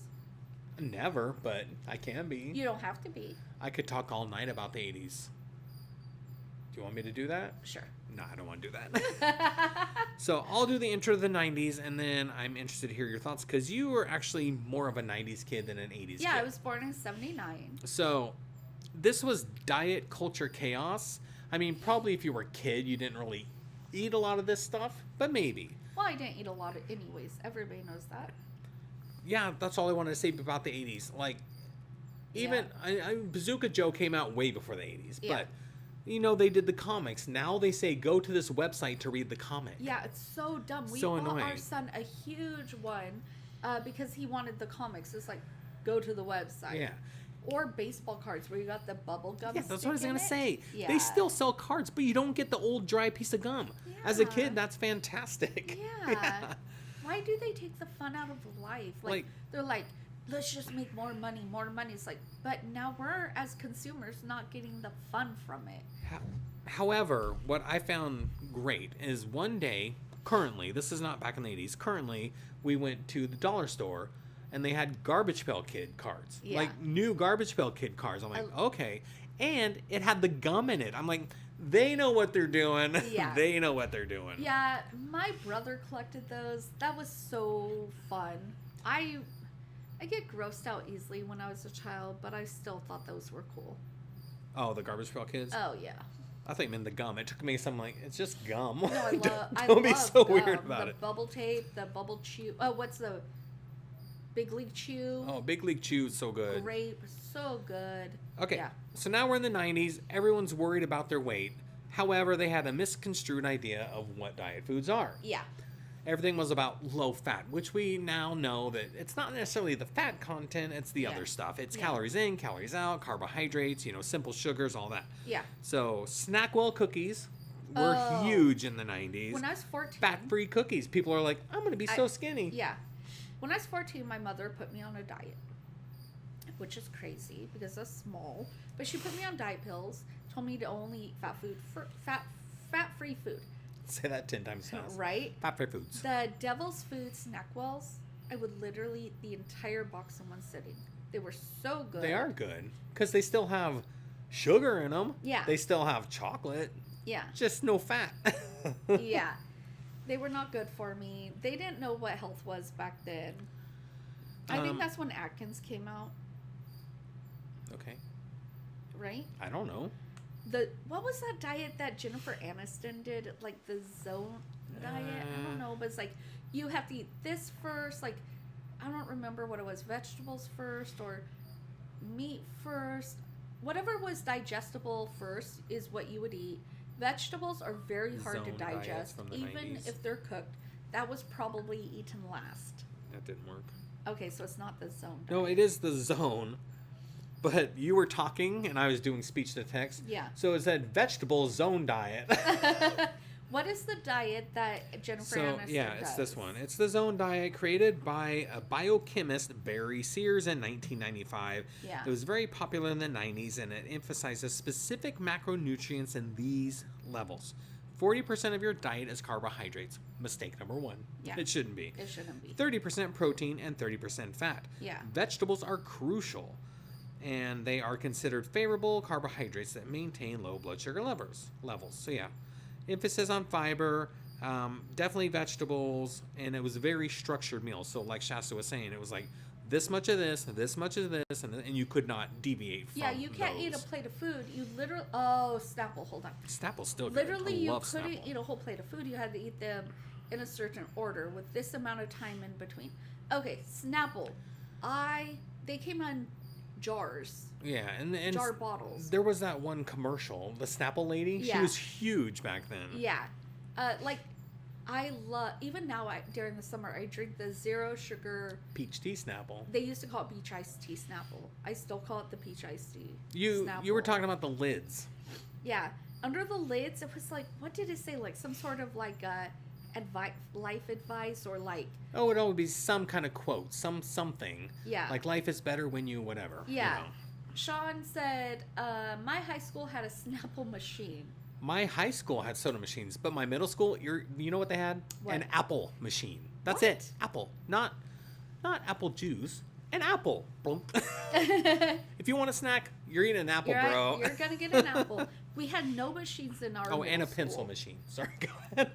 Never, but I can be.
You don't have to be.
I could talk all night about the 80s. Do you want me to do that?
Sure.
No, I don't want to do that. So I'll do the intro to the 90s, and then I'm interested to hear your thoughts, because you were actually more of a 90s kid than an 80s
Yeah,
kid.
I was born in 79.
So this was diet culture chaos. I mean, probably if you were a kid, you didn't really eat a lot of this stuff, but maybe.
Well, I didn't eat a lot of anyways. Everybody knows that.
Yeah, that's all I wanted to say about the 80s. Like, even Bazooka Joe came out way before the 80s,
Yeah.
but they did the comics. Now they say go to this website to read the comic.
Yeah, it's so dumb. We
So
bought our
annoying.
son a huge one because he wanted the comics. It's like, go to the website.
Yeah.
Or baseball cards where you got the bubble gum.
Yeah, that's what I was
stick in
gonna
it.
say.
Yeah.
They still sell cards, but you don't get the old dry piece of gum. As a
Yeah.
kid, that's fantastic.
Yeah. Why do they take the fun out of life?
Like-
They're like, let's just make more money, more money. It's like, but now we're as consumers not getting the fun from it.
However, what I found great is one day, currently, this is not back in the 80s, currently, we went to the dollar store and they had Garbage Pail Kid cards.
Yeah.
Like new Garbage Pail Kid cards. I'm like, okay. And it had the gum in it. I'm like, They know what they're doing.
Yeah.
They know what they're doing.
Yeah, my brother collected those. That was so fun. I get grossed out easily when I was a child, but I still thought those were cool.
Oh, the Garbage Pail Kids?
Oh yeah.
I thought you meant the gum. It took me some like, it's just gum.
No, I love.
Don't be so
gum.
weird about
the
it.
Bubble tape, the bubble chew. Oh, what's the Big League Chew?
Oh, Big League Chew is so good.
Grape, so good.
Okay,
Yeah.
so now we're in the 90s. Everyone's worried about their weight. However, they had a misconstrued idea of what diet foods are.
Yeah.
Everything was about low fat, which we now know that it's not necessarily the fat content, it's the
Yeah.
other stuff. It's
Yeah.
calories in, calories out, carbohydrates, simple sugars, all that.
Yeah.
So, Snackwell cookies were
Oh.
huge in the 90s.
When I was 14.
Fat-free cookies. People are like, I'm going to be so skinny.
Yeah. When I was 14, my mother put me on a diet, which is crazy because that's small. But she put me on diet pills, told me to only eat fat-free food,
Say that 10 times fast.
right?
Fat-free foods.
The Devil's Food Snackwells, I would literally eat the entire box in one sitting. They were so good.
They are good because they still have sugar in them.
Yeah.
They still have chocolate,
Yeah.
just no fat.
Yeah. They were not good for me. They didn't know what health was back then. I think that's when Atkins came out,
Okay.
right?
I don't know.
What was that diet that Jennifer Aniston did? Like the zone diet? I don't know, but it's like you have to eat this first. Like I don't remember what it was. Vegetables first or meat first. Whatever was digestible first is what you would eat. Vegetables are very hard to
Zone diets
digest,
from the
even
90s.
if they're cooked. That was probably eaten last.
That didn't work.
Okay, so it's not the zone diet.
No, it is the zone. But you were talking and I was doing speech to text.
Yeah.
So it said vegetable zone diet.
What is the diet that Jennifer
So
Aniston
yeah,
does?
it's this one. It's the zone diet created by a biochemist, Barry Sears, in 1995.
Yeah.
It was very popular in the 90s, and it emphasizes specific macronutrients in these levels. 40% of your diet is carbohydrates. Mistake number one.
Yeah.
It shouldn't be.
It shouldn't be.
30% protein and 30% fat.
Yeah.
Vegetables are crucial, and they are considered favorable carbohydrates that maintain low blood sugar levels. So yeah, emphasis on fiber, definitely vegetables, and it was a very structured meal. So like Shasta was saying, it was like this much of this much of this, and you could not deviate from
Yeah, you can't eat a
those.
plate of food. You literally... Oh, Snapple, hold on.
Snapple's still good.
Literally,
I
you
love
couldn't
Snapple.
eat a whole plate of food. You had to eat them in a certain order with this amount of time in between. Okay, Snapple. They came on jars.
Yeah, and
Jar bottles.
There was that one commercial, the Snapple lady. She
Yeah.
was huge back then.
Yeah. I love... Even now, during the summer, I drink the zero sugar...
Peach tea Snapple.
They used to call it peach iced tea Snapple. I still call it the peach iced tea
You were
Snapple.
talking about the lids.
Yeah. Under the lids, it was like... What did it say? Like some sort of like life advice or like...
Oh, it would be some kind of quote, something.
Yeah.
Like life is better when you whatever.
Yeah.
You know.
Sean said, my high school had a Snapple machine.
My high school had soda machines, but my middle school, you know what they had?
What?
An apple machine. That's
What?
it. Apple. Not apple juice. An apple. If you want a snack, you're eating an apple, bro.
You're going to get an apple. We had no machines in our
Oh, and a
middle
pencil
school.
machine. Sorry, go ahead.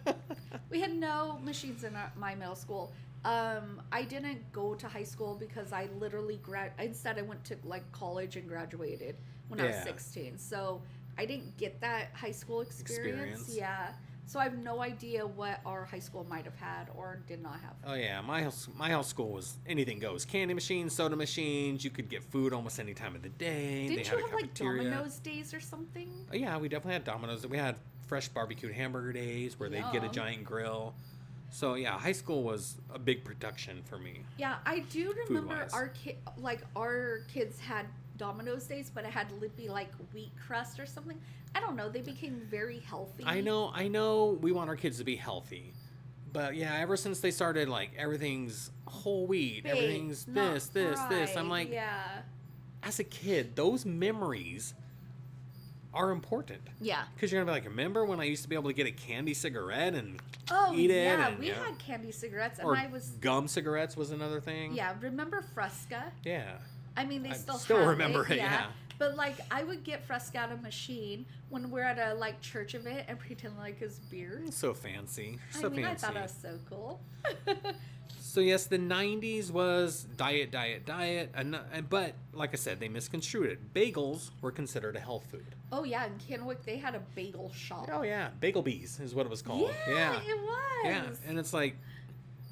We had no machines in my middle school. I didn't go to high school because I literally instead I went to like college and graduated when I was
Yeah.
16. So I didn't get that high school experience.
Experience.
Yeah. So I have no idea what our high school might have had or did not have.
Oh yeah, my house school was anything goes. Candy machines, soda machines. You could get food almost any time of the day.
Didn't
they
you
had
have
a
like
cafeteria.
Domino's days or something?
Oh, yeah, we definitely had Domino's. We had fresh barbecued hamburger days where they'd get a
Yum.
giant grill. So yeah, high school was a big production for me.
Yeah, I do remember
Food-wise.
our kids had Domino's days, but it had to be like wheat crust or something. I don't know. They became very healthy.
I know we want our kids to be healthy. But yeah, ever since they started like everything's whole wheat,
Baked,
everything's
not
this, I'm
fried.
like,
yeah,
as a kid, those memories are important.
yeah.
Because you're gonna be like, remember when I used to be able to get a candy cigarette and
Oh
eat it?
yeah,
and,
we
yeah.
had candy cigarettes, and
Or
I was
gum cigarettes was another thing.
yeah. Remember Fresca?
Yeah.
I mean, they
I
still
still
have
remember it, yeah.
But like, I would get Frescata machine when we're at a like church event and pretend like it's beer.
So fancy.
I
So
mean,
fancy.
I thought it was so cool.
So yes, the 90s was diet, but like I said, they misconstrued it. Bagels were considered a health food.
Oh yeah, in Kennewick they had a bagel shop.
Oh yeah, Bagel Bees is what it was called.
Yeah, it was.
Yeah, and it's like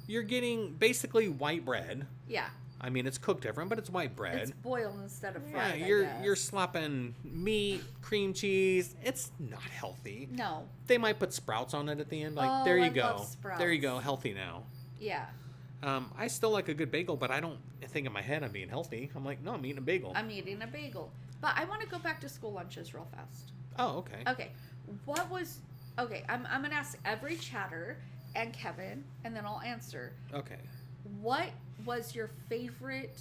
you're getting basically white bread.
Yeah.
I mean, it's cooked different, but it's white bread.
It's boiled instead of
Yeah,
fried.
you're slapping meat, cream cheese. It's not healthy.
No.
They might put sprouts on it at the end. Like
Oh,
there you
I
go.
love sprouts.
There you go, healthy now.
Yeah.
I still like a good bagel, but I don't think in my head I'm being healthy. I'm like, no, I'm eating a bagel.
I'm eating a bagel. But I want to go back to school lunches real fast.
Oh, okay.
Okay. I'm going to ask every chatter and Kevin, and then I'll answer.
Okay.
What was your favorite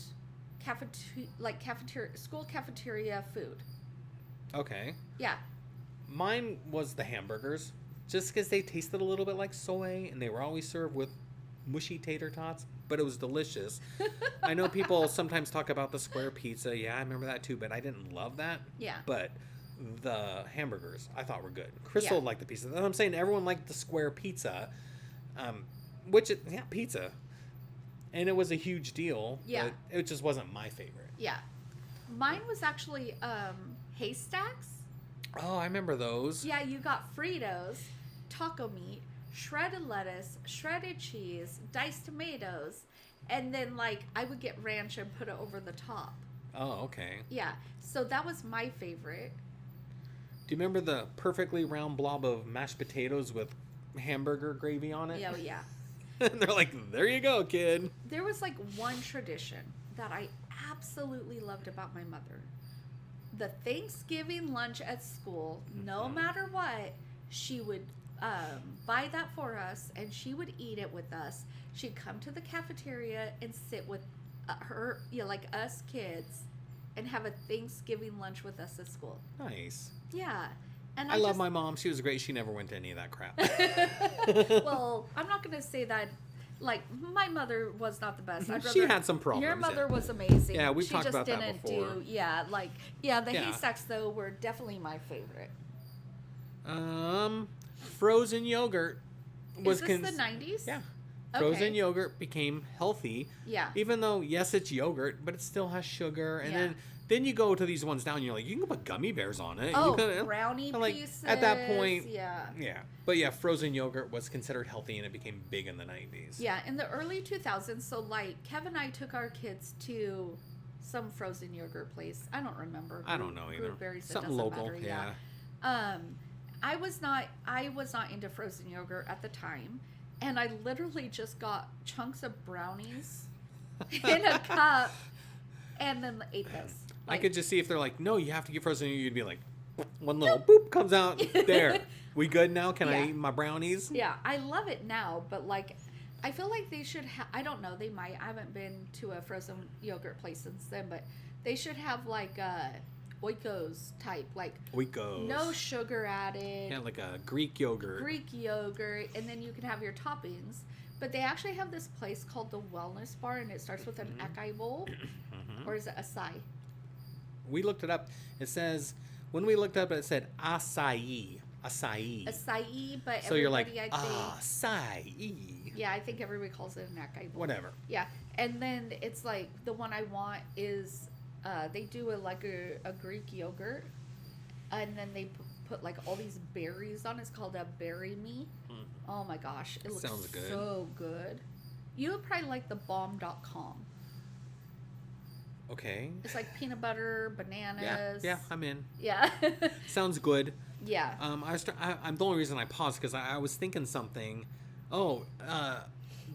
school cafeteria food?
Okay.
Yeah.
Mine was the hamburgers, just because they tasted a little bit like soy, and they were always served with mushy tater tots, but it was delicious. I know people sometimes talk about the square pizza. Yeah, I remember that too, but I didn't love that.
Yeah.
But the hamburgers I thought were good. Crystal
Yeah.
liked the pizza. That's what I'm saying. Everyone liked the square pizza, pizza. And it was a huge deal.
Yeah.
But it just wasn't my favorite.
Yeah. Mine was actually haystacks.
Oh, I remember those.
Yeah, you got Fritos, taco meat, shredded lettuce, shredded cheese, diced tomatoes, and then like I would get ranch and put it over the top.
Oh, okay.
Yeah. So that was my favorite.
Do you remember the perfectly round blob of mashed potatoes with hamburger gravy on it?
Yeah, oh, yeah.
And they're like, there you go, kid.
There was like one tradition that I absolutely loved about my mother. The Thanksgiving lunch at school, no matter what, she would buy that for us and she would eat it with us. She'd come to the cafeteria and sit with her, like us kids, and have a Thanksgiving lunch with us at school.
Nice.
Yeah. And
I love my mom. She was great. She never went to any of that crap.
Well, I'm not going to say that. Like, my mother was not the best.
She had some problems.
Your mother
yeah.
was amazing.
Yeah, we've
she
talked
just
about that
didn't
before.
the
Yeah.
haystacks, though, were definitely my favorite.
Frozen yogurt was
Is this the 90s?
Yeah.
Okay.
Frozen yogurt became healthy.
Yeah.
Even though, yes, it's yogurt, but it still has sugar. And
Yeah.
then you go to these ones down, and you're like, you can put gummy bears on it.
Oh,
you can,
brownie
like,
pieces.
at that point,
Yeah.
Yeah. But yeah, frozen yogurt was considered healthy, and it became big in the 90s.
Yeah, in the early 2000s, so like Kevin and I took our kids to some frozen yogurt place. I don't remember.
I don't know either.
Berries,
Something
doesn't
local,
matter,
yeah.
I was not into frozen yogurt at the time, and I literally just got chunks of brownies in a cup and then ate those.
I could just see if they're like, no, you have to get frozen yogurt, you'd be like, one little boop comes out. There. We good now? Can I
Yeah.
eat my brownies?
Yeah, I love it now, but like, I feel like they should have, I don't know, they might, I haven't been to a frozen yogurt place since then, but they should have like Oikos type, like
Oikos.
no sugar added,
Yeah, like a Greek yogurt.
Greek yogurt, and then you can have your toppings. But they actually have this place called the Wellness Bar, and it starts with an acai bowl, or is it acai?
We looked it up. It says, when we looked up, it said acai. Acai.
Acai, but
So you're like,
everybody, I think,
acai.
yeah, I think everybody calls it an acai bowl.
Whatever.
Yeah, and then it's like the one I want is they do a Greek yogurt, and then they put like all these berries on. It's called a berry me. Oh my gosh, it looks
Sounds good.
so good. You would probably like the bomb.com.
Okay.
It's like peanut butter, bananas.
Yeah, I'm in.
Yeah.
Sounds good.
Yeah.
I'm the only reason I paused because I was thinking something. Oh,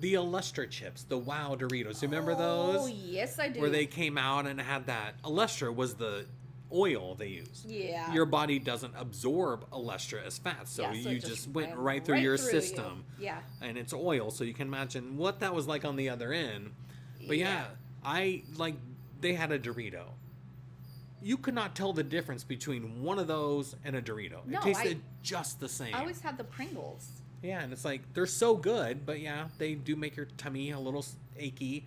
the Illustra chips, the Wow Doritos. You remember those?
Oh, yes, I do.
Where they came out and had that. Illustra was the oil they used.
Yeah.
Your body doesn't absorb Illustra as fast, so
Yeah, so
you
it
just
just
went
ran
right through
right
your
through
system.
you. Yeah.
And it's oil, so you can imagine what that was like on the other end. But yeah, they had a Dorito. You could not tell the difference between one of those and a Dorito.
No,
it tasted just the same.
I always had the Pringles.
Yeah, and it's like, they're so good, but yeah, they do make your tummy a little achy.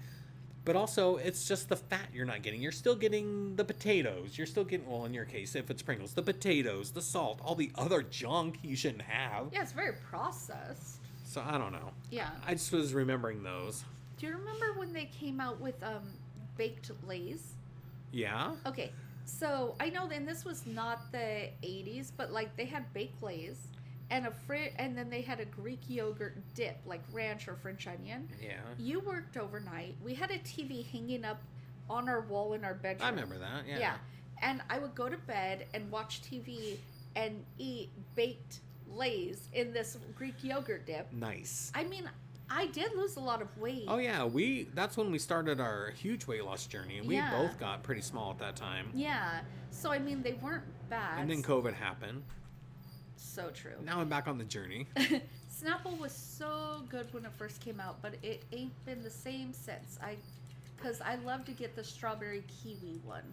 But also, it's just the fat you're not getting. You're still getting the potatoes. You're still getting, well, in your case, if it's Pringles, the potatoes, the salt, all the other junk you shouldn't have.
Yeah, it's very processed.
So I don't know.
Yeah.
I just was remembering those.
Do you remember when they came out with baked Lays?
Yeah?
Okay, so I know then this was not the 80s, but like they had baked Lays and and then they had a Greek yogurt dip, like ranch or French onion.
Yeah.
You worked overnight. We had a TV hanging up on our wall in our bedroom.
I remember that, yeah.
Yeah. And I would go to bed and watch TV and eat baked Lays in this Greek yogurt dip.
Nice.
I mean, I did lose a lot of weight.
Oh yeah, that's when we started our huge weight loss journey, and we
Yeah.
both got pretty small at that time.
Yeah. So I mean, they weren't bad.
And then COVID happened.
So true.
Now I'm back on the journey.
Snapple was so good when it first came out, but it ain't been the same since. Because I love to get the strawberry kiwi one.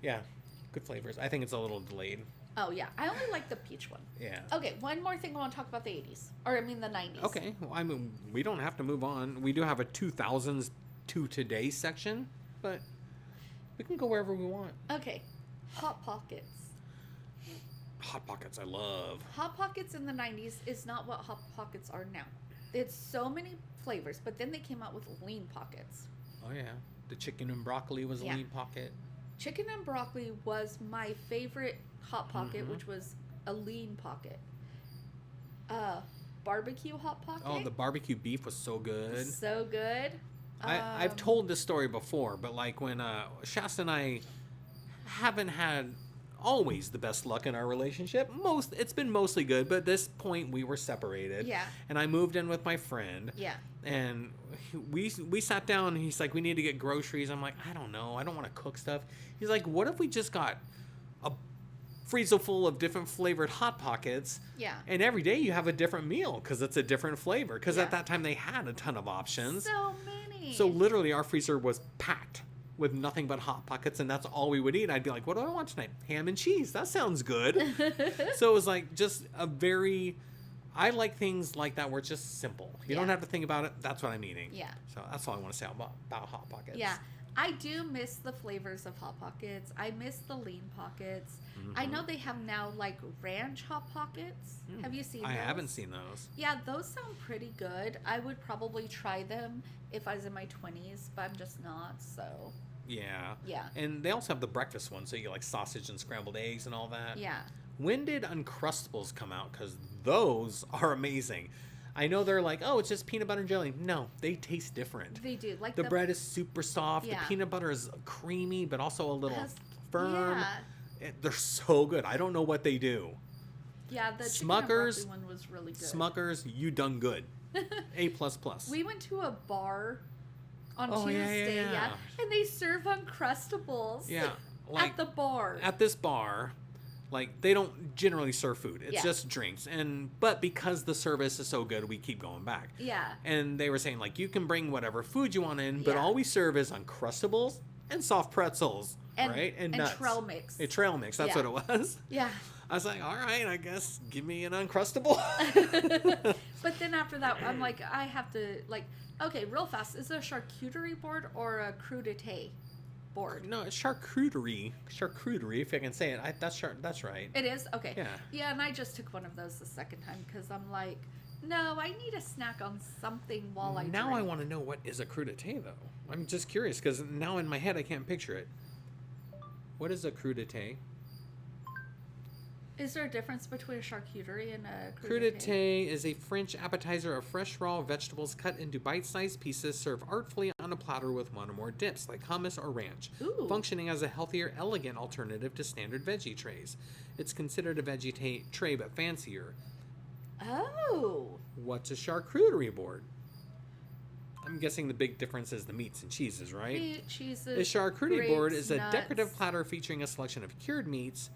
Yeah, good flavors. I think it's a little delayed.
Oh yeah, I only like the peach one.
Yeah.
Okay, one more thing I want to talk about the 80s, or I mean the 90s.
Okay, well, I mean, we don't have to move on. We do have a 2000s to today section, but we can go wherever we want.
Okay, Hot Pockets.
Hot Pockets, I love.
Hot Pockets in the 90s is not what Hot Pockets are now. It's so many flavors, but then they came out with lean pockets.
Oh yeah, the chicken and broccoli was a
Yeah.
lean pocket.
Chicken and broccoli was my favorite Hot Pocket,
Mhm.
which was a lean pocket. Barbecue Hot Pocket.
Oh, the barbecue beef was so good.
So good.
I've told this story before, but like when Shasta and I haven't had always the best luck in our relationship. It's been mostly good, but at this point we were separated.
Yeah.
And I moved in with my friend.
Yeah.
And we sat down and he's like, we need to get groceries. I'm like, I don't know. I don't want to cook stuff. He's like, what if we just got a freezer full of different flavored Hot Pockets?
Yeah.
And every day you have a different meal because it's a different flavor. Because
Yeah.
at that time they had a ton of options.
So many.
So literally our freezer was packed with nothing but Hot Pockets, and that's all we would eat. I'd be like, what do I want tonight? Ham and cheese. That sounds good. So it was like just I like things like that where it's just simple. You don't
Yeah.
have to think about it. That's what I'm eating.
Yeah.
So that's all I want to say about Hot Pockets.
Yeah. I do miss the flavors of Hot Pockets. I miss the lean pockets. I know they have now like ranch Hot Pockets. Have you seen
I
those?
haven't seen those.
Yeah, those sound pretty good. I would probably try them if I was in my 20s, but I'm just not, so
Yeah.
yeah.
And they also have the breakfast one, so you get like sausage and scrambled eggs and all that.
Yeah.
When did Uncrustables come out? Because those are amazing. I know they're like, oh, it's just peanut butter and jelly. No, they taste different.
They do. Like
The bread is super soft.
Yeah.
The peanut butter is creamy, but also a little
Has-
firm.
Yeah.
They're so good. I don't know what they do.
Yeah, the chicken
Smuckers-
and broccoli one was really good.
Smuckers, you done good. A++.
We went to a bar on
Oh, yeah,
Tuesday,
yeah.
and they serve Uncrustables.
Yeah, like
at the bar.
At this bar, like they don't generally serve food. It's
Yeah.
just drinks. But because the service is so good, we keep going back.
Yeah.
And they were saying like you can bring whatever food you want in, but
Yeah.
all we serve is Uncrustables and soft pretzels,
And-
right?
and
nuts.
trail mix.
A trail mix. That's
Yeah.
what it was.
Yeah.
I was like, all right, I guess give me an Uncrustable.
But then after that, I'm like, I have to, like, okay, real fast. Is it a charcuterie board or a crudité board?
No, it's charcuterie. Charcuterie, if I can say it. That's right.
It is? Okay.
Yeah.
Yeah, and I just took one of those the second time because I'm like, no, I need a snack on something while I
Now I
drink.
want to know what is a crudité, though. I'm just curious because now in my head I can't picture it. What is a crudité?
Is there a difference between a charcuterie and a crudité?
Crudité is a French appetizer of fresh raw vegetables cut into bite-sized pieces served artfully on a platter with one or more dips, like hummus or ranch,
Ooh.
functioning as a healthier, elegant alternative to standard veggie trays. It's considered a veggie tray, but fancier.
Oh.
What's a charcuterie board? I'm guessing the big difference is the meats and cheeses, right?
Meat, cheeses,
A charcuterie board
grapes,
is a
nuts.
decorative platter featuring a selection of cured meats.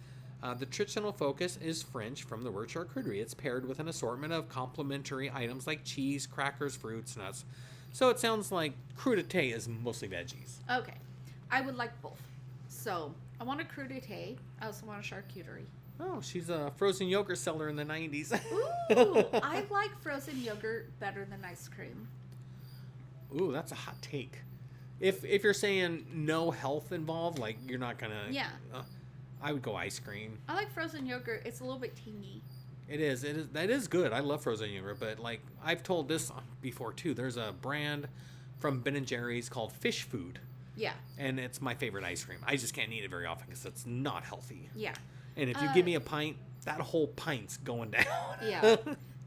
The traditional focus is French from the word charcuterie. It's paired with an assortment of complementary items like cheese, crackers, fruits, nuts. So it sounds like crudité is mostly veggies.
Okay. I would like both. So, I want a crudité. I also want a charcuterie.
Oh, she's a frozen yogurt seller in the 90s.
Ooh, I like frozen yogurt better than ice cream.
Ooh, that's a hot take. If you're saying no health involved, like you're not gonna.
Yeah.
I would go ice cream.
I like frozen yogurt. It's a little bit tangy.
It is. It is. That is good. I love frozen yogurt, but like I've told this before too. There's a brand from Ben and Jerry's called Fish Food,
Yeah.
and it's my favorite ice cream. I just can't eat it very often because it's not healthy.
Yeah.
And if you give me a pint, that whole pint's going down.
Yeah.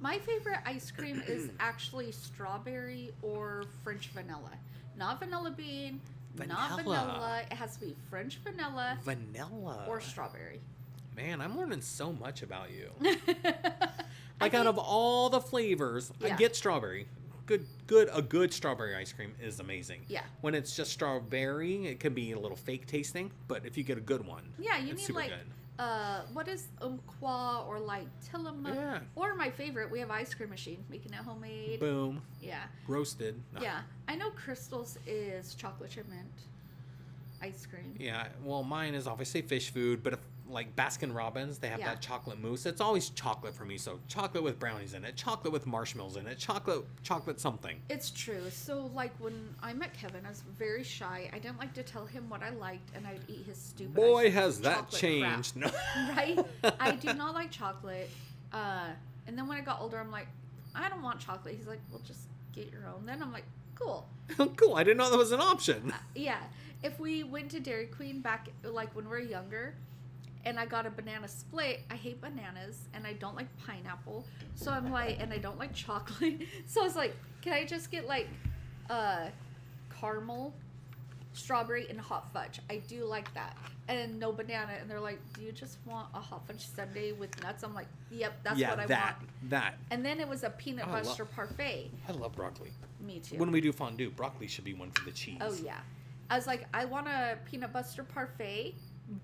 My favorite ice cream is actually strawberry or French vanilla. Not vanilla bean, not
Vanilla.
vanilla. It has to be French vanilla
Vanilla.
or strawberry.
Man, I'm learning so much about you.
I
Like out
think-
of all the flavors, I
Yeah.
get strawberry. A good strawberry ice cream is amazing.
Yeah.
When it's just strawberry, it can be a little fake tasting, but if you get a good one,
Yeah, you
it's
need
super
like
good.
what is umpqua or like Tillamook?
Yeah.
Or my favorite, we have ice cream machine, making it homemade.
Boom,
Yeah.
roasted.
Yeah. I know Crystal's is chocolate chip mint ice cream.
Yeah, well, mine is obviously Fish Food, but if, like Baskin Robbins, they have
Yeah.
that chocolate mousse. It's always chocolate for me. So chocolate with brownies in it, chocolate with marshmallows in it, chocolate something.
It's true. So, like, when I met Kevin, I was very shy. I didn't like to tell him what I liked, and I'd eat his stupid
Boy,
ice-
has that
chocolate
changed.
crap.
No.
Right? I do not like chocolate. And then when I got older, I'm like, I don't want chocolate. He's like, well, just get your own. Then I'm like, cool.
Cool. I didn't know that was an option.
Yeah. If we went to Dairy Queen back, like, when we were younger, and I got a banana split, I hate bananas, and I don't like pineapple. So I'm like, and I don't like chocolate. So I was like, can I just get, like, caramel, strawberry, and hot fudge? I do like that. And no banana. And they're like, do you just want a hot fudge sundae with nuts? I'm like, yep, that's
yeah,
what I
that.
want. And then it was a peanut
Oh, I
butter
love-
parfait.
I love broccoli.
Me too.
When we do fondue, broccoli should be one for the cheese.
Oh yeah. I was like, I want a peanut butter parfait,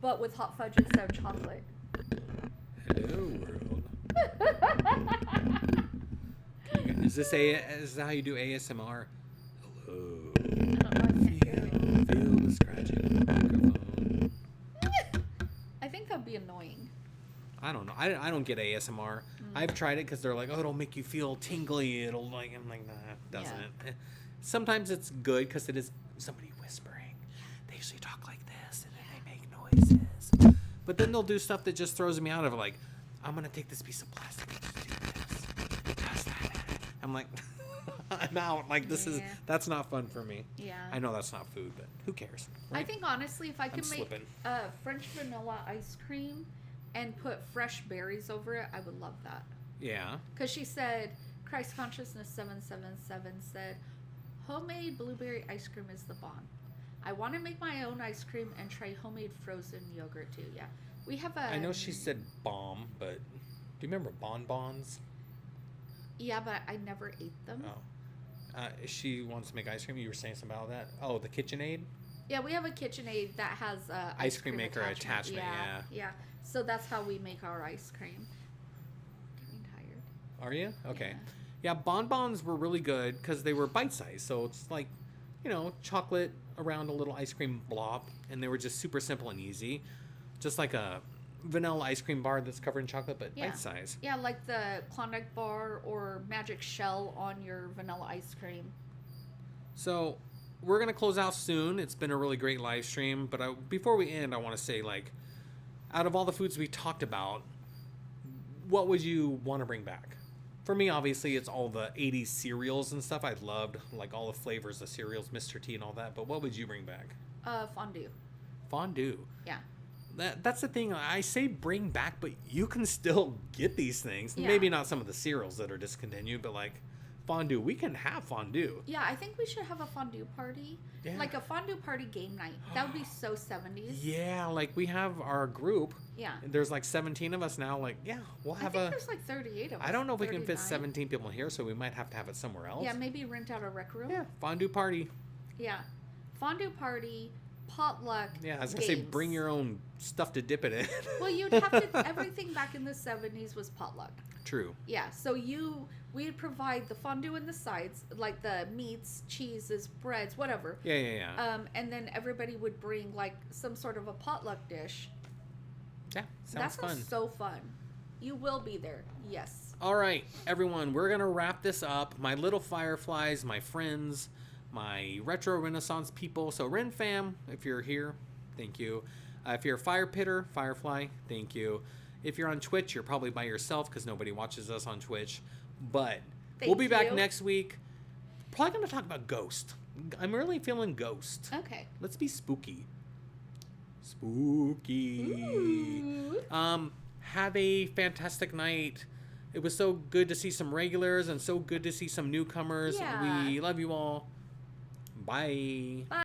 but with hot fudge instead of chocolate.
Hello, world. Is this how you do ASMR? Hello.
I don't know, I can't hear it.
Feel the scratching of the microphone.
I think that'd be annoying.
I don't know. I don't get ASMR. I've tried it because they're like, oh, it'll make you feel tingly. It'll like, I'm like, nah, it doesn't.
Yeah.
Sometimes it's good because it is somebody whispering. They usually talk like this and then they make noises. But then they'll do stuff that just throws me out of it. Like, I'm going to take this piece of plastic and just do this. Does that. I'm like, I'm out. Like,
Yeah.
that's not fun for me.
Yeah.
I know that's not food, but who cares?
I
right?
think honestly, if I could make
slipping.
French vanilla ice cream and put fresh berries over it, I would love that.
Yeah.
Because she said, Christ Consciousness 777 said, homemade blueberry ice cream is the bomb. I want to make my own ice cream and try homemade frozen yogurt too. Yeah. We have a.
I know she said bomb, but do you remember bonbons?
Yeah, but I never ate them.
Oh. She wants to make ice cream. You were saying something about that? Oh, the KitchenAid?
Yeah, we have a KitchenAid that has
Ice cream maker attachment,
Yeah. So that's how we make our ice cream. Getting tired.
Are you? Okay. Yeah, bonbons were really good because they were bite-sized. So it's like, chocolate around a little ice cream blob. And they were just super simple and easy. Just like a vanilla ice cream bar that's covered in chocolate, but
Yeah.
bite-sized.
Yeah, like the Klondike bar or Magic Shell on your vanilla ice cream.
So we're going to close out soon. It's been a really great live stream. But before we end, I want to say, like, out of all the foods we talked about, what would you want to bring back? For me, obviously, it's all the 80s cereals and stuff. I loved, like, all the flavors of cereals, Mr. T and all that. But what would you bring back?
Fondue.
Fondue.
Yeah.
That's the thing. I say bring back, but you can still get these things.
Yeah.
Maybe not some of the cereals that are discontinued, but, like, fondue. We can have fondue.
Yeah, I think we should have a fondue party.
Yeah.
Like a fondue party game night. That would be so 70s.
Yeah, like, we have our group.
Yeah.
There's, like, 17 of us now. Like, yeah, we'll
I
have
think there's like 38 of us.
I don't know if we can fit
39.
17 people in here, so we might have to have it somewhere else.
Yeah, maybe rent out a rec room.
Yeah, fondue party.
Yeah. Fondue party, potluck.
Yeah, I was gonna say
games.
bring your own stuff to dip it in.
Well, you'd have to. Everything back in the 70s was potluck.
True.
Yeah, so we'd provide the fondue and the sides, like the meats, cheeses, breads, whatever.
Yeah.
And then everybody would bring like some sort of a potluck dish.
Yeah, sounds
That sounds
fun.
so fun. You will be there. Yes.
All right, everyone, we're gonna wrap this up. My little fireflies, my friends, my retro Renaissance people. So Ren fam, if you're here, thank you. If you're a fire pitter, Firefly, thank you. If you're on Twitch, you're probably by yourself because nobody watches us on Twitch. But we'll be back next week. Probably going to talk about Ghost. I'm really feeling Ghost.
Okay.
Let's be spooky. Spooky.
Ooh.
Have a fantastic night. It was so good to see some regulars and so good to see some newcomers.
Yeah.
We love you all. Bye.
Bye.